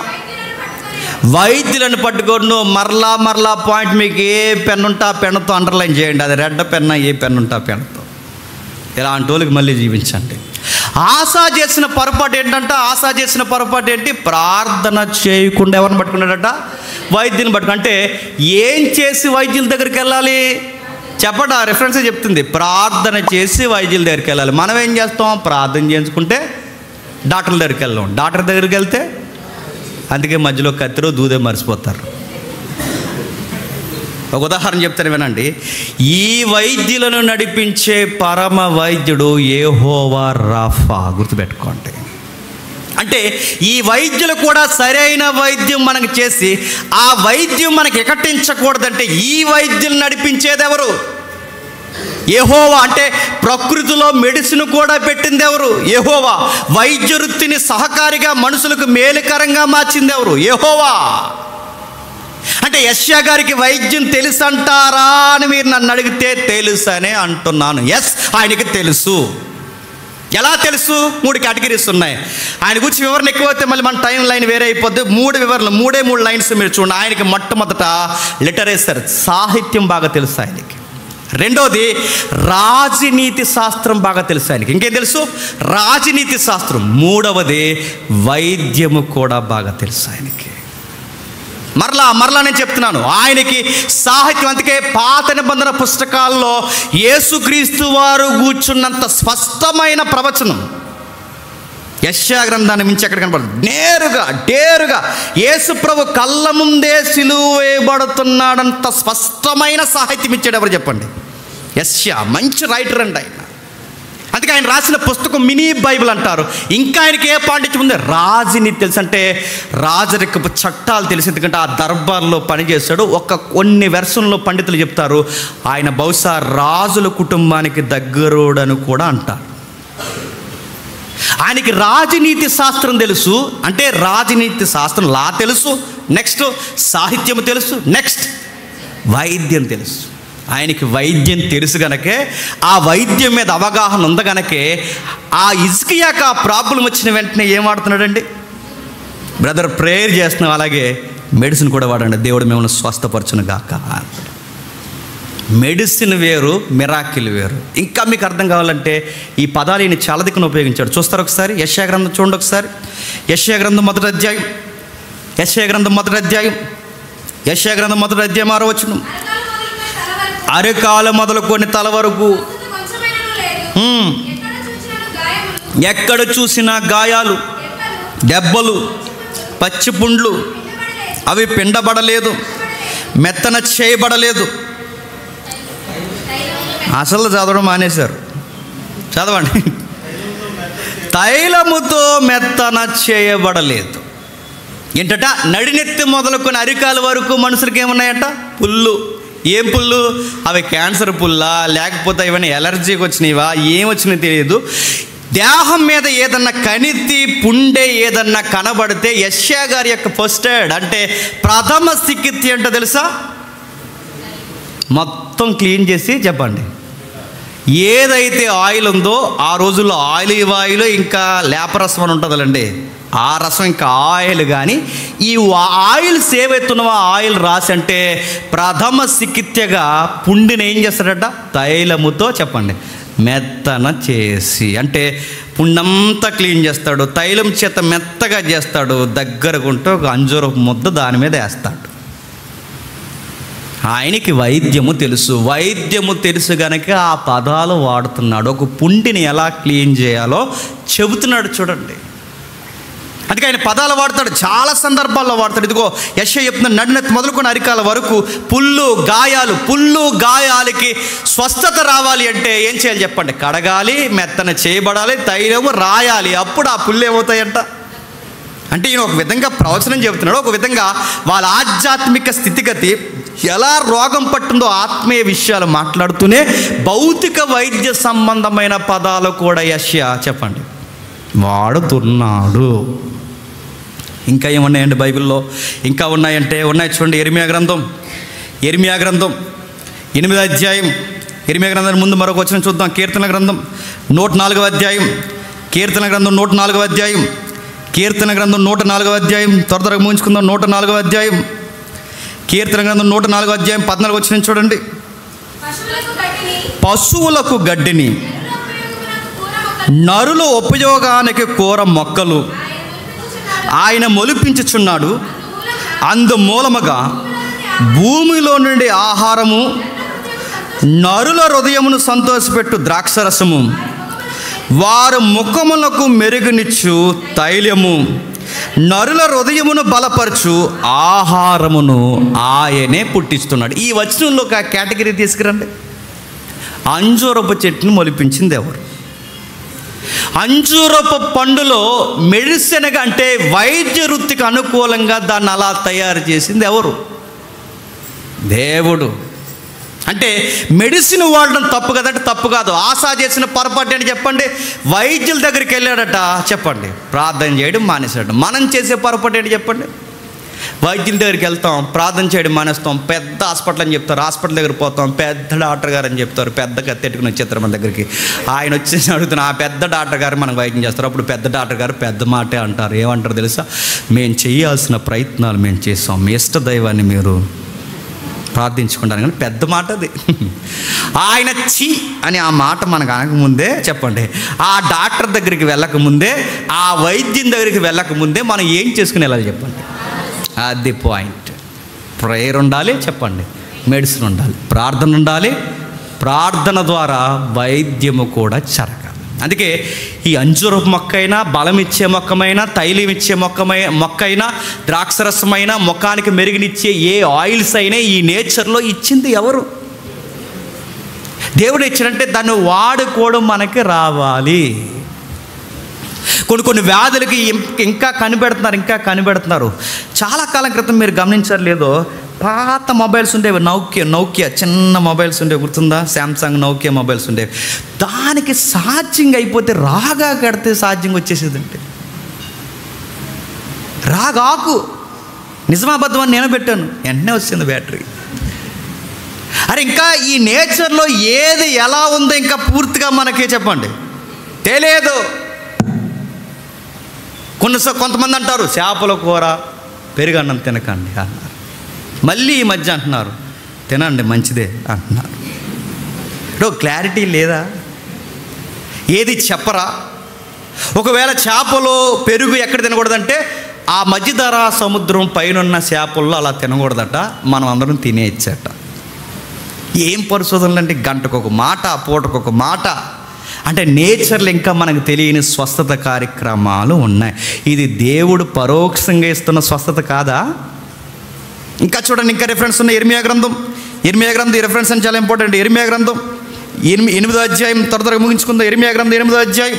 Speaker 1: వైద్యులను పట్టుకొని మరలా పాయింట్, మీకు ఏ పెన్ ఉంటే ఆ పెన్నుతో అండర్లైన్ చేయండి. అది రెడ్ పెన్న, ఏ పెన్ ఉంటే ఆ పెన్నుతో. ఇలాంటి వాళ్ళకి మళ్ళీ జీవించండి. ఆశా చేసిన పొరపాటు ఏంటి? ప్రార్థన చేయకుండా ఎవరిని పట్టుకున్నాడట? వైద్యుని పట్టుకు. అంటే ఏం చేసి వైద్యుల దగ్గరికి వెళ్ళాలి చెప్పట? రెఫరెన్స్ చెప్తుంది, ప్రార్థన చేసి వైద్యుల దగ్గరికి వెళ్ళాలి. మనం ఏం చేస్తాం? ప్రార్థన చేసుకుంటే డాక్టర్ దగ్గరికి వెళ్ళాం. డాక్టర్ దగ్గరికి వెళ్తే అందుకే మధ్యలో కత్తిరో దూదే మర్చిపోతారు. ఒక ఉదాహరణ చెప్తాను వినండి. ఈ వైద్యులను నడిపించే పరమ వైద్యుడు యెహోవా రాఫా. గుర్తుపెట్టుకోండి. అంటే ఈ వైద్యులు కూడా సరైన వైద్యం మనకు చేసి ఆ వైద్యం మనకి ఎకటించకూడదంటే ఈ వైద్యులు నడిపించేది ఎవరు? యెహోవా. అంటే ప్రకృతిలో మెడిసిన్ కూడా పెట్టింది ఎవరు? యెహోవా. వైద్య వృత్తిని సహకారిగా మనుషులకు మేలుకరంగా మార్చింది ఎవరు? యెహోవా. అంటే యెషయా గారికి వైద్యం తెలుసు అంటారా అని మీరు నన్ను అడిగితే తెలుసు అనే అంటున్నాను. ఎస్, ఆయనకి తెలుసు. ఎలా తెలుసు? 3 కేటగిరీస్ ఉన్నాయి. ఆయన గురించి వివరణ ఎక్కువైతే మళ్ళీ మన టైం లైన్ వేరే అయిపోద్ది. 3 వివరణలు, 3 లైన్స్ మీరు చూడండి. ఆయనకి మొట్టమొదట లిటరేచర్, సాహిత్యం బాగా తెలుసు ఆయనకి. రెండోది రాజనీతి శాస్త్రం బాగా తెలుసు ఆయనకి. ఇంకేం తెలుసు? రాజనీతి శాస్త్రం. మూడవది వైద్యము కూడా బాగా తెలుసు ఆయనకి. మరలా నేను చెప్తున్నాను, ఆయనకి సాహిత్యం. అందుకే పాత నిబంధన పుస్తకాల్లో యేసుక్రీస్తు వారు కూర్చున్నంత స్పష్టమైన ప్రవచనం యెషయా గ్రంథాన్ని మించి ఎక్కడ కనపడదు. డేరుగా యేసు ప్రభు కళ్ళ ముందే సిలువ వేయబడుతున్నాడంత స్పష్టమైన సాహిత్యం ఇచ్చాడు ఎవరు చెప్పండి? యెషయా. మంచి రైటర్ అండి ఆయన. అందుకే ఆయన రాసిన పుస్తకం మినీ బైబిల్ అంటారు. ఇంకా ఆయనకి ఏ పాండిత్యం ఉంది? రాజనీతి తెలుసు. అంటే రాజరికపు చట్టాలు తెలుసు, ఎందుకంటే ఆ దర్బార్లో పనిచేశాడు. కొన్ని వెర్షన్లో పండితులు చెప్తారు ఆయన బహుశా రాజుల కుటుంబానికి దగ్గరోడని కూడా అంటారు. ఆయనకి రాజనీతి శాస్త్రం తెలుసు. అంటే రాజనీతి శాస్త్రం లా తెలుసు, నెక్స్ట్ సాహిత్యం తెలుసు, నెక్స్ట్ వైద్యం తెలుసు. ఆయనకి వైద్యం తెలుసు గనకే, ఆ వైద్యం మీద అవగాహన ఉంది గనకే ఆ హిజ్కియాకి ఆ ప్రాబ్లం వచ్చిన వెంటనే ఏం వాడుతున్నాడండి? బ్రదర్ ప్రేయర్ చేస్తున్నాం, అలాగే మెడిసిన్ కూడా వాడండి, దేవుడు మిమ్మల్ని స్వస్థపరచును గాక. మెడిసిన్ వేరు, మిరాకిల్ వేరు. ఇంకా మీకు అర్థం కావాలంటే ఈ పదాలు ఈయన చాలా దిక్కున ఉపయోగించాడు. చూస్తారు ఒకసారి. యెషయా గ్రంథం చూడండి ఒకసారి. యెషయా గ్రంథం మొదటి అధ్యాయం 6వ వచనం. అరికాలు మొదలుకొని తల వరకు ఎక్కడ చూసినా గాయాలు, దెబ్బలు, పచ్చిపుండ్లు, అవి పిండబడలేదు, మెత్తన చేయబడలేదు. అసలు చదవడం మానేశారు. చదవండి. తైలముతో మెత్తన చేయబడలేదు. ఏంటట? నడినెత్తి మొదలుకొని అరికాల వరకు మనుషులకి ఏమున్నాయట? పుల్లు. ఏం పుల్లు? అవి క్యాన్సర్ పుల్లా, లేకపోతే ఏమైనా ఎలర్జీకి వచ్చినవా, ఏం వచ్చినాయో తెలియదు. దేహం మీద ఏదన్నా కణితి పుండే ఏదన్నా కనబడితే యెషయా గారి యొక్క ఫస్ట్ ఎయిడ్ అంటే ప్రథమ చికిత్స ఏంటో తెలుసా? మొత్తం క్లీన్ చేసి చెప్పండి. ఏదైతే ఆయిల్ ఉందో ఆ రోజుల్లో ఆలివ్ ఆయిల్ ఇంకా లేపరసం అని ఉంటుందండి, ఆ రసం ఇంకా ఆయిల్. కానీ ఈ ఆయిల్ సేవ్ అవుతున్నవా ఆయిల్ రాసి అంటే ప్రథమ చికిత్సగా పుండిని ఏం చేస్తాడట? తైలముతో చెప్పండి మెత్తన చేసి, అంటే పుండంతా క్లీన్ చేస్తాడు, తైలం చేత మెత్తగా చేస్తాడు. దగ్గరకుంటే ఒక అంజూరపు ముద్ద దాని మీద వేస్తాడు. ఆయనకి వైద్యము తెలుసు. వైద్యము తెలుసు కనుక ఆ పదాలు వాడుతున్నాడు. ఒక పుండిని ఎలా క్లీన్ చేయాలో చెబుతున్నాడు చూడండి. అందుకే ఆయన పదాలు వాడతాడు, చాలా సందర్భాల్లో వాడతాడు. ఇదిగో యెషయా చెప్తున్నాడు, నడినెత్తి మొదలుకొని అరికాల వరకు పుల్లు గాయాలు. పుల్లు గాయాలకి స్వస్థత రావాలి అంటే ఏం చేయాలి చెప్పండి? కడగాలి, మెత్తన చేయబడాలి, తైలము రాయాలి. అప్పుడు ఆ పుల్లు ఏమవుతాయంట అంటే ఈయన ఒక విధంగా ప్రవచనం చెబుతున్నాడు. ఒక విధంగా వాళ్ళ ఆధ్యాత్మిక స్థితిగతి ఎలా రోగం పట్టిందో ఆత్మీయ విషయాలు మాట్లాడుతూనే భౌతిక వైద్య సంబంధమైన పదాలు కూడా యెషయా చెప్పండి వాడుతున్నాడు. ఇంకా ఏమున్నాయండి బైబిల్లో? ఇంకా ఉన్నాయంటే ఉన్నాయి చూడండి. ఇర్మియా గ్రంథం 8వ అధ్యాయం. ఇర్మియా గ్రంథం ముందు మరొక వచనం చూద్దాం. కీర్తన గ్రంథం 104వ అధ్యాయం. కీర్తన గ్రంథం 104వ అధ్యాయం. కీర్తన గ్రంథం 104వ అధ్యాయం. త్వరగా ముగించుకుందాం. 104వ అధ్యాయం. కీర్తన గ్రంథం 104వ అధ్యాయం 14వ వచనం చూడండి. పశువులకు గడ్డిని, నరుల ఉపయోగానికి కూర మొక్కలు ఆయన మొలిపించుచున్నాడు. అందుమూలముగా భూమిలో నుండి ఆహారము, నరుల హృదయమును సంతోషపెట్టు ద్రాక్షరసము, వారు ముఖములకు మెరుగునిచ్చు తైలము, నరుల హృదయమును బలపరచు ఆహారమును ఆయనే పుట్టిస్తున్నాడు. ఈ వచనంలో ఒక కేటగిరీ తీసుకురండి. అంజూరపు చెట్టును మొలిపించింది ఎవరు? అంజూరపు పండులో మెడిసిన్గా అంటే వైద్య వృత్తికి అనుకూలంగా దాన్ని అలా తయారు చేసింది ఎవరు? దేవుడు. అంటే మెడిసిన్ వాడడం తప్పు కదంటే తప్పు కాదు. ఆశా చేసిన పొరపాటు అని చెప్పండి. వైద్యుల దగ్గరికి వెళ్ళాడట చెప్పండి, ప్రార్థన చేయడం మానేశాడు. మనం చేసే పొరపాటు ఏంటి చెప్పండి? వైద్యుల దగ్గరికి వెళ్తాం, ప్రార్థన చేయడం మానేస్తాం. పెద్ద హాస్పిటల్ అని చెప్తారు, హాస్పిటల్ దగ్గర పోతాం, పెద్ద డాక్టర్ గారు అని చెప్తారు. పెద్ద కత్తెట్టుకుని వచ్చేస్తారు మన దగ్గరికి. ఆయన వచ్చేసి అడుగుతున్నా, ఆ పెద్ద డాక్టర్ గారు మనకు వైద్యం చేస్తారు. అప్పుడు పెద్ద డాక్టర్ గారు పెద్ద మాటే అంటారు. ఏమంటారు తెలుసా? మేము చేయాల్సిన ప్రయత్నాలు మేము చేస్తాం, మీ ఇష్ట దైవాన్ని మీరు ప్రార్థించుకుంటాను. కానీ పెద్ద మాట అది. ఆయన చి అని ఆ మాట మనకు అనకముందే చెప్పండి, ఆ డాక్టర్ దగ్గరికి వెళ్ళకముందే, ఆ వైద్యం దగ్గరికి వెళ్ళకముందే మనం ఏం చేసుకుని వెళ్ళాలి చెప్పండి? అది పాయింట్. ప్రేయర్ ఉండాలి చెప్పండి, మెడిసిన్ ఉండాలి, ప్రార్థన ఉండాలి. ప్రార్థన ద్వారా వైద్యము కూడా జరగాలి. అందుకే ఈ అంజూరపు మొక్కైనా, బలం ఇచ్చే మొక్కమైనా, తైలం ఇచ్చే మొక్కైనా, ద్రాక్షరసమైన, ముఖానికి మెరుగునిచ్చే ఏ ఆయిల్స్ అయినా ఈ నేచర్లో ఇచ్చింది ఎవరు? దేవుడు ఇచ్చినంటే దాన్ని వాడుకోవడం మనకి రావాలి. కొన్ని వ్యాధులకి ఇంకా కనిపెడుతున్నారు. చాలా కాలం క్రితం మీరు గమనించారు లేదో, పాత మొబైల్స్ ఉండేవి, నౌకియా చిన్న మొబైల్స్ ఉండేవి, గుర్తుందా? శాంసంగ్ నౌకియా మొబైల్స్ ఉండేవి. దానికి ఛార్జింగ్ అయిపోతే రాగా కడితే ఛార్జింగ్ వచ్చేసేదంటే, రాగాకు నిజమాబద్ధం అని నేను పెట్టాను, వెంటనే వచ్చింది బ్యాటరీ. అరే ఇంకా ఈ నేచర్లో ఏది ఎలా ఉందో ఇంకా పూర్తిగా మనకి చెప్పండి తెలియదు. కొంతమంది అంటారు చేపల కూర పెరుగన్నం తినకండి అన్నారు. మళ్ళీ ఈ మధ్య అంటున్నారు తినండి మంచిదే అంటున్నారు. క్లారిటీ లేదా? ఏది చెప్పరా? ఒకవేళ చేపలు పెరుగు ఎక్కడ తినకూడదంటే ఆ మధ్యధరా సముద్రం పైన చేపల్లో అలా తినకూడదట, మనం అందరం తినేయచ్చట. ఏం పరిశోధనలు అంటే గంటకు ఒక మాట, పూటకు ఒక మాట. అంటే నేచర్లో ఇంకా మనకు తెలియని స్వస్థత కార్యక్రమాలు ఉన్నాయి. ఇది దేవుడు పరోక్షంగా ఇస్తున్న స్వస్థత కాదా? ఇంకా చూడండి, ఇంకా రిఫరెన్స్ ఉన్నాయి. ఇర్మియా గ్రంథం ఈ రిఫరెన్స్ అని చాలా ఇంపార్టెంట్. ఇర్మియా గ్రంథం 8వ అధ్యాయం, త్వరగా ముగించుకుందాం. ఇర్మియా గ్రంథం 8వ అధ్యాయం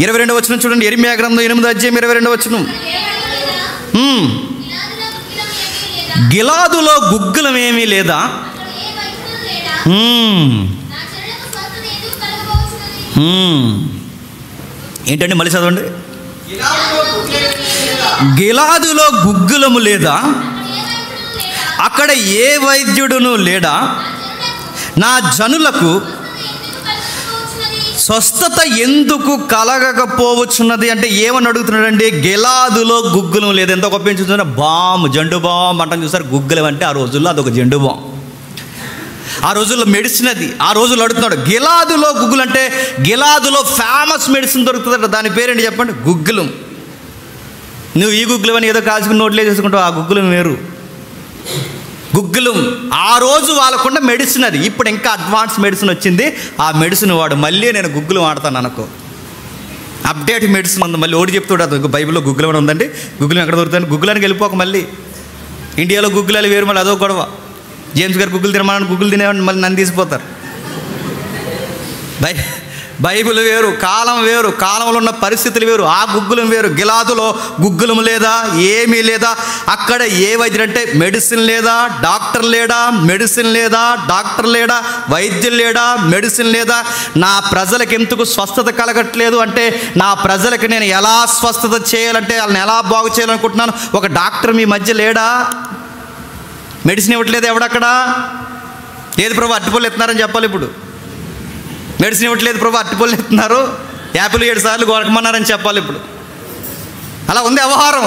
Speaker 1: 22వ వచనం చూడండి. ఇర్మియా గ్రంథం 8వ అధ్యాయం 22వ వచనం. గిలాదులో గుగ్గులం ఏమీ లేదా? ఏంటండి, మళ్ళీ చదవండి. గిలాదులో గుగ్గులము లేదా? అక్కడ ఏ వైద్యుడును లేడా? నా జనులకు స్వస్థత ఎందుకు కలగకపోవచ్చున్నది అంటే ఏమని అడుగుతున్నాడండి? గిలాదులో గుగ్గులం లేదు. ఎంత గొప్ప చూస్తున్నా, బాంబు, జండు బాంబు అంటాం చూసారు. గుగ్గులం అంటే ఆ రోజుల్లో అదొక జండు బాంబు, ఆ రోజుల్లో మెడిసిన్ అది. ఆ రోజుల్లో అడుగుతున్నాడు గిలాదులో గుగ్గులు అంటే గిలాదులో ఫేమస్ మెడిసిన్ దొరుకుతుందట. దాని పేరేంటి చెప్పండి? గుగ్గులం. నువ్వు ఈ గుగ్గులం అని ఏదో కాల్చుకుని నోట్లే చేసుకుంటావు, ఆ గుగ్గులం వేరు. గుగ్గులం ఆ రోజు వాళ్ళకున్న మెడిసిన్ అది. ఇప్పుడు ఇంకా అడ్వాన్స్ మెడిసిన్ వచ్చింది. ఆ మెడిసిన్ వాడు మళ్ళీ నేను గుగ్గులం వాడతాను అనుకో, అప్డేట్ మెడిసిన్ ఉంది. మళ్ళీ ఓడి చెప్తాడు, అది బైబిల్లో గుగ్గులం అని ఉందండి, గుగ్గులం ఎక్కడ దొరుకుతుంది? గుగ్గులానికి వెళ్ళిపోక మళ్ళీ ఇండియాలో గుగ్గులాలు వేరు, మళ్ళీ అదో గొడవ. జేమ్స్ గారు గుగ్గులు తినమని గుగ్గులు తినేవాడిని మళ్ళీ నన్ను తీసిపోతారు. బైబిల్ వేరు, కాలం వేరు, కాలంలో ఉన్న పరిస్థితులు వేరు. ఆ గుగ్గులం వేరు. గిలాదులో గుగ్గులం లేదా? ఏమీ లేదా. అక్కడ ఏ వైద్యుడు అంటే మెడిసిన్ లేదా, డాక్టర్ లేడా, మెడిసిన్ లేదా, డాక్టర్ లేడా, వైద్యులు లేడా, మెడిసిన్ లేదా. నా ప్రజలకు ఎందుకు స్వస్థత కలగట్లేదు అంటే నా ప్రజలకు నేను ఎలా స్వస్థత చేయాలంటే వాళ్ళని ఎలా బాగు చేయాలనుకుంటున్నాను. ఒక డాక్టర్ మీ మధ్య లేడా? మెడిసిన్ ఇవ్వట్లేదు ఎవడక్కడ? లేదు ప్రభు, అట్టిపళ్ళు ఎత్తున్నారని చెప్పాలి. ఇప్పుడు మెడిసిన్ ఇవ్వట్లేదు ప్రభు, అట్టిపళ్ళు ఎత్తున్నారు, యాపిల్ 7 సార్లు కొనకమన్నారని చెప్పాలి. ఇప్పుడు అలా ఉంది వ్యవహారం.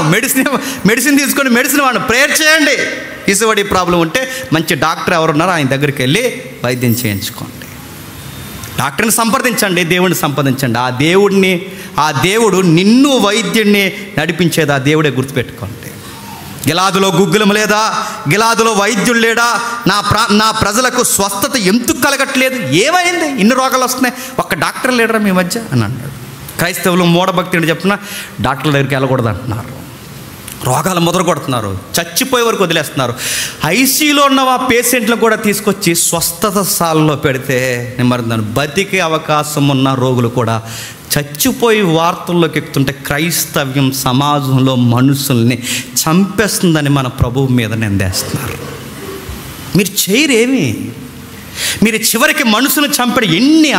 Speaker 1: మెడిసిన్ తీసుకొని మెడిసిన్ వాడిని ప్రేయర్ చేయండి. ఇసువడి ప్రాబ్లం ఉంటే మంచి డాక్టర్ ఎవరున్నారో ఆయన దగ్గరికి వెళ్ళి వైద్యం చేయించుకోండి. డాక్టర్ని సంప్రదించండి, దేవుడిని సంప్రదించండి. ఆ దేవుడు నిన్ను వైద్యుడిని నడిపించేది ఆ దేవుడే, గుర్తుపెట్టుకోండి. గిలాదులో గుగ్గులం లేదా? గిలాదులో వైద్యుడు లేడా? నా ప్రజలకు స్వస్థత ఎందుకు కలగట్లేదు? ఏమైంది? ఇన్ని రోగాలు వస్తున్నాయి, ఒక్క డాక్టర్ లేడరా మీ మధ్య అని అన్నాడు. క్రైస్తవులు మూఢభక్తి అని చెప్పిన డాక్టర్ల దగ్గరికి వెళ్ళకూడదు అంటున్నారు. రోగాలు మొదలు కొడుతున్నారు, చచ్చిపోయే వరకు వదిలేస్తున్నారు. ఐసీలో ఉన్న ఆ పేషెంట్లను కూడా తీసుకొచ్చి స్వస్థత సాలలో పెడితే నిమ్మరిందాను బతికే అవకాశం ఉన్న రోగులు కూడా చచ్చిపోయి వార్తల్లోకి ఎక్కుతుంటే క్రైస్తవ్యం సమాజంలో మనుషుల్ని చంపేస్తుందని మన ప్రభువు మీద నిందేస్తున్నారు. మీరు చేయరేమి? మీరు చివరికి మనుషులను చంపడం ఎన్ని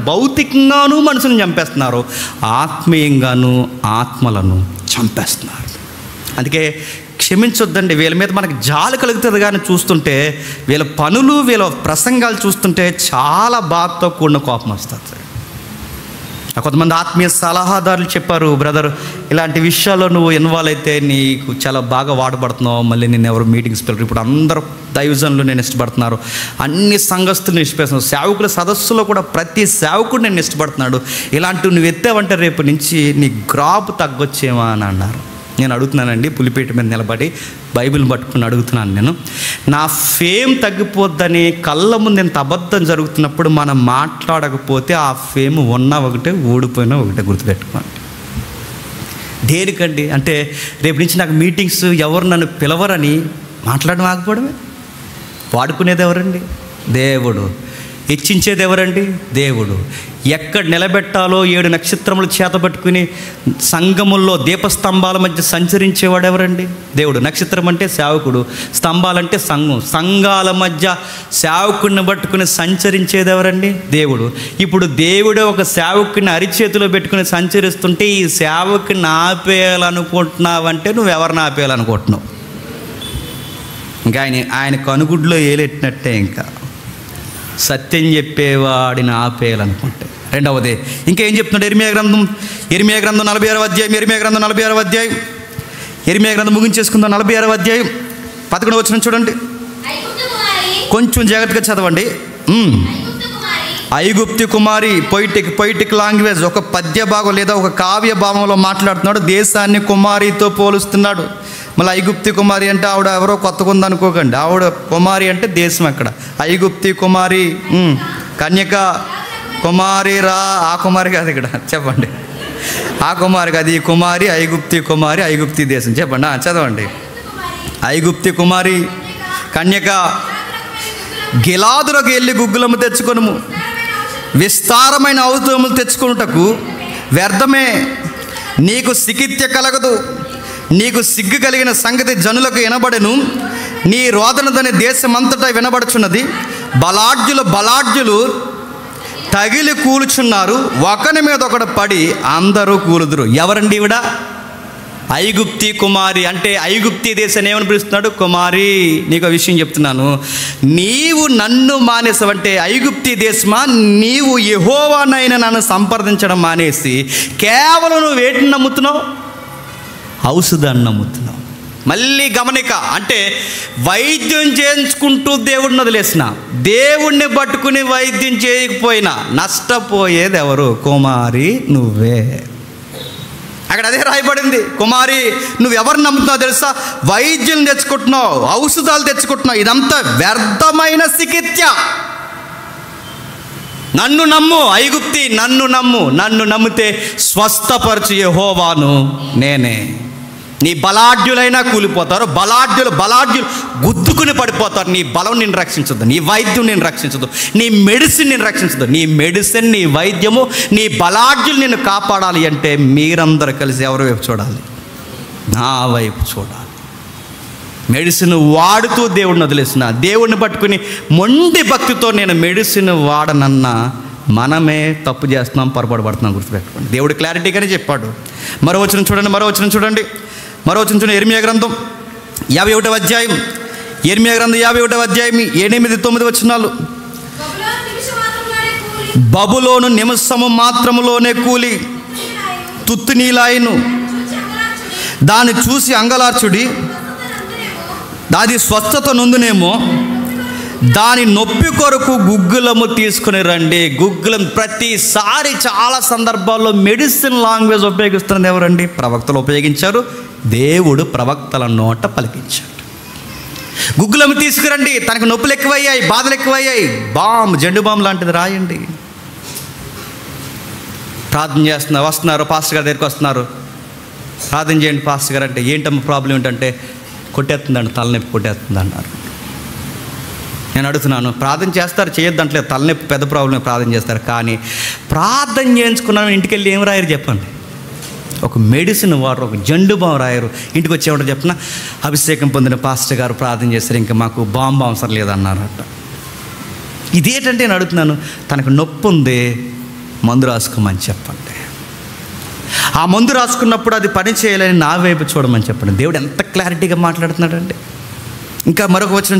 Speaker 1: భౌతికంగానూ మనుషులను చంపేస్తున్నారు, ఆత్మీయంగాను ఆత్మలను చంపేస్తున్నారు. అందుకే క్షమించొద్దండి. వీళ్ళ మీద మనకు జాలి కలుగుతుంది. కానీ చూస్తుంటే వీళ్ళ పనులు, వీళ్ళ ప్రసంగాలు చూస్తుంటే చాలా బాధతో కూడిన కోపం వస్తుంది. కొంతమంది ఆత్మీయ సలహాదారులు చెప్పారు, బ్రదర్ ఇలాంటి విషయాల్లో నువ్వు ఇన్వాల్వ్ అయితే నీకు చాలా బాగా వాడబడుతున్నావు, మళ్ళీ నేను ఎవరు మీటింగ్స్ పిల్లరు. ఇప్పుడు అందరూ దైవజనులు నేను ఇష్టపడుతున్నారు, అన్ని సంఘస్థులు ఇష్టపడుతున్నారు, సేవకుల సదస్సులో కూడా ప్రతి సేవకుడు నేను ఇష్టపడుతున్నాడు. ఇలాంటివి నువ్వు ఎత్తావంటే రేపు నుంచి నీ గ్రాప్ తగ్గొచ్చేమా అని అన్నారు. నేను అడుగుతున్నానండి, పులిపేట మీద నిలబడి బైబిల్ పట్టుకుని అడుగుతున్నాను నేను, నా ఫేమ్ తగ్గిపోద్దని కళ్ళ ముందు ఎంత అబద్ధం జరుగుతున్నప్పుడు మనం మాట్లాడకపోతే ఆ ఫేమ్ ఉన్నా ఒకటే, ఊడిపోయినా ఒకటే, గుర్తుపెట్టుకోండి. దేనికండి అంటే రేపు నుంచి నాకు మీటింగ్స్ ఎవరు నన్ను పిలవరని మాట్లాడడం ఆగిపోవడమే. వాడుకునేది ఎవరండి? దేవుడు. హెచ్చించేది ఎవరండి? దేవుడు. ఎక్కడ నిలబెట్టాలో 7 నక్షత్రములు చేతబట్టుకుని సంఘముల్లో దీపస్తంభాల మధ్య సంచరించేవాడు ఎవరండి? దేవుడు. నక్షత్రం అంటే సేవకుడు, స్తంభాలంటే సంఘం, సంఘాల మధ్య సేవకుడిని పట్టుకుని సంచరించేది ఎవరండి? దేవుడు. ఇప్పుడు దేవుడే ఒక సేవకుడిని అరిచేతిలో పెట్టుకుని సంచరిస్తుంటే ఈ సేవకుడిని ఆపేయాలనుకుంటున్నావంటే నువ్వు ఎవరిని ఆపేయాలనుకుంటున్నావు? ఇంకా ఆయన కనుగుడ్లో ఏలెట్టినట్టే. ఇంకా సత్యం చెప్పేవాడిని ఆపేయాలనుకుంటే. రెండవది ఇంకేం చెప్తున్నాడు? ఇర్మియా గ్రంథం 46వ అధ్యాయం, ఇర్మియా గ్రంథం ముగించేసుకుందాం. 46వ అధ్యాయం 11వ వచనం చూడండి, కొంచెం జాగ్రత్తగా చదవండి. ఐగుప్తు కుమారి, పొయిటిక్ లాంగ్వేజ్, ఒక పద్య భాగం లేదా ఒక కావ్య భావంలో మాట్లాడుతున్నాడు. దేశాన్ని కుమారితో పోలుస్తున్నాడు. మళ్ళీ ఐగుప్తి కుమారి అంటే ఆవిడ ఎవరో కొత్తగా ఉందనుకోకండి. ఆవిడ కుమారి అంటే దేశం. అక్కడ ఐగుప్తి కుమారి, కన్యక కుమారి రా, ఆ కుమారి కాదు ఇక్కడ, చెప్పండి. ఆ కుమారి కాదు, ఈ కుమారి ఐగుప్తి కుమారి, ఐగుప్తి దేశం. చెప్పండి, చదవండి. ఐగుప్తి కుమారి కన్యక, గిలాదులకు వెళ్ళి గుగ్గులము తెచ్చుకొనుము, విస్తారమైన ఔషధములు తెచ్చుకొనుటకు వ్యర్థమే, నీకు సికిత్య కలగదు, నీకు సిగ్గు కలిగిన సంగతి జనులకు వినబడెను, నీ రోదనదని దేశమంతటా వినబడుచున్నది. బలాఢ్యులు తగిలి కూలుచున్నారు, ఒకని మీద ఒకడు పడి అందరూ కూలుదురు. ఎవరండి ఈవిడ? ఐగుప్తి కుమారి. అంటే ఐగుప్తి దేశాన్ని ఏమని పిలుస్తున్నాడు? కుమారి. నీకు విషయం చెప్తున్నాను, నీవు నన్ను మానేసావంటే ఐగుప్తి దేశమా, నీవు యెహోవానైనా నన్ను సంప్రదించడం మానేసి కేవలం నువ్వు వేటిని నమ్ముతున్నావు? ఔషధాన్ని నమ్ముతున్నావు. మళ్ళీ గమనిక, అంటే వైద్యం చేయించుకుంటూ దేవుడిని వదిలేసిన, దేవుణ్ణి పట్టుకుని వైద్యం చేయకపోయినా నష్టపోయేది ఎవరు? కుమారి నువ్వే. అక్కడ అదే రాయబడింది. కుమారి, నువ్వు ఎవరిని నమ్ముతున్నావు తెలుసా? వైద్యం తెచ్చుకుంటున్నావు, ఔషధాలు తెచ్చుకుంటున్నావు, ఇదంతా వ్యర్థమైన చికిత్స. నన్ను నమ్ము ఐగుప్తి, నన్ను నమ్ము. నన్ను నమ్మితే స్వస్థపరచు యెహోవాను నేనే. నీ బలాఢ్యులైనా కూలిపోతారు, బలాఢ్యులు గుద్దుకుని పడిపోతారు. నీ బలం నేను రక్షించదు, నీ వైద్యం నేను రక్షించదు, నీ మెడిసిన్ నేను రక్షించదు. నీ మెడిసిన్, నీ వైద్యము, నీ బలాఢ్యులు నిన్ను కాపాడాలి అంటే మీరందరూ కలిసి ఎవరి వైపు చూడాలి? నా వైపు చూడాలి. మెడిసిన్ వాడుతూ దేవుడిని వదిలేసిన, దేవుడిని పట్టుకుని మొండి భక్తితో నేను మెడిసిన్ వాడనన్నా మనమే తప్పు చేస్తున్నాం, పొరపాటు పడుతున్నాం. గుర్తుపెట్టుకోండి. దేవుడు క్లారిటీగానే చెప్పాడు. మరో వచనం చూడండి. ఇర్మియా గ్రంథం 51వ అధ్యాయం, ఇర్మియా గ్రంథం 51వ అధ్యాయం 8-9 వచనాలు. బబులోను నిమిషము మాత్రములోనే కూలి తుత్తునీలాయను, దాన్ని చూసి అంగలార్చుడి, దాని స్వస్థత నొందునేమో, దాని నొప్పి కొరకు గుగ్గులము తీసుకుని రండి. గుగ్గులం ప్రతిసారి చాలా సందర్భాల్లో మెడిసిన్ లాంగ్వేజ్ ఉపయోగిస్తున్నది ఎవరండి? ప్రవక్తలు ఉపయోగించారు. దేవుడు ప్రవక్తల నోట పలికించాడు. గుగ్గులము తీసుకురండి, తనకు నొప్పులు ఎక్కువయ్యాయి, బాధలు ఎక్కువయ్యాయి, జెండు బాంబు లాంటిది రాయండి. ప్రార్థన చేస్తున్నారు, వస్తున్నారు, పాస్టర్ గారి దగ్గరికి వస్తున్నారు, ప్రార్థన చేయండి పాస్టర్ గారు అంటే, ఏంటమ్మా ప్రాబ్లం ఏంటంటే, కొట్టేస్తుందండి, తలనొప్పి కొట్టేస్తుంది అన్నారు. నేను అడుగుతున్నాను, ప్రార్థన చేస్తారు, చేయొద్దంటలేదు, తలనొప్పి పెద్ద ప్రాబ్లం, ప్రార్థన చేస్తారు. కానీ ప్రార్థన చేయించుకున్నాను, ఇంటికి వెళ్ళి ఏం రాయరు చెప్పండి? ఒక మెడిసిన్ వాటర్, ఒక జెండు బాం రాయరు. ఇంటికి వచ్చేవాడు చెప్పిన, అభిషేకం పొందిన పాస్టర్ గారు ప్రార్థన చేస్తారు, ఇంకా మాకు బాంబు అవసరం లేదన్నారట. ఇదేంటంటే నేను అడుగుతున్నాను, తనకు నొప్పి ఉంది, మందు రాసుకోమని చెప్పండి. ఆ మందు రాసుకున్నప్పుడు అది పని చేయాలని నా వైపు చూడమని చెప్పండి. దేవుడు ఎంత క్లారిటీగా మాట్లాడుతున్నాడండి. ఇంకా మరొక వచనం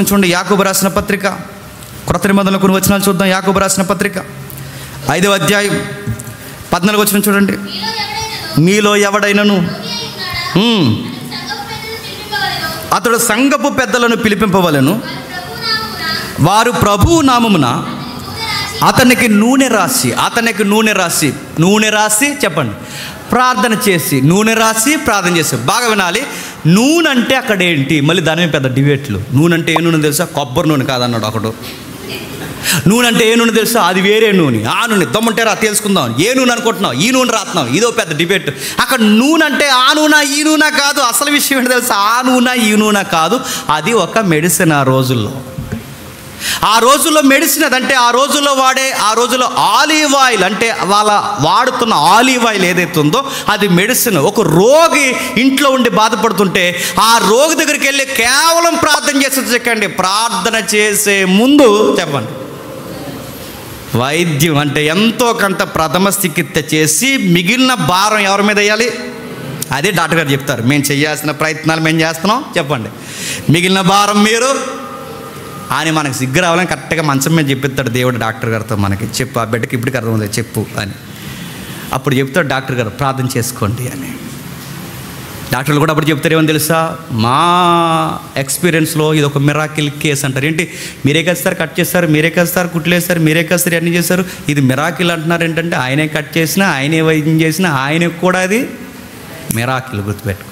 Speaker 1: చూడండి. యాకోబు రాసిన పత్రిక, క్రొత్త నిబంధనలో కొన్ని వచనాలు చూద్దాం. యాకోబు రాసిన పత్రిక 5వ అధ్యాయం 14వ వచనం చూడండి. మీలో ఎవడైనను అతడు సంఘపు పెద్దలను పిలిపింపవలెను, వారు ప్రభువు నామమున అతనికి నూనె రాసి చెప్పండి, ప్రార్థన చేసి, నూనె రాసి ప్రార్థన చేసి. బాగా వినాలి. నూనె అంటే అక్కడ ఏంటి? మళ్ళీ దాని మీద పెద్ద డిబేట్లు. నూనె అంటే ఏ నూనె తెలుసా? కొబ్బరి నూనె కాదన్నాడు ఒకడు. నూనె అంటే ఏ నూనె తెలుసా? అది వేరే నూనె. ఆ నూనె దమ్ముంటే రా తెలుసుకుందాం. ఏ నూనె అనుకుంటున్నావు? ఈ నూనె రాస్తున్నావు. ఇదో పెద్ద డిబేట్. అక్కడ నూనె అంటే ఆ నూనె ఈ నూనె కాదు. అసలు విషయం ఏంటి తెలుసా? ఆ నూనె ఈ నూనె కాదు. అది ఒక మెడిసిన్. ఆ రోజుల్లో మెడిసిన్ అదంటే, ఆ రోజుల్లో ఆలివ్ ఆయిల్ అంటే వాళ్ళ వాడుతున్న ఆలివ్ ఆయిల్ ఏదైతే ఉందో అది మెడిసిన్. ఒక రోగి ఇంట్లో ఉండి బాధపడుతుంటే ఆ రోగి దగ్గరికి వెళ్ళి కేవలం ప్రార్థన చేసి చెక్కండి. ప్రార్థన చేసే ముందు చెప్పండి, వైద్యం అంటే ఎంతో కొంత ప్రథమ చికిత్స చేసి మిగిలిన భారం ఎవరి మీద వేయాలి? అదే డాక్టర్ గారు చెప్తారు. మేము చేయాల్సిన ప్రయత్నాలు మేము చేస్తున్నాం, చెప్పండి, మిగిలిన భారం మీరు అని. మనకు సిగ్గు రావాలని కరెక్ట్గా మంచం మీద చెప్పిస్తాడు దేవుడు డాక్టర్ గారితో. మనకి చెప్పు, ఆ బిడ్డకి ఇప్పటికి అర్థమవుతుంది, చెప్పు అని. అప్పుడు చెప్తాడు డాక్టర్ గారు, ప్రార్థన చేసుకోండి అని. డాక్టర్లు కూడా అప్పుడు చెప్తారు, ఏమని తెలుసా? మా ఎక్స్పీరియన్స్లో ఇది ఒక మిరాకిల్ కేసు అంటారు. ఏంటి? మీరే కదా సార్ కట్ చేస్తారు, మీరే కదా సార్ కుట్లేస్తారు, మీరే కదా సార్ అన్నీ చేస్తారు, ఇది మిరాకిల్ అంటున్నారు ఏంటంటే, ఆయనే కట్ చేసినా, ఆయనే వైద్యం చేసినా ఆయనకు కూడా అది మిరాకిల్. గుర్తుపెట్టుకో.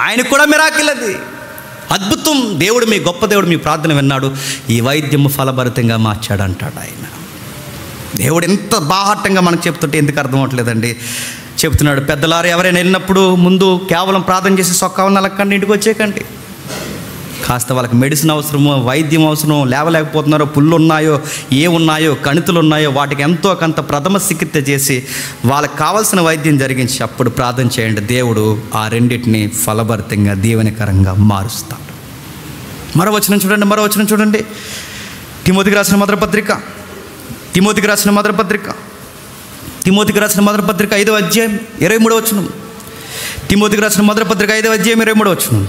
Speaker 1: ఆయనకు కూడా మిరాకిల్ అది, అద్భుతం. దేవుడు, మీ గొప్ప దేవుడు మీ ప్రార్థన విన్నాడు, ఈ వైద్యము ఫలభరితంగా మార్చాడు అంటాడు ఆయన. దేవుడు ఎంత బాహాటంగా మనకు చెప్తుంటే ఎందుకు అర్థం అవ్వట్లేదండి? చెప్తున్నాడు, పెద్దలారు ఎవరైనా వెళ్ళినప్పుడు ముందు కేవలం ప్రార్థన చేసి సొక్కా నలకండి ఇంటికి వచ్చేకండి. కాస్త వాళ్ళకి మెడిసిన్ అవసరమో, వైద్యం అవసరం, లేవలేకపోతున్నారో, పుళ్ళు ఉన్నాయో, ఉన్నాయో, కణితులు ఉన్నాయో, వాటికి ఎంతో కొంత ప్రథమ చికిత్స చేసి వాళ్ళకి కావాల్సిన వైద్యం జరిగించి అప్పుడు ప్రార్థన చేయండి. దేవుడు ఆ రెండింటిని ఫలభరితంగా దీవెనకరంగా మారుస్తాడు. మరో వచనం చూడండి. తిమోతికి రాసిన మొదటి పత్రిక 5వ అధ్యాయం 23వ వచనం. తిమోతికి రాసిన మొదటి పత్రిక 5వ అధ్యాయం 23వ వచనం.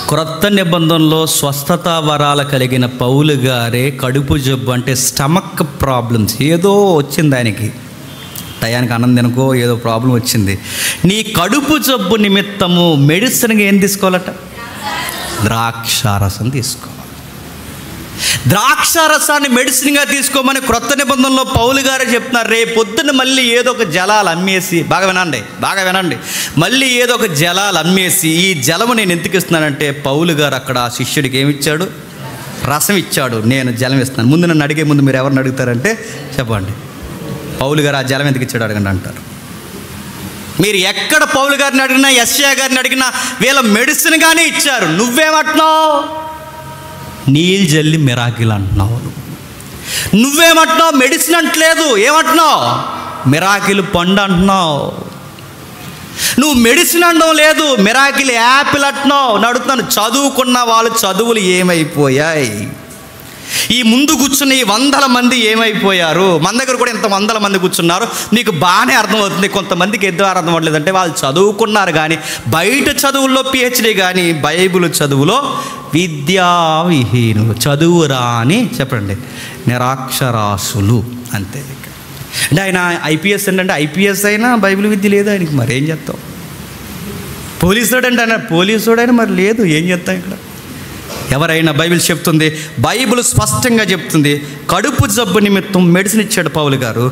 Speaker 1: క్రొత్త నిబంధనలో స్వస్థత వరాలు కలిగిన పౌలు గారే కడుపు జబ్బు అంటే స్టమక్ ప్రాబ్లమ్స్ ఏదో వచ్చింది ఆయనకి, టయానికి అన్నం తినకో ఏదో ప్రాబ్లం వచ్చింది. నీ కడుపు జబ్బు నిమిత్తము మెడిసిన్గా ఏం తీసుకోవాలట? ద్రాక్షారసం తీసుకోవాలి. ద్రాక్షారసాన్ని మెడిసిన్గా తీసుకోమని క్రొత్త నిబంధనలో పౌలు గారే చెప్తున్నారు. రేపు పొద్దున్న మళ్ళీ ఏదో ఒక జలాలు అమ్మేసి, బాగా వినండి, మళ్ళీ ఏదో ఒక జలాలు అమ్మేసి ఈ జలము నేను ఎందుకు ఇస్తున్నానంటే, పౌలు గారు అక్కడ ఆ శిష్యుడికి ఏమిచ్చాడు? రసం ఇచ్చాడు. నేను జలం ఇస్తున్నాను. ముందు నన్ను అడిగే ముందు మీరు ఎవరిని అడుగుతారంటే చెప్పండి, పౌలు గారు ఆ జలం ఎందుకు ఇచ్చాడు అడగండి అంటారు. మీరు ఎక్కడ పౌలు గారిని అడిగినా, యెషయా గారిని అడిగినా వీళ్ళ మెడిసిన్గానే ఇచ్చారు. నువ్వేమంటున్నావు? నీళ్ళు జల్లి మిరాకిల్ అంటున్నావు. నువ్వేమంటున్నావు? మెడిసిన్ అంటలేదు, ఏమంటున్నావు? మిరాకిల్ పండు అంటున్నావు. నువ్వు మెడిసిన్ అనడం లేదు, మిరాకిల్ యాపిల్ అంటున్నావు. అడుగుతున్నాను, చదువుకున్న వాళ్ళు చదువులు ఏమైపోయాయి? ఈ ముందు కూర్చున్న ఈ 100 మంది ఏమైపోయారు? మన దగ్గర కూడా ఇంత 100 మంది కూర్చున్నారు, నీకు బాగానే అర్థమవుతుంది. కొంతమందికి ఎందుకు అర్థం అవ్వట్లేదంటే వాళ్ళు చదువుకున్నారు కానీ బయట చదువుల్లో PhD కానీ బైబిల్ చదువులో విద్యావిహీనులు, చదువు రాని చెప్పండి నిరాక్షరాసులు అంతే. అంటే ఆయన IPS ఏంటంటే IPS అయినా బైబిల్ విద్య లేదు ఆయనకి, మరి ఏం చేస్తాం? పోలీసుడు అంటే ఆయన పోలీసుడైనా మరి లేదు, ఏం చేస్తాం ఇక్కడ? ఎవరైనా బైబిల్ చెప్తుంది, బైబిల్ స్పష్టంగా చెప్తుంది. కడుపు జబ్బు నిమిత్తం మెడిసిన్ ఇచ్చాడు పౌలు గారు,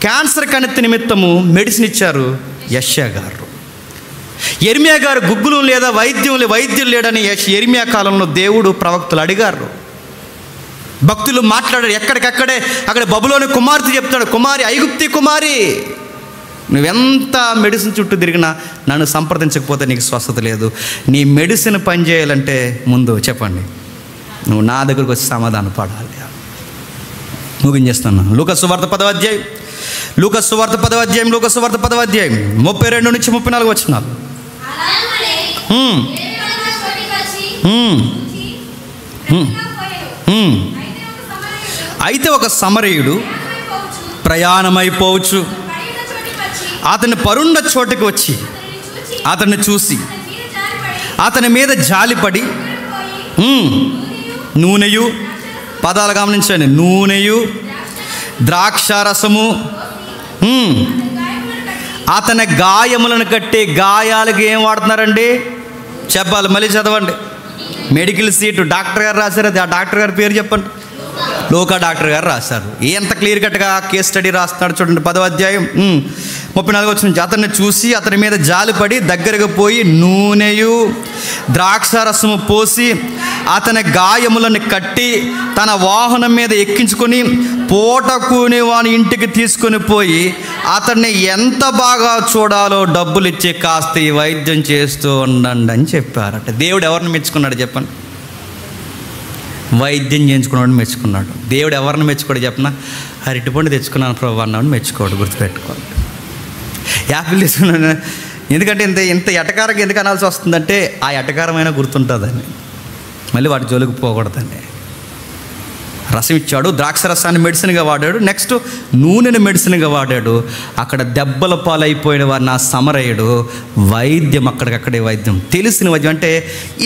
Speaker 1: క్యాన్సర్ కణితి నిమిత్తము మెడిసిన్ ఇచ్చారు యెషయా గారు. యెర్మియా గారు గుగ్గులు లేదా వైద్యం లేడని యెర్మియా కాలంలో దేవుడు ప్రవక్తలు అడిగారు. భక్తులు మాట్లాడారు, ఎక్కడికక్కడే అక్కడ బబులోని కుమార్తె చెప్తాడు, కుమారి, ఐగుప్తి కుమారి, నువ్వెంత మెడిసిన్ చుట్టూ తిరిగినా నన్ను సంప్రదించకపోతే నీకు స్వస్థత లేదు. నీ మెడిసిన్ పనిచేయాలంటే ముందు చెప్పండి, నువ్వు నా దగ్గరకు వచ్చి సమాధానం పడాలి. ముగించేస్తున్నాను. లూకా సువార్త 10వ అధ్యాయం 32 నుంచి 34 వచనాలు. అయితే ఒక సమరయుడు ప్రయాణమైపోవచ్చు అతని పరుండ చోటుకి వచ్చి అతన్ని చూసి అతని మీద జాలిపడి నూనెయు, పదాలు గమనించండి, నూనెయు ద్రాక్షారసము అతని గాయములను కట్టి, గాయాలకి ఏం వాడుతున్నారండి చెప్పాలి, మళ్ళీ చదవండి. మెడికల్ సీటు డాక్టర్ గారు రాశారు, అది ఆ డాక్టర్ గారి పేరు చెప్పండి. లోకా డాక్టర్ గారు రాశారు. ఎంత క్లియర్ కట్గా కేస్ స్టడీ రాస్తున్నాడు చూడండి. 10వ అధ్యాయం 34 వచనం నుంచి, అతన్ని చూసి అతని మీద జాలిపడి దగ్గరకు పోయి నూనెయు ద్రాక్షారసము పోసి అతని గాయములను కట్టి తన వాహనం మీద ఎక్కించుకొని పూటకూని వాని ఇంటికి తీసుకొని పోయి అతన్ని ఎంత బాగా చూడాలో డబ్బులు ఇచ్చి కాస్త ఈ వైద్యం చేస్తూ ఉండండి అని చెప్పారట. దేవుడు ఎవరిని మెచ్చుకున్నాడు చెప్పండి? వైద్యం చేయించుకున్నాడు మెచ్చుకున్నాడు. దేవుడు ఎవరిని మెచ్చుకోడు చెప్పిన? అరటిపండు తెచ్చుకున్నాను ప్రభు అన్నాడు మెచ్చుకోడు. గుర్తుపెట్టుకోండి. యాపిల్ తీసుకున్నాను, ఎందుకంటే ఇంత ఎటకారంగా ఎందుకు అనాల్సి వస్తుందంటే ఆ ఎటకారమైన గుర్తుంటుందని, మళ్ళీ వాటి జోలికి పోకూడదండి. రసం ఇచ్చాడు, ద్రాక్షరసాన్ని మెడిసిన్గా వాడాడు, నెక్స్ట్ నూనెని మెడిసిన్గా వాడాడు. అక్కడ దెబ్బల పాలైపోయిన వారిని ఆ సమరయుడు వైద్యం, అక్కడికక్కడే వైద్యం, తెలిసిన వైద్యం. అంటే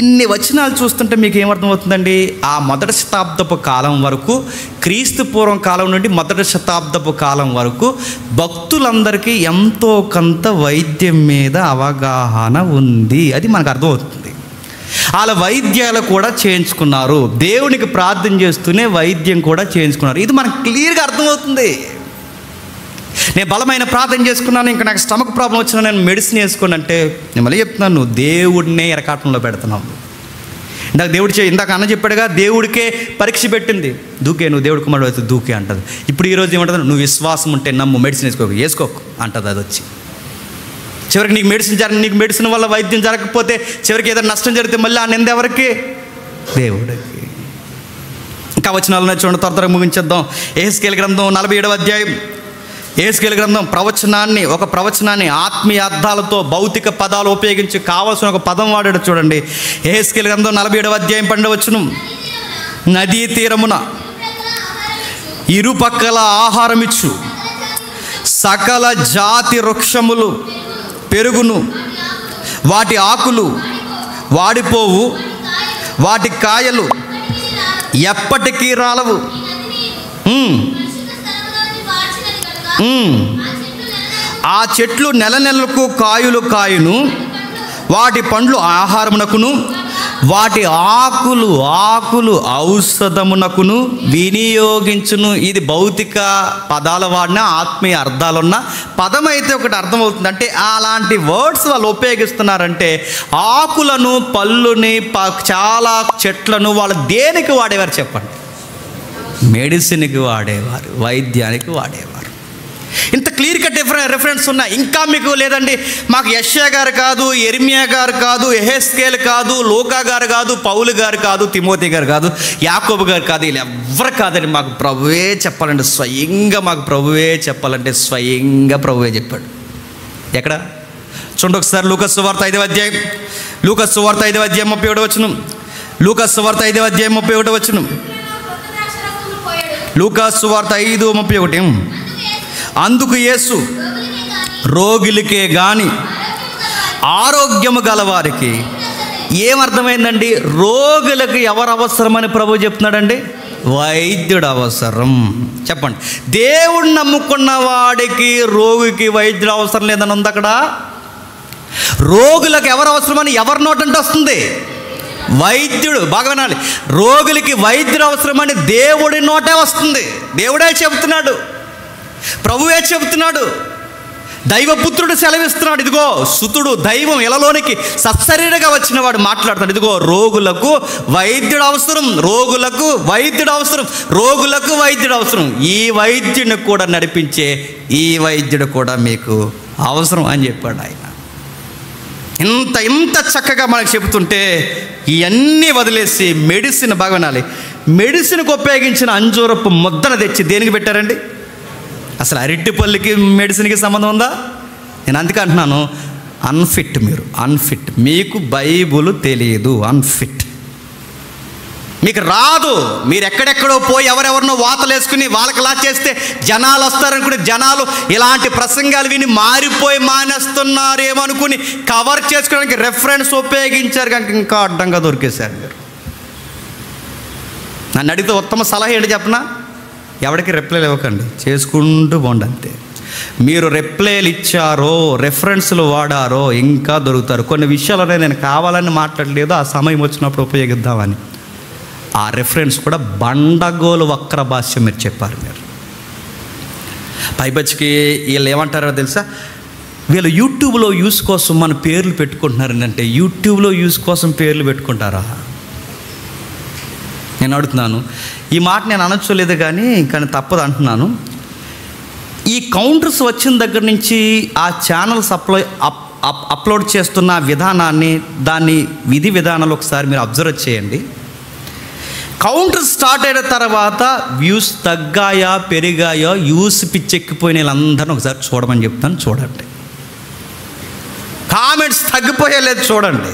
Speaker 1: ఇన్ని వచనాలు చూస్తుంటే మీకు ఏమర్థమవుతుందండి? ఆ మొదటి శతాబ్దపు కాలం వరకు, క్రీస్తు పూర్వం కాలం నుండి మొదటి శతాబ్దపు కాలం వరకు భక్తులందరికీ ఎంతో కొంత వైద్యం మీద అవగాహన ఉంది. అది మనకు అర్థమవుతుంది. వాళ్ళ వైద్యాలు కూడా చేయించుకున్నారు, దేవునికి ప్రార్థన చేస్తూనే వైద్యం కూడా చేయించుకున్నారు. ఇది మనకు క్లియర్గా అర్థమవుతుంది. నేను బలమైన ప్రార్థన చేసుకున్నాను, ఇంకా నాకు స్టమక్ ప్రాబ్లం వచ్చినా నేను మెడిసిన్ వేసుకోండి అంటే, నేను మళ్ళీ చెప్తున్నాను, నువ్వు దేవుడినే ఎరకాటంలో పెడుతున్నావు. ఇందాక ఇందాక అన్న చెప్పాడుగా, దేవుడికే పరీక్ష పెట్టింది, దూకే నువ్వు దేవుడి కుమారుడు అయితే దూకే అంటది. ఇప్పుడు ఈరోజు ఏమంటుంది, నువ్వు విశ్వాసం ఉంటే నమ్ము, మెడిసిన్ వేసుకోకు అంటది. అది వచ్చి చివరికి నీకు మెడిసిన్ వల్ల వైద్యం జరగకపోతే, చివరికి ఏదైనా నష్టం జరిగితే మళ్ళీ ఆ నింద ఎవరికి? దేవుడికి. ఇంకా వచనాలను చూడండి, త్వరగా ముగించేద్దాం. యెహెజ్కేలు గ్రంథం 47వ అధ్యాయం. యెహెజ్కేలు గ్రంథం ఒక ప్రవచనాన్ని ఆత్మీయ అర్థాలతో భౌతిక పదాలు ఉపయోగించి కావాల్సిన ఒక పదం వాడాడు చూడండి. యెహెజ్కేలు గ్రంథం 47వ అధ్యాయం 12వ వచనం. నదీ తీరమున ఇరుపక్కల ఆహారమిచ్చు సకల జాతి వృక్షములు పెరుగును, వాటి ఆకులు వాడిపోవు, వాటి కాయలు ఎప్పటికీ రాలవు. ఆ చెట్లు నెలకు కాయులు కాయును, వాటి పండ్లు ఆహారమునకును, వాటి ఆకులు ఔషధమునకును వినియోగించును. ఇది భౌతిక పదాలు వాడిన ఆత్మీయ అర్థాలున్న పదం అయితే ఒకటి అర్థమవుతుంది. అంటే అలాంటి వర్డ్స్ వాళ్ళు ఉపయోగిస్తున్నారంటే, ఆకులను, పళ్ళుని, చాలా చెట్లను వాళ్ళు దేనికి వాడేవారు చెప్పండి? మెడిసిన్కి వాడేవారు, వైద్యానికి వాడేవారు. ఇంత క్లియర్ కట్ రెఫరెన్స్ ఉన్నాయి. ఇంకా మీకు లేదండి, మాకు యెషయా గారు కాదు, యెరెమీయా గారు కాదు, యెహెజ్కేలు కాదు, లూకా గారు కాదు, పౌలు గారు కాదు, తిమోతి గారు కాదు, యాకోబు గారు కాదు, వీళ్ళు ఎవ్వరు కాదండి, మాకు ప్రభువే చెప్పాలంటే స్వయంగా, మాకు ప్రభువే చెప్పాలంటే స్వయంగా ప్రభువే చెప్పాడు. ఎక్కడ చూడండి ఒకసారి, లూకా సువార్త 5వ అధ్యాయం. లూకా సువార్త 5వ అధ్యాయం 31వ వచనం. లూకా సువార్త 5వ అధ్యాయం 31వ వచనం. లూకా సువార్త 5:31. అందుకు యేసు, రోగులకే గాని ఆరోగ్యము గలవారికి. ఏమర్థమైందండి? రోగులకు ఎవరు అవసరమని ప్రభు చెప్తున్నాడండి? వైద్యుడు అవసరం. చెప్పండి, దేవుడిని నమ్ముకున్న వాడికి రోగికి వైద్యుడు అవసరం లేదని ఉంది అక్కడ. రోగులకు ఎవరు అవసరమని ఎవరి నోటంటే వస్తుంది? వైద్యుడు. బాగా వినాలి, రోగులకి వైద్యుడు అవసరమని దేవుడి నోటే వస్తుంది. దేవుడే చెబుతున్నాడు, ప్రభువే చెబుతున్నాడు, దైవపుత్రుడు సెలవిస్తున్నాడు. ఇదిగో సుతుడు, దైవం ఇలలోనికి సత్శరీరగా వచ్చిన వాడు మాట్లాడుతాడు. ఇదిగో రోగులకు వైద్యుడు అవసరం, రోగులకు వైద్యుడు అవసరం, రోగులకు వైద్యుడు అవసరం. ఈ వైద్యుని కూడా నడిపించే ఈ వైద్యుడు కూడా మీకు అవసరం అని చెప్పాడు ఆయన. ఇంత చక్కగా మనకు చెబుతుంటే ఇవన్నీ వదిలేసి మెడిసిన్, బాగా వినాలి, మెడిసిన్కి ఉపయోగించిన అంజూరపు ముద్దను తెచ్చి దేనికి పెట్టారండి? అసలు అరటిపల్లికి మెడిసిన్కి సంబంధం ఉందా? నేను అందుకే అంటున్నాను, అన్ఫిట్. మీరు అన్ఫిట్, మీకు బైబుల్ తెలియదు, అన్ఫిట్, మీకు రాదు. మీరు ఎక్కడెక్కడో పోయి ఎవరెవరినో వాతలు వేసుకుని వాళ్ళకిలా చేస్తే జనాలు వస్తారనుకుని, జనాలు ఇలాంటి ప్రసంగాలు విని మారిపోయి మానేస్తున్నారేమో అనుకుని కవర్ చేసుకోవడానికి రెఫరెన్స్ ఉపయోగించారు, కనుక ఇంకా అడ్డంగా దొరికేశారు మీరు. నన్ను అడిగితే ఉత్తమ సలహా ఏంటి చెప్పనా? ఎవరికి రిప్లైలు ఇవ్వకండి, చేసుకుంటూ పోండి అంతే. మీరు రిప్లైలు ఇచ్చారో, రెఫరెన్స్లు వాడారో ఇంకా దొరుకుతారు. కొన్ని విషయాలనే నేను కావాలని మాట్లాడలేదు, ఆ సమయం వచ్చినప్పుడు ఉపయోగిద్దామని. ఆ రెఫరెన్స్ కూడా బండగోలు వక్ర భాష్యం మీరు చెప్పారు. మీరు పైపచ్చికి వీళ్ళు ఏమంటారో తెలుసా? వీళ్ళు యూట్యూబ్లో యూస్ కోసం మన పేర్లు పెట్టుకుంటున్నారు. అంటే యూట్యూబ్లో యూస్ కోసం పేర్లు పెట్టుకుంటారా? నేను అడుగుతున్నాను. ఈ మాట నేను అనొచ్చలేదు కానీ తప్పదు అంటున్నాను. ఈ కౌంటర్స్ వచ్చిన దగ్గర నుంచి ఆ ఛానల్స్ అప్లోడ్ చేస్తున్న విధానాన్ని, దాన్ని విధి విధానాలు ఒకసారి మీరు అబ్జర్వ్ చేయండి. కౌంటర్ స్టార్ట్ అయిన తర్వాత వ్యూస్ తగ్గాయా పెరిగాయో, యూస్ పిచ్చెక్కిపోయిన వాళ్ళందరినీ ఒకసారి చూడమని చెప్తాను. చూడండి, కామెంట్స్ తగ్గిపోయేలేదు చూడండి.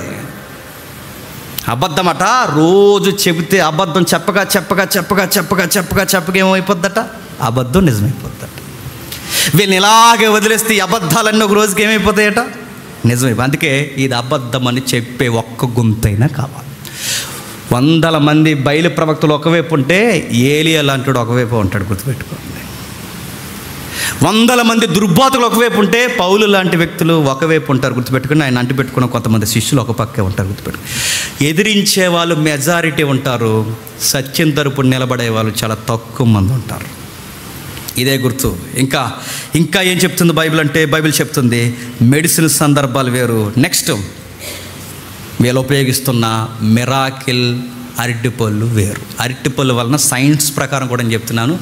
Speaker 1: అబద్ధమట, రోజు చెబితే అబద్ధం చెప్పగా ఏమైపోద్దట? అబద్ధం నిజమైపోద్దట. వీళ్ళని ఇలాగే వదిలేస్తే అబద్ధాలన్నీ ఒక రోజుకి ఏమైపోతాయట? నిజమైపోయి. అందుకే ఇది అబద్ధం అని చెప్పే ఒక్క గొంతైనా కావాలి. 100 మంది బయలు ప్రవక్తలు ఒకవైపు ఉంటే ఏలియా లాంటి ఒకవైపు ఉంటాడు, గుర్తుపెట్టుకోండి. 100 మంది దుర్బోధకులు ఒకవైపు ఉంటే పౌలు లాంటి వ్యక్తులు ఒకవైపు ఉంటారు, గుర్తుపెట్టుకుని. ఆయన అంటిపెట్టుకున్న కొంతమంది శిష్యులు ఒక పక్కే ఉంటారు, గుర్తుపెట్టుకుని. ఎదిరించే వాళ్ళు మెజారిటీ ఉంటారు, సత్యం తరపున నిలబడే వాళ్ళు చాలా తక్కువ మంది ఉంటారు. ఇదే గుర్తు. ఇంకా ఏం చెప్తుంది బైబిల్ అంటే, బైబిల్ చెప్తుంది మెడిసిన్ సందర్భాలు వేరు. నెక్స్ట్ వీళ్ళు ఉపయోగిస్తున్న మిరాకిల్ అరటిపళ్ళు వేరు. అరటిపళ్ళు వలన సైన్స్ ప్రకారం కూడా నేను చెప్తున్నాను,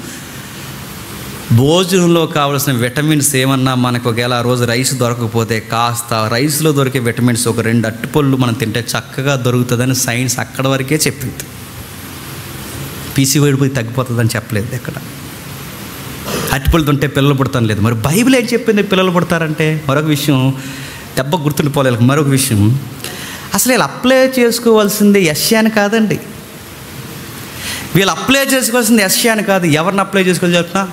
Speaker 1: భోజనంలో కావాల్సిన విటమిన్స్ ఏమన్నా మనకు ఒకవేళ ఆ రోజు రైస్ దొరకకపోతే కాస్త రైస్లో దొరికే విటమిన్స్ ఒక 2 అరటిపళ్ళు మనం తింటే చక్కగా దొరుకుతుందని సైన్స్ అక్కడ వరకే చెప్పింది. పీసీఓడి పోయి తగ్గిపోతుందని చెప్పలేదు ఎక్కడ. అరటిపళ్ళు తింటే పిల్లలు పుడతాను లేదు. మరి బైబిల్ ఏం చెప్పింది పిల్లలు పుడతారంటే? మరొక విషయం దెబ్బ గుర్తుండిపోలేదు. మరొక విషయం, అసలు వీళ్ళు అప్లై చేసుకోవాల్సింది యెషయాని కాదండి. వీళ్ళు అప్లై చేసుకోవాల్సింది యెషయాని కాదు. ఎవరిని అప్లై చేసుకోవాలి చెప్తున్నా?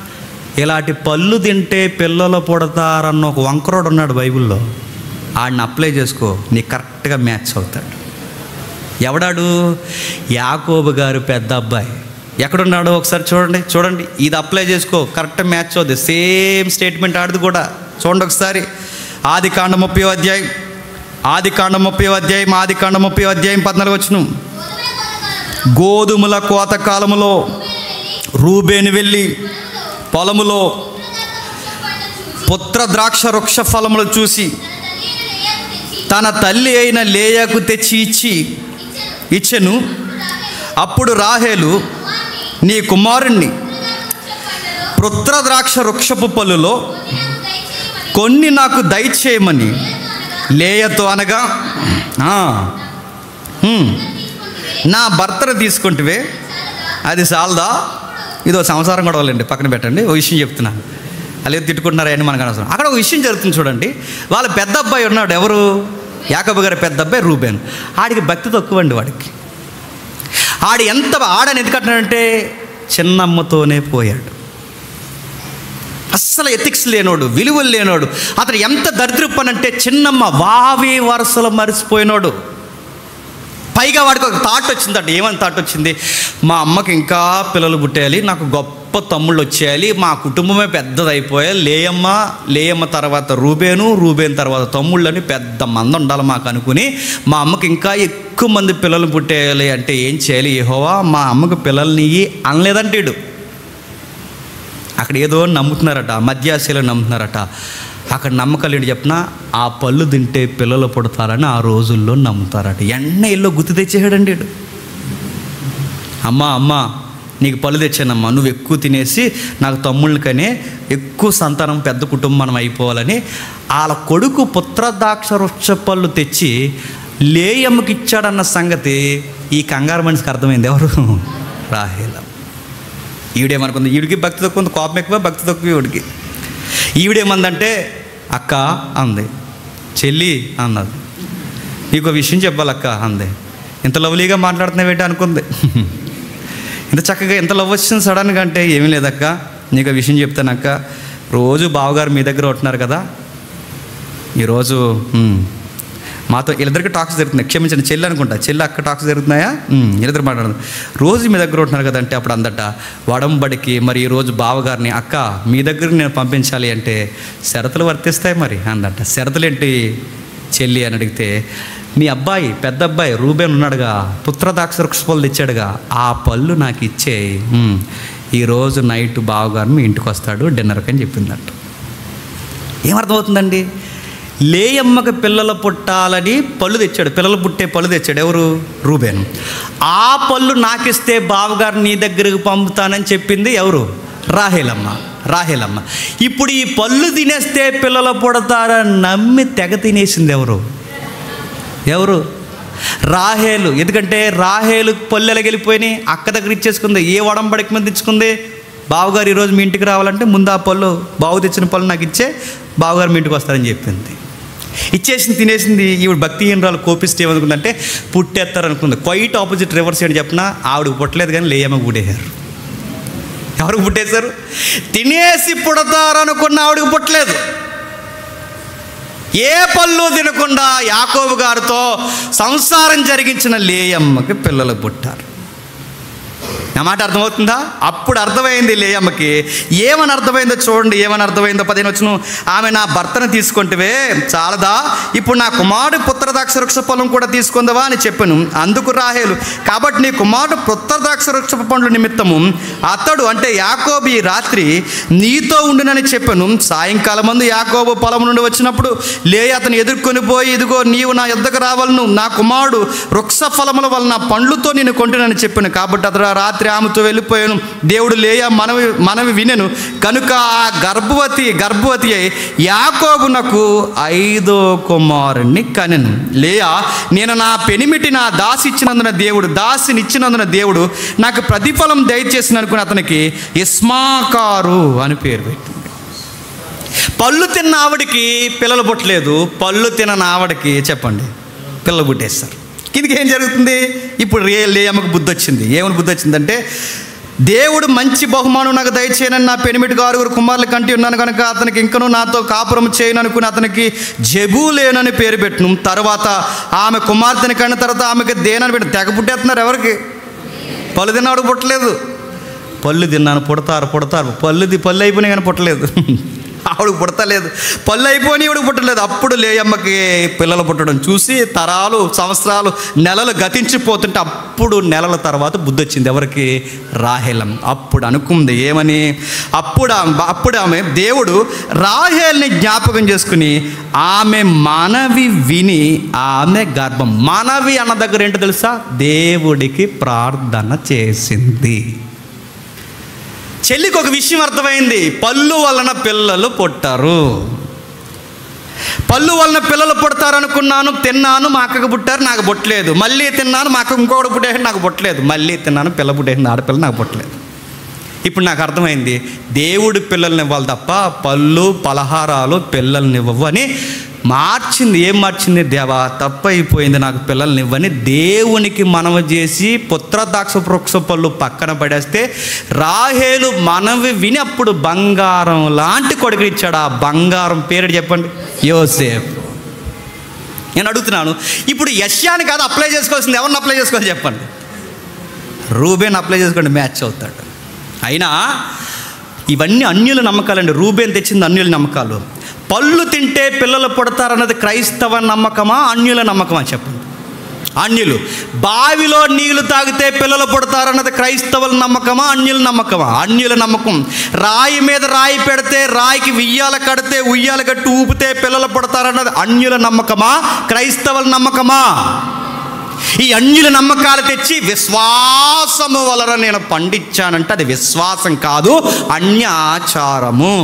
Speaker 1: ఇలాంటి పళ్ళు తింటే పిల్లలు పుడతారన్న ఒక వంకరోడు ఉన్నాడు బైబిల్లో. ఆడిని అప్లై చేసుకో, నీకు కరెక్ట్గా మ్యాచ్ అవుతాడు. ఎవడాడు? యాకోబు గారు పెద్ద అబ్బాయి. ఎక్కడున్నాడో ఒకసారి చూడండి. ఇది అప్లై చేసుకో, కరెక్ట్ మ్యాచ్ అవుతుంది. సేమ్ స్టేట్మెంట్ ఆడిది కూడా. చూడండి ఒకసారి. ఆదికాండం 30వ అధ్యాయం 14 వచనం. గోధుమల కోత కాలములో రూబేను వెళ్ళి పొలములో పుత్ర ద్రాక్ష వృక్ష ఫలములు చూసి తన తల్లి అయిన లేయాకు తెచ్చి ఇచ్చెను. అప్పుడు రాహేలు, నీ కుమారుణ్ణి పుత్ర ద్రాక్ష వృక్షపు పళ్ళులో కొన్ని నాకు దయచేయమని లేయతో అనగా, నా భర్తను తీసుకుంటే అది చాలదా? ఇదో సంసారం గొడవలండి, పక్కన పెట్టండి. ఓ విషయం చెప్తున్నాను, అలాగే తిట్టుకుంటున్నారా అని మనకు అనవసరం. అక్కడ ఒక విషయం జరుగుతుంది చూడండి. వాళ్ళ పెద్ద అబ్బాయి ఉన్నాడు. ఎవరు? యాకోబు గారి పెద్ద అబ్బాయి రూబేను. ఆడికి భక్తి తక్కువండి. ఆడని ఎందుకంటున్నాడంటే చిన్నమ్మతోనే పోయాడు. అస్సలు ఎథిక్స్ లేనోడు, విలువలు లేనోడు. అతను ఎంత దరిద్రపనంటే చిన్నమ్మ వావి వరుసలు మరిచిపోయినోడు. పైగా వాడికి ఒక థాట్ వచ్చిందట. ఏమని థాట్ వచ్చింది? మా అమ్మకి ఇంకా పిల్లలు పుట్టేయాలి, నాకు గొప్ప తమ్ముళ్ళు వచ్చేయాలి, మా కుటుంబమే పెద్దదైపోయాలి. లేయమ్మ తర్వాత రూబేన్ తర్వాత తమ్ముళ్ళని పెద్ద మంది ఉండాలి మాకు అనుకుని, మా అమ్మకి ఇంకా ఎక్కువ మంది పిల్లలు పుట్టేయాలి అంటే ఏం చేయాలి? యెహోవా మా అమ్మకి పిల్లల్ని అనలేదంటాడు. అక్కడ ఏదో నమ్ముతున్నారట, మధ్యాశీలు నమ్ముతున్నారట. అక్కడ నమ్మకాలు ఏంటి చెప్పినా, ఆ పళ్ళు తింటే పిల్లలు పుడతారని ఆ రోజుల్లో నమ్ముతారట. ఇల్లు గుర్తు తెచ్చేసాడండి. అమ్మ నీకు పళ్ళు తెచ్చానమ్మా, నువ్వు ఎక్కువ తినేసి నాకు తమ్ముళ్ళకనే ఎక్కువ సంతానం, పెద్ద కుటుంబం మనం అయిపోవాలని వాళ్ళ కొడుకు పుత్రద్రాక్ష వృక్ష పళ్ళు తెచ్చి లేయమ్మకి ఇచ్చాడన్న సంగతి ఈ కంగారు మనిషికి అర్థమైంది. ఎవరు? రాహేలు. ఈవిడేమనుకుంది, ఈవిడికి భక్తి తక్కువ ఉంది, కోపం ఎక్కువ, భక్తి తక్కువ ఈవిడికి. ఈవిడేమందంటే అక్క అంది, చెల్లి అన్నది. నీకు విషయం చెప్పాలక్క అంది. ఇంత లవ్లీగా మాట్లాడుతున్నావేంటి అనుకుంది. ఇంత చక్కగా ఎంత లవ్ వచ్చింది సడన్గా అంటే, ఏమీ లేదక్క, నీకు విషయం చెప్తానక్క. రోజు బావగారు మీ దగ్గర ఉంటున్నారు కదా, ఈరోజు మాతో వీళ్ళిద్దరికి టాక్స్ జరుగుతున్నాయి. క్షమించండి, చెల్లి అనుకుంటా, చెల్లి అక్క టాక్స్ జరుగుతున్నాయా? వీళ్ళిద్దరు మాట్లాడదు. రోజు మీ దగ్గర ఉంటున్నారు కదంటే అప్పుడు అందట వడంబడికి మరి ఈరోజు బావగారిని అక్క మీ దగ్గరికి నేను పంపించాలి అంటే షరతులు వర్తిస్తాయి మరి అందట. షరతులేంటి చెల్లి అని అడిగితే, మీ అబ్బాయి పెద్ద అబ్బాయి రూబేన్ ఉన్నాడుగా, పుత్రద్రాక్ష వృక్ష పళ్ళు తెచ్చాడుగా, ఆ పళ్ళు నాకు ఇచ్చే ఈరోజు నైట్ బావగారు మీ ఇంటికి వస్తాడు డిన్నర్కి అని చెప్పిందట. ఏమర్థమవుతుందండి? లేయమ్మకి పిల్లలు పుట్టాలని పళ్ళు తెచ్చాడు, పిల్లలు పుట్టే పళ్ళు తెచ్చాడు. ఎవరు? రూబేన్. ఆ పళ్ళు నాకిస్తే బావగారు నీ దగ్గరకు పంపుతానని చెప్పింది ఎవరు? రాహేలమ్మ. ఇప్పుడు ఈ పళ్ళు తినేస్తే పిల్లలు పుడతారని నమ్మి తెగ తినేసింది ఎవరు? రాహేలు. ఎందుకంటే రాహేలు పళ్ళు ఎలాగెళ్ళిపోయినాయి, అక్క దగ్గర ఇచ్చేసుకుంది. ఏ వడంబడికి మీద తెచ్చుకుంది? బావగారు ఈరోజు మీ ఇంటికి రావాలంటే ముందు ఆ పళ్ళు, బావు తెచ్చిన పళ్ళు నాకు ఇచ్చే బావగారు మీ ఇంటికి వస్తారని చెప్పింది. ఇచ్చేసింది, తినేసింది. ఈవిడ భక్తిహీనరాలు కోపిస్తే ఏమనుకుందంటే పుట్టేస్తారనుకుంది. క్వైట్ ఆపోజిట్ రివర్స్ అని చెప్పినా ఆవిడకి పుట్టలేదు కానీ లేయమ్మకి పుట్టేశారు. ఎవరికి పుట్టేశారు? తినేసి పుడతారనుకున్న ఆవిడకి పుట్టలేదు. ఏ పళ్ళు తినకుండా యాకోబు గారితో సంసారం జరిగించిన లేయమ్మకి పిల్లలు పుట్టారు. ఆ మాట అర్థమవుతుందా? అప్పుడు అర్థమైంది లేయమ్మకి. ఏమని అర్థమైందో చూడండి, ఏమని అర్థమైందో. 15 వచనం, ఆమె నా భర్తను తీసుకుంటవే చాలదా, ఇప్పుడు నా కుమారుడు పుత్రద్రాక్ష వృక్ష ఫలం కూడా తీసుకుందవా అని చెప్పాను. అందుకు రాహేలు, కాబట్టి నీ కుమారుడు పుత్రద్రాక్ష వృక్ష పండ్ల నిమిత్తము అతడు అంటే యాకోబు ఈ రాత్రి నీతో ఉండునని చెప్పాను. సాయంకాలం మందు యాకోబు పొలం నుండి వచ్చినప్పుడు లేయ అతను ఎదుర్కొని పోయి, ఇదిగో నీవు నా యొద్దకు రావాలను, నా కుమారుడు వృక్ష ఫలముల వలన పండ్లుతో నేను కొంటునని చెప్పాను. కాబట్టి అతడు ఆ రాత్రి ఆమెతో వెళ్ళిపోయాను. దేవుడు లేయ మనవి వినెను కనుక ఆ గర్భవతి అయి యాకోబునకు 5వ కుమారుణ్ణి కనెను. లేయా, నేను నా పెనిమిటి నా దాసినిచ్చినందున దేవుడు నాకు ప్రతిఫలం దయచేసిన అనుకుని అతనికి ఇస్మాకారు అని పేరు పెట్టింది. పళ్ళు తిన్న ఆవిడికి పిల్లలు పుట్టలేదు, పళ్ళు తిన ఆవిడకి చెప్పండి పిల్లలు పుట్టేస్తారు. కిందికి ఏం జరుగుతుంది? ఇప్పుడు లేయమ్మకు బుద్ధి వచ్చింది. ఏమని బుద్ధి వచ్చిందంటే, దేవుడు మంచి బహుమానం నాకు దయచేయనని నా పెనిమిటి 6 కుమారుల కంటే ఉన్నాను కనుక అతనికి ఇంకనూ నాతో కాపురం చేయను అనుకుని అతనికి జెబూలేనని పేరు పెట్టను. తర్వాత ఆమె కుమార్తెని కన్న తర్వాత ఆమెకి దేనని పెట్టి తెగ పుట్టేస్తున్నారు. ఎవరికి? పళ్ళు తిన్నవాడు పుట్టలేదు. పళ్ళు తిన్నాను పుడతారు పళ్ళు అయిపోయినాయి కానీ పుట్టలేదు. ఆవిడకు పుడతలేదు, పళ్ళు అయిపోయి ఇవిడికి పుట్టలేదు. అప్పుడు లేయమ్మకి పిల్లలు పుట్టడం చూసి తరాలు సంవత్సరాలు నెలలు గతించిపోతుంటే అప్పుడు నెలల తర్వాత బుద్ధి వచ్చింది. ఎవరికి? రాహేలం. అప్పుడు అనుకుంది ఏమని? అప్పుడు ఆమె దేవుడు రాహేల్ని జ్ఞాపకం చేసుకుని ఆమె మనవి విని ఆమె గర్భం, మనవి అన్న దగ్గర ఏంటో తెలుసా? దేవుడికి ప్రార్థన చేసింది. చెల్లికి ఒక విషయం అర్థమైంది, పళ్ళు వలన పిల్లలు పుట్టారు. పళ్ళు వలన పిల్లలు పుడతారు అనుకున్నాను, తిన్నాను, మా అక్కకు పుట్టారు, నాకు పుట్టలేదు. మళ్ళీ తిన్నాను, మా అక్కకు ఇంకొకటి పుట్టేసి నాకు పుట్టలేదు. మళ్ళీ తిన్నాను, పిల్ల పుట్టేసింది, ఆడపిల్ల, నాకు పుట్టలేదు. ఇప్పుడు నాకు అర్థమైంది, దేవుడు పిల్లల్ని ఇవ్వాలి తప్ప పళ్ళు పలహారాలు పిల్లల్ని ఇవ్వవు అని మార్చింది. ఏం మార్చింది? దేవా తప్పైపోయింది, నాకు పిల్లల్ని ఇవ్వని దేవునికి మనవి చేసి పుత్రద్రాక్ష వృక్ష పళ్ళు పక్కన పడేస్తే రాహేలు మనవి విని అప్పుడు బంగారం లాంటి కొడుకునిచ్చాడు. ఆ బంగారం పేరు చెప్పండి, యోసేపు. నేను అడుగుతున్నాను, ఇప్పుడు యెష్యాని కాదు అప్లై చేసుకోవాల్సింది, ఎవరిని అప్లై చేసుకోవాలి చెప్పండి? రూబేన్ అప్లై చేసుకోండి, మ్యాచ్ అవుతాడు. అయినా ఇవన్నీ అన్యుల నమ్మకాలండి. రూబేన్ తెచ్చింది అన్యుల నమ్మకాలు. పళ్ళు తింటే పిల్లలు పుడతారన్నది క్రైస్తవ నమ్మకమా అన్యుల నమ్మకమా చెప్పండి? అన్యులు. బావిలో నీళ్లు తాగితే పిల్లలు పుడతారన్నది క్రైస్తవుల నమ్మకమా అన్యుల నమ్మకమా? అన్యుల నమ్మకం. రాయి మీద రాయి పెడితే రాయికి ఉయ్యాల కడితే ఉయ్యాల కట్టి ఊపితే పిల్లలు పుడతారన్నది అన్యుల నమ్మకమా క్రైస్తవుల నమ్మకమా? ఈ అన్యుల నమ్మకాలు తెచ్చి విశ్వాసము వలన నేను పండించానంటే అది విశ్వాసం కాదు, అన్య ఆచారము.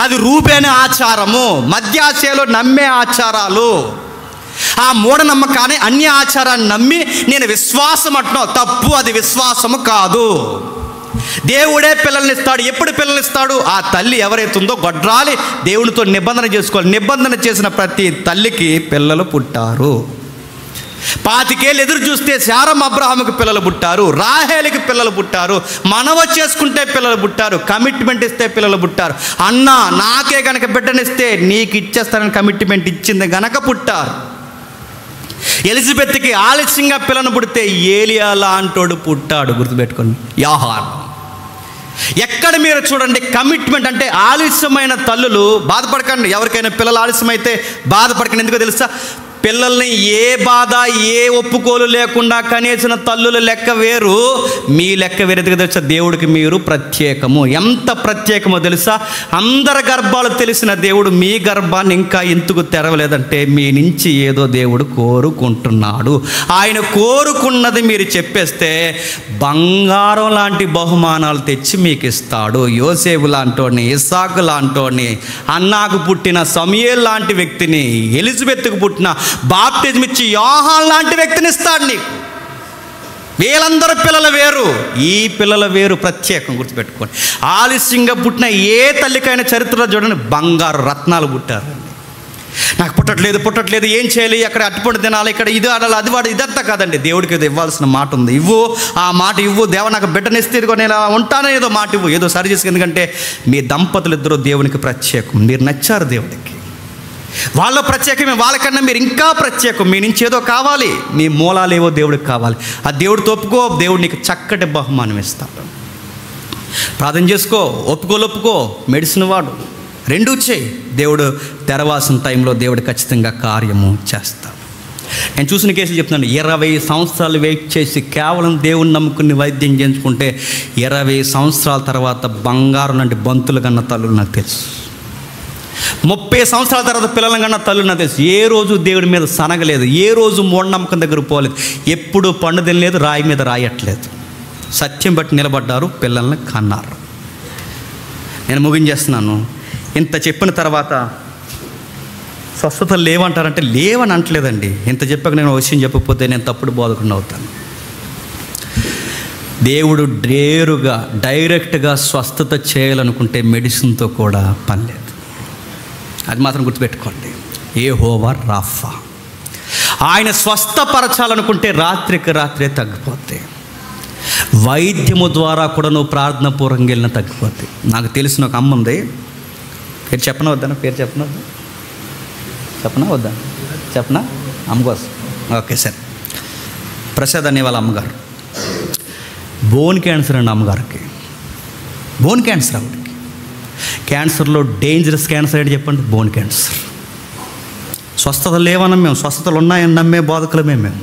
Speaker 1: అది రూబేను ఆచారము, మధ్యాశయలో నమ్మే ఆచారాలు. ఆ మూఢనమ్మకాన్ని అన్య ఆచారాన్ని నమ్మి నేను విశ్వాసం అంటున్నావు, తప్పు. అది విశ్వాసము కాదు. దేవుడే పిల్లల్ని ఇస్తాడు. ఎప్పుడు పిల్లల్ని ఇస్తాడు? ఆ తల్లి ఎవరైతే ఉందో గొడ్రాలి దేవుడితో నిబంధన చేసుకోవాలి. నిబంధన చేసిన ప్రతి తల్లికి పిల్లలు పుట్టారు. 25 ఏళ్ళు ఎదురు చూస్తే శారమ్మ అబ్రహాముకి పిల్లలు పుట్టారు, రాహేలుకి పిల్లలు పుట్టారు, మనవ చేసుకుంటే పిల్లలు పుట్టారు, కమిట్మెంట్ ఇస్తే పిల్లలు పుట్టారు. అన్న నాకే గనక బిడ్డనిస్తే నీకు ఇచ్చేస్తానని కమిట్మెంట్ ఇచ్చింది గనక పుట్టారు. ఎలిజబెత్కి ఆలస్యంగా పిల్లను పుడితే ఏలియా లాంటోడు పుట్టాడు. గుర్తుపెట్టుకోండి, యోహాను. ఎక్కడ మీరు చూడండి కమిట్మెంట్ అంటే ఆలస్యమైన తల్లులు బాధపడకండి. ఎవరికైనా పిల్లలు ఆలస్యమైతే బాధపడకండి. ఎందుకో తెలుసా? పిల్లల్ని ఏ బాధ ఏ ఒప్పుకోలు లేకుండా కనేసిన తల్లుల లెక్క వేరు, మీ లెక్క వేరేది తెలుసా? దేవుడికి మీరు ప్రత్యేకము. ఎంత ప్రత్యేకమో తెలుసా? అందరి గర్భాలు తెలిసిన దేవుడు మీ గర్భాన్ని ఇంకా ఎందుకు తెరవలేదంటే మీ నుంచి ఏదో దేవుడు కోరుకుంటున్నాడు. ఆయన కోరుకున్నది మీరు చెప్పేస్తే బంగారం లాంటి బహుమానాలు తెచ్చి మీకు ఇస్తాడు. యోసేపు లాంటోని, ఇస్సాకు లాంటోని, అన్నాకు పుట్టిన సమూయేలు లాంటి వ్యక్తిని, ఎలిజబెత్కు పుట్టిన బాప్టిజం ఇచ్చి యోహాను లాంటి వ్యక్తిని ఇస్తాడు నీకు. వీళ్ళందరూ పిల్లలు వేరు, ఈ పిల్లల వేరు, ప్రత్యేకం. గుర్తుపెట్టుకోండి. ఆలస్యంగా పుట్టిన ఏ తల్లికైనా చరిత్రలో చూడండి బంగారు రత్నాలు పుట్టారు. నాకు పుట్టట్లేదు ఏం చేయాలి? అక్కడ అట్టుపండు తినాలి, ఇక్కడ ఇది ఆడాలి, అది వాడు, ఇదంతా కాదండి. దేవుడికి ఏదో ఇవ్వాల్సిన మాట ఉంది, ఇవ్వు. ఆ మాట ఇవ్వు. దేవ నాకు బిడ్డనిస్తే ఇదిగో నేను ఉంటానో ఏదో మాట ఇవ్వు, ఏదో సరి చేసుకు. ఎందుకంటే మీ దంపతులు ఇద్దరు దేవునికి ప్రత్యేకం. మీరు నచ్చారు దేవుడికి. వాళ్ళ ప్రత్యేకమే, వాళ్ళకన్నా మీరు ఇంకా ప్రత్యేకం. మీ నుంచి ఏదో కావాలి, మీ మూలాలేవో దేవుడికి కావాలి. ఆ దేవుడితో ఒప్పుకో, దేవుడు నీకు చక్కటి బహుమానం ఇస్తాడు. ప్రార్థన చేసుకో, ఒప్పుకో, మెడిసిన్ వాడు, రెండూ చేయి. దేవుడు తెరవాల్సిన టైంలో దేవుడు ఖచ్చితంగా కార్యము చేస్తాడు. నేను చూసిన కేసులు చెప్తున్నాను. 20 సంవత్సరాలు వెయిట్ చేసి కేవలం దేవుని నమ్ముకుని వైద్యం చేయించుకుంటే 20 సంవత్సరాల తర్వాత బంగారం లాంటి బంతులు కన్న తల్లులు నాకు తెలుసు. 30 సంవత్సరాల తర్వాత పిల్లల కన్నా తల్లులు నాకు తెలుసు. ఏ రోజు దేవుడి మీద సనగలేదు, ఏ రోజు మూఢనమ్మకం దగ్గర పోలేదు, ఎప్పుడు పండు తినలేదు, రాయి మీద రాయట్లేదు. సత్యం బట్టి నిలబడ్డారు, పిల్లల్ని కన్నారు. నేను ముగించేస్తున్నాను. ఇంత చెప్పిన తర్వాత స్వస్థతలు లేవంటారంటే లేవని అంటలేదండి. ఇంత చెప్పాక నేను విషయం చెప్పకపోతే నేను తప్పుడు బోధకుండా అవుతాను. దేవుడు నేరుగా డైరెక్ట్గా స్వస్థత చేయాలనుకుంటే మెడిసిన్తో కూడా పని లేదు. అది మాత్రం గుర్తుపెట్టుకోండి. యెహోవా రాఫా, ఆయన స్వస్థపరచాలనుకుంటే రాత్రికి రాత్రే తగ్గిపోతే, వైద్యము ద్వారా కూడా నువ్వు ప్రార్థన పూర్వకంగా వెళ్ళిన తగ్గిపోతే. నాకు తెలిసిన ఒక అమ్మ ఉంది, పేరు చెప్పనా వద్దా? పేరు చెప్పనా వద్దా? చెప్పనా? అమ్మకోసం ఓకే సార్. ప్రసాద్ అనే వాళ్ళ అమ్మగారు బోన్ క్యాన్సర్ అండి. అమ్మగారికి బోన్ క్యాన్సర్. ఆవిడకి క్యాన్సర్లో డేంజరస్ క్యాన్సర్ ఏంటి చెప్పండి? Bone cancer. స్వస్థతలు లేవన్నా మేము, స్వస్థతలు ఉన్నాయని నమ్మే బోధకులమే మేము.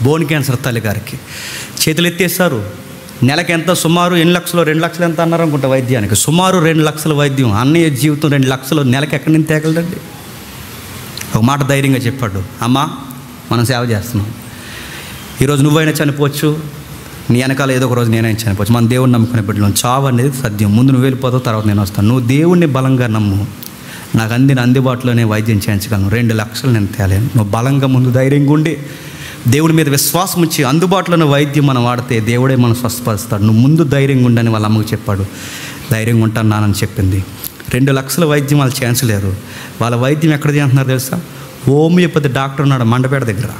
Speaker 1: బోన్ క్యాన్సర్ తల్లిగారికి చేతులు ఎత్తేస్తారు. నెలకి ఎంత? సుమారు 8 లక్షలు 2 లక్షలు ఎంత అన్నారు అనుకుంటా వైద్యానికి. సుమారు 2 లక్షల వైద్యం. అన్నయ్య జీవితం 2 లక్షలు నెలకి ఎక్కడి నుంచి తేగలదండి? ఒక మాట ధైర్యంగా చెప్పాడు, అమ్మా మనం సేవ చేస్తున్నాం, ఈరోజు నువ్వైనా చనిపోవచ్చు, నీ వెనకాల ఏదో ఒక రోజు నేనైనా చనిపోవచ్చు. మన దేవుడిని నమ్ముకునే బిడ్డలు. చావు అనేది సత్యం. ముందు నువ్వు వెళ్ళిపోతావు, తర్వాత నేను వస్తాను. నువ్వు దేవుణ్ణి బలంగా నమ్ము, నాకు అందుబాటులోనే వైద్యం చేయించగలను. 2 లక్షలు నేను తేలేను. నువ్వు బలంగా ముందు ధైర్యంగా ఉండి దేవుడి మీద విశ్వాసం ఇచ్చి అందుబాటులోనే వైద్యం మనం వాడితే దేవుడే మనం స్వస్థపరుస్తాడు. నువ్వు ముందు ధైర్యంగా ఉండని వాళ్ళ అమ్మకు చెప్పాడు. ధైర్యంగా ఉంటాను నానని చెప్పింది. 2 లక్షల వైద్యం వాళ్ళు ఛాన్స్ లేరు. వాళ్ళ వైద్యం ఎక్కడ చేస్తున్నారు తెలుసా? హోమియోపతి డాక్టర్ ఉన్నాడు మండపేట దగ్గర.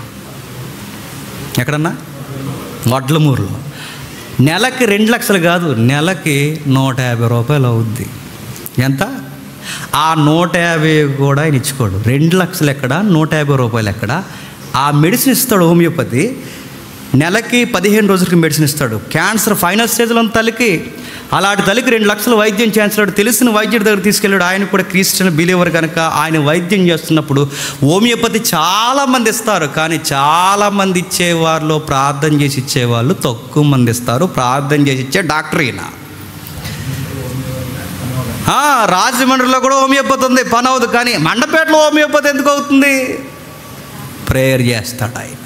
Speaker 1: ఎక్కడన్నా? వడ్లమూరులో. నెలకి 2 లక్షలు కాదు, నెలకి 150 రూపాయలు అవుద్ది. ఎంత? ఆ 150 కూడా ఆయన ఇచ్చుకోడు. 2 లక్షలు ఎక్కడ, 150 రూపాయలు ఎక్కడ? ఆ మెడిసిన్ ఇస్తాడు హోమియోపతి. నెలకి 15 రోజులకి మెడిసిన్ ఇస్తాడు. క్యాన్సర్ ఫైనల్ స్టేజ్లో ఉన్న తల్లికి, అలాంటి తల్లికి 2 లక్షలు వైద్యం చేయించాడు. తెలిసిన వైద్యుడి దగ్గర తీసుకెళ్ళాడు. ఆయన కూడా క్రిస్టియన్ బిలీవర్ కనుక ఆయన వైద్యం చేస్తున్నప్పుడు హోమియోపతి చాలామంది ఇస్తారు, కానీ చాలామంది ఇచ్చేవారిలో ప్రార్థన చేసి ఇచ్చేవాళ్ళు తక్కువ మంది ఇస్తారు. ప్రార్థన చేసి ఇచ్చే డాక్టర్ ఈయన. రాజమండ్రిలో కూడా హోమియోపతి ఉంది, పని అవుతుంది. కానీ మండపేటలో హోమియోపతి ఎందుకు అవుతుంది? ప్రేయర్ చేస్తాడు ఆయన.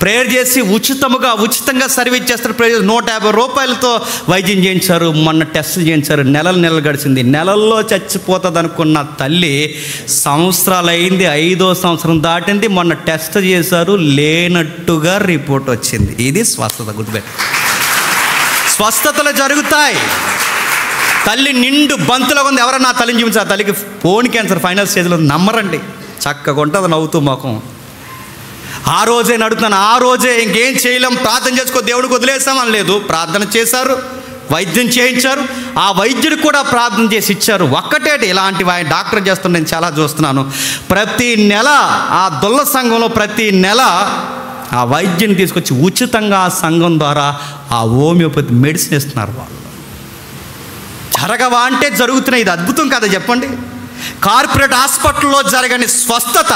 Speaker 1: ప్రేయర్ చేసి ఉచితంగా సర్వీస్ చేస్తారు. ప్రేయర్ 150 రూపాయలతో వైద్యం చేయించారు. మొన్న టెస్టులు చేయించారు. నెలలు గడిచింది. నెలల్లో చచ్చిపోతుంది అనుకున్న తల్లి సంవత్సరాలు అయింది. 5వ సంవత్సరం దాటింది. మొన్న టెస్ట్ చేశారు, లేనట్టుగా రిపోర్ట్ వచ్చింది. ఇది స్వస్థత. గుర్తుపెట్టు, స్వస్థతలు జరుగుతాయి. తల్లి నిండు బంతులో ఉంది. ఎవరన్నా తల్లిని చూపించారు? తల్లికి బోన్ క్యాన్సర్ ఫైనల్ స్టేజ్లో నమ్మరండి. చక్కగా ఉంటుంది నవ్వుతూ ముఖం. ఆ రోజే నడుతున్నాను, ఆ రోజే ఇంకేం చేయలేం, ప్రార్థన చేసుకో, దేవుడికి వదిలేసామని లేదు. ప్రార్థన చేశారు, వైద్యం చేయించారు. ఆ వైద్యుడికి కూడా ప్రార్థన చేసి ఇచ్చారు. ఒక్కటేటి ఇలాంటివి ఆయన డాక్టర్ చేస్తుంటే నేను చాలా చూస్తున్నాను. ప్రతి నెల ఆ దొల్ల సంఘంలో ప్రతి నెల ఆ వైద్యుని తీసుకొచ్చి ఉచితంగా ఆ సంఘం ద్వారా ఆ హోమియోపతి మెడిసిన్ ఇస్తున్నారు. వాళ్ళు జరగవా అంటే జరుగుతున్నాయి. ఇది అద్భుతం కదా చెప్పండి. కార్పొరేట్ హాస్పిటల్లో జరగని స్వస్థత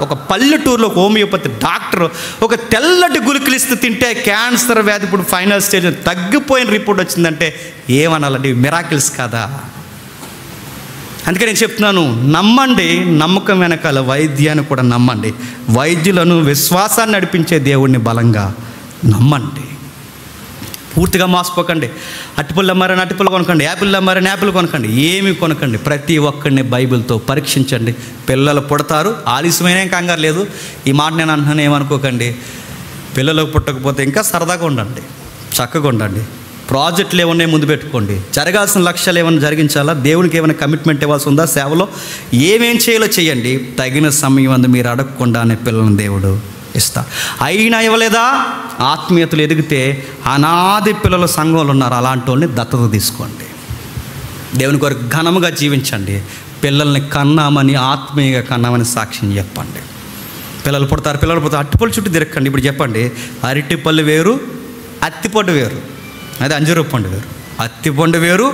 Speaker 1: ఒక పల్లెటూరులో హోమియోపతి డాక్టర్ ఒక తెల్లటి గుళికలు ఇస్తూ తింటే క్యాన్సర్ వ్యాధి ఇప్పుడు ఫైనల్ స్టేజ్ తగ్గిపోయిన రిపోర్ట్ వచ్చిందంటే ఏమనాలండి? మిరాకిల్స్ కదా. అందుకే నేను చెప్తున్నాను, నమ్మండి. నమ్మకం వెనకాల వైద్యాన్ని కూడా నమ్మండి. వైద్యులను విశ్వాసాన్ని నడిపించే దేవుడిని బలంగా నమ్మండి. పూర్తిగా మోసపోకండి. అట్టిపళ్ళు అమ్మారని అట్టిపళ్ళు కొనకండి, యాపిల్ అమ్మారని యాపిల్ కొనకండి, ఏమి కొనకండి. ప్రతి ఒక్కరిని బైబిల్తో పరీక్షించండి. పిల్లలు పుడతారు, ఆలస్యమైన కంగారు లేదు. ఈ మాట నేను అంటున్నాను, ఏమనుకోకండి. పిల్లలకు పుట్టకపోతే ఇంకా సరదాగా ఉండండి, చక్కగా ఉండండి. ప్రాజెక్టులు ఏమన్నా ముందు పెట్టుకోండి. జరగాల్సిన లక్ష్యాలు ఏమైనా జరిగించాలా, దేవునికి ఏమైనా కమిట్మెంట్ ఇవ్వాల్సి ఉందా, సేవలో ఏమేం చేయాలో చేయండి. తగిన సమయం అందు మీరు అడగకుండానే పిల్లలను దేవుడు ఇస్తా. అయినా ఇవ్వలేదా? ఆత్మీయతలు ఎదిగితే అనాది పిల్లల సంఘంలో ఉన్నారు, అలాంటి వాళ్ళని దత్తత తీసుకోండి. దేవుని కొరకు ఘనముగా జీవించండి. పిల్లల్ని కన్నామని, ఆత్మీయంగా కన్నామని సాక్ష్యం చెప్పండి. పిల్లలు పుడతారు అరటిపళ్ళు చుట్టూ తిరగకండి. ఇప్పుడు చెప్పండి, అరటిపళ్ళు వేరు, అత్తిపండు వేరు. అదే అంజూరపు పండు వేరు. అత్తిపండు వేరు,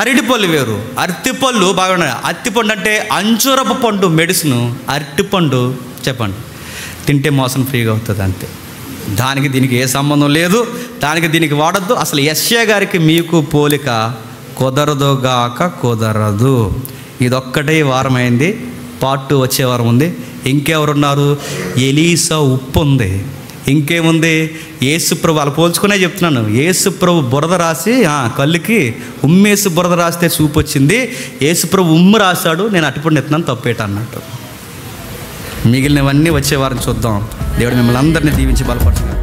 Speaker 1: అరటిపళ్ళు వేరు. అరటిపళ్ళు బాగున్నాయి. అత్తిపండు అంటే అంజూరపు పండు మెడిసిన్. అరటిపండు చెప్పండి తింటే మోసం ఫ్రీగా అవుతుంది అంతే. దానికి దీనికి ఏ సంబంధం లేదు, దానికి దీనికి వాడద్దు. అసలు యెషయా గారికి మీకు పోలిక కుదరదుగాక కుదరదు. ఇదొక్కటే వారం అయింది. పార్ట్ 2 వచ్చే వారం ఉంది. ఇంకెవరున్నారు? ఎలీసా ఉప్పు ఉంది. ఇంకేముంది? యేసుప్రభు. వాళ్ళు పోల్చుకునే చెప్తున్నాను. యేసుప్రభు బురద రాసి కళ్ళుకి ఉమ్మేసి బురద రాస్తే చూపు వచ్చింది. యేసుప్రభు ఉమ్ము రాశాడు, నేను అటుపండు ఎత్తున్నాను, తప్పేట అన్నట్టు. మిగిలినవన్నీ వచ్చే వారం చూద్దాం. దేవుడు మిమ్మల్ని అందరినీ దీవించి బలపరచును.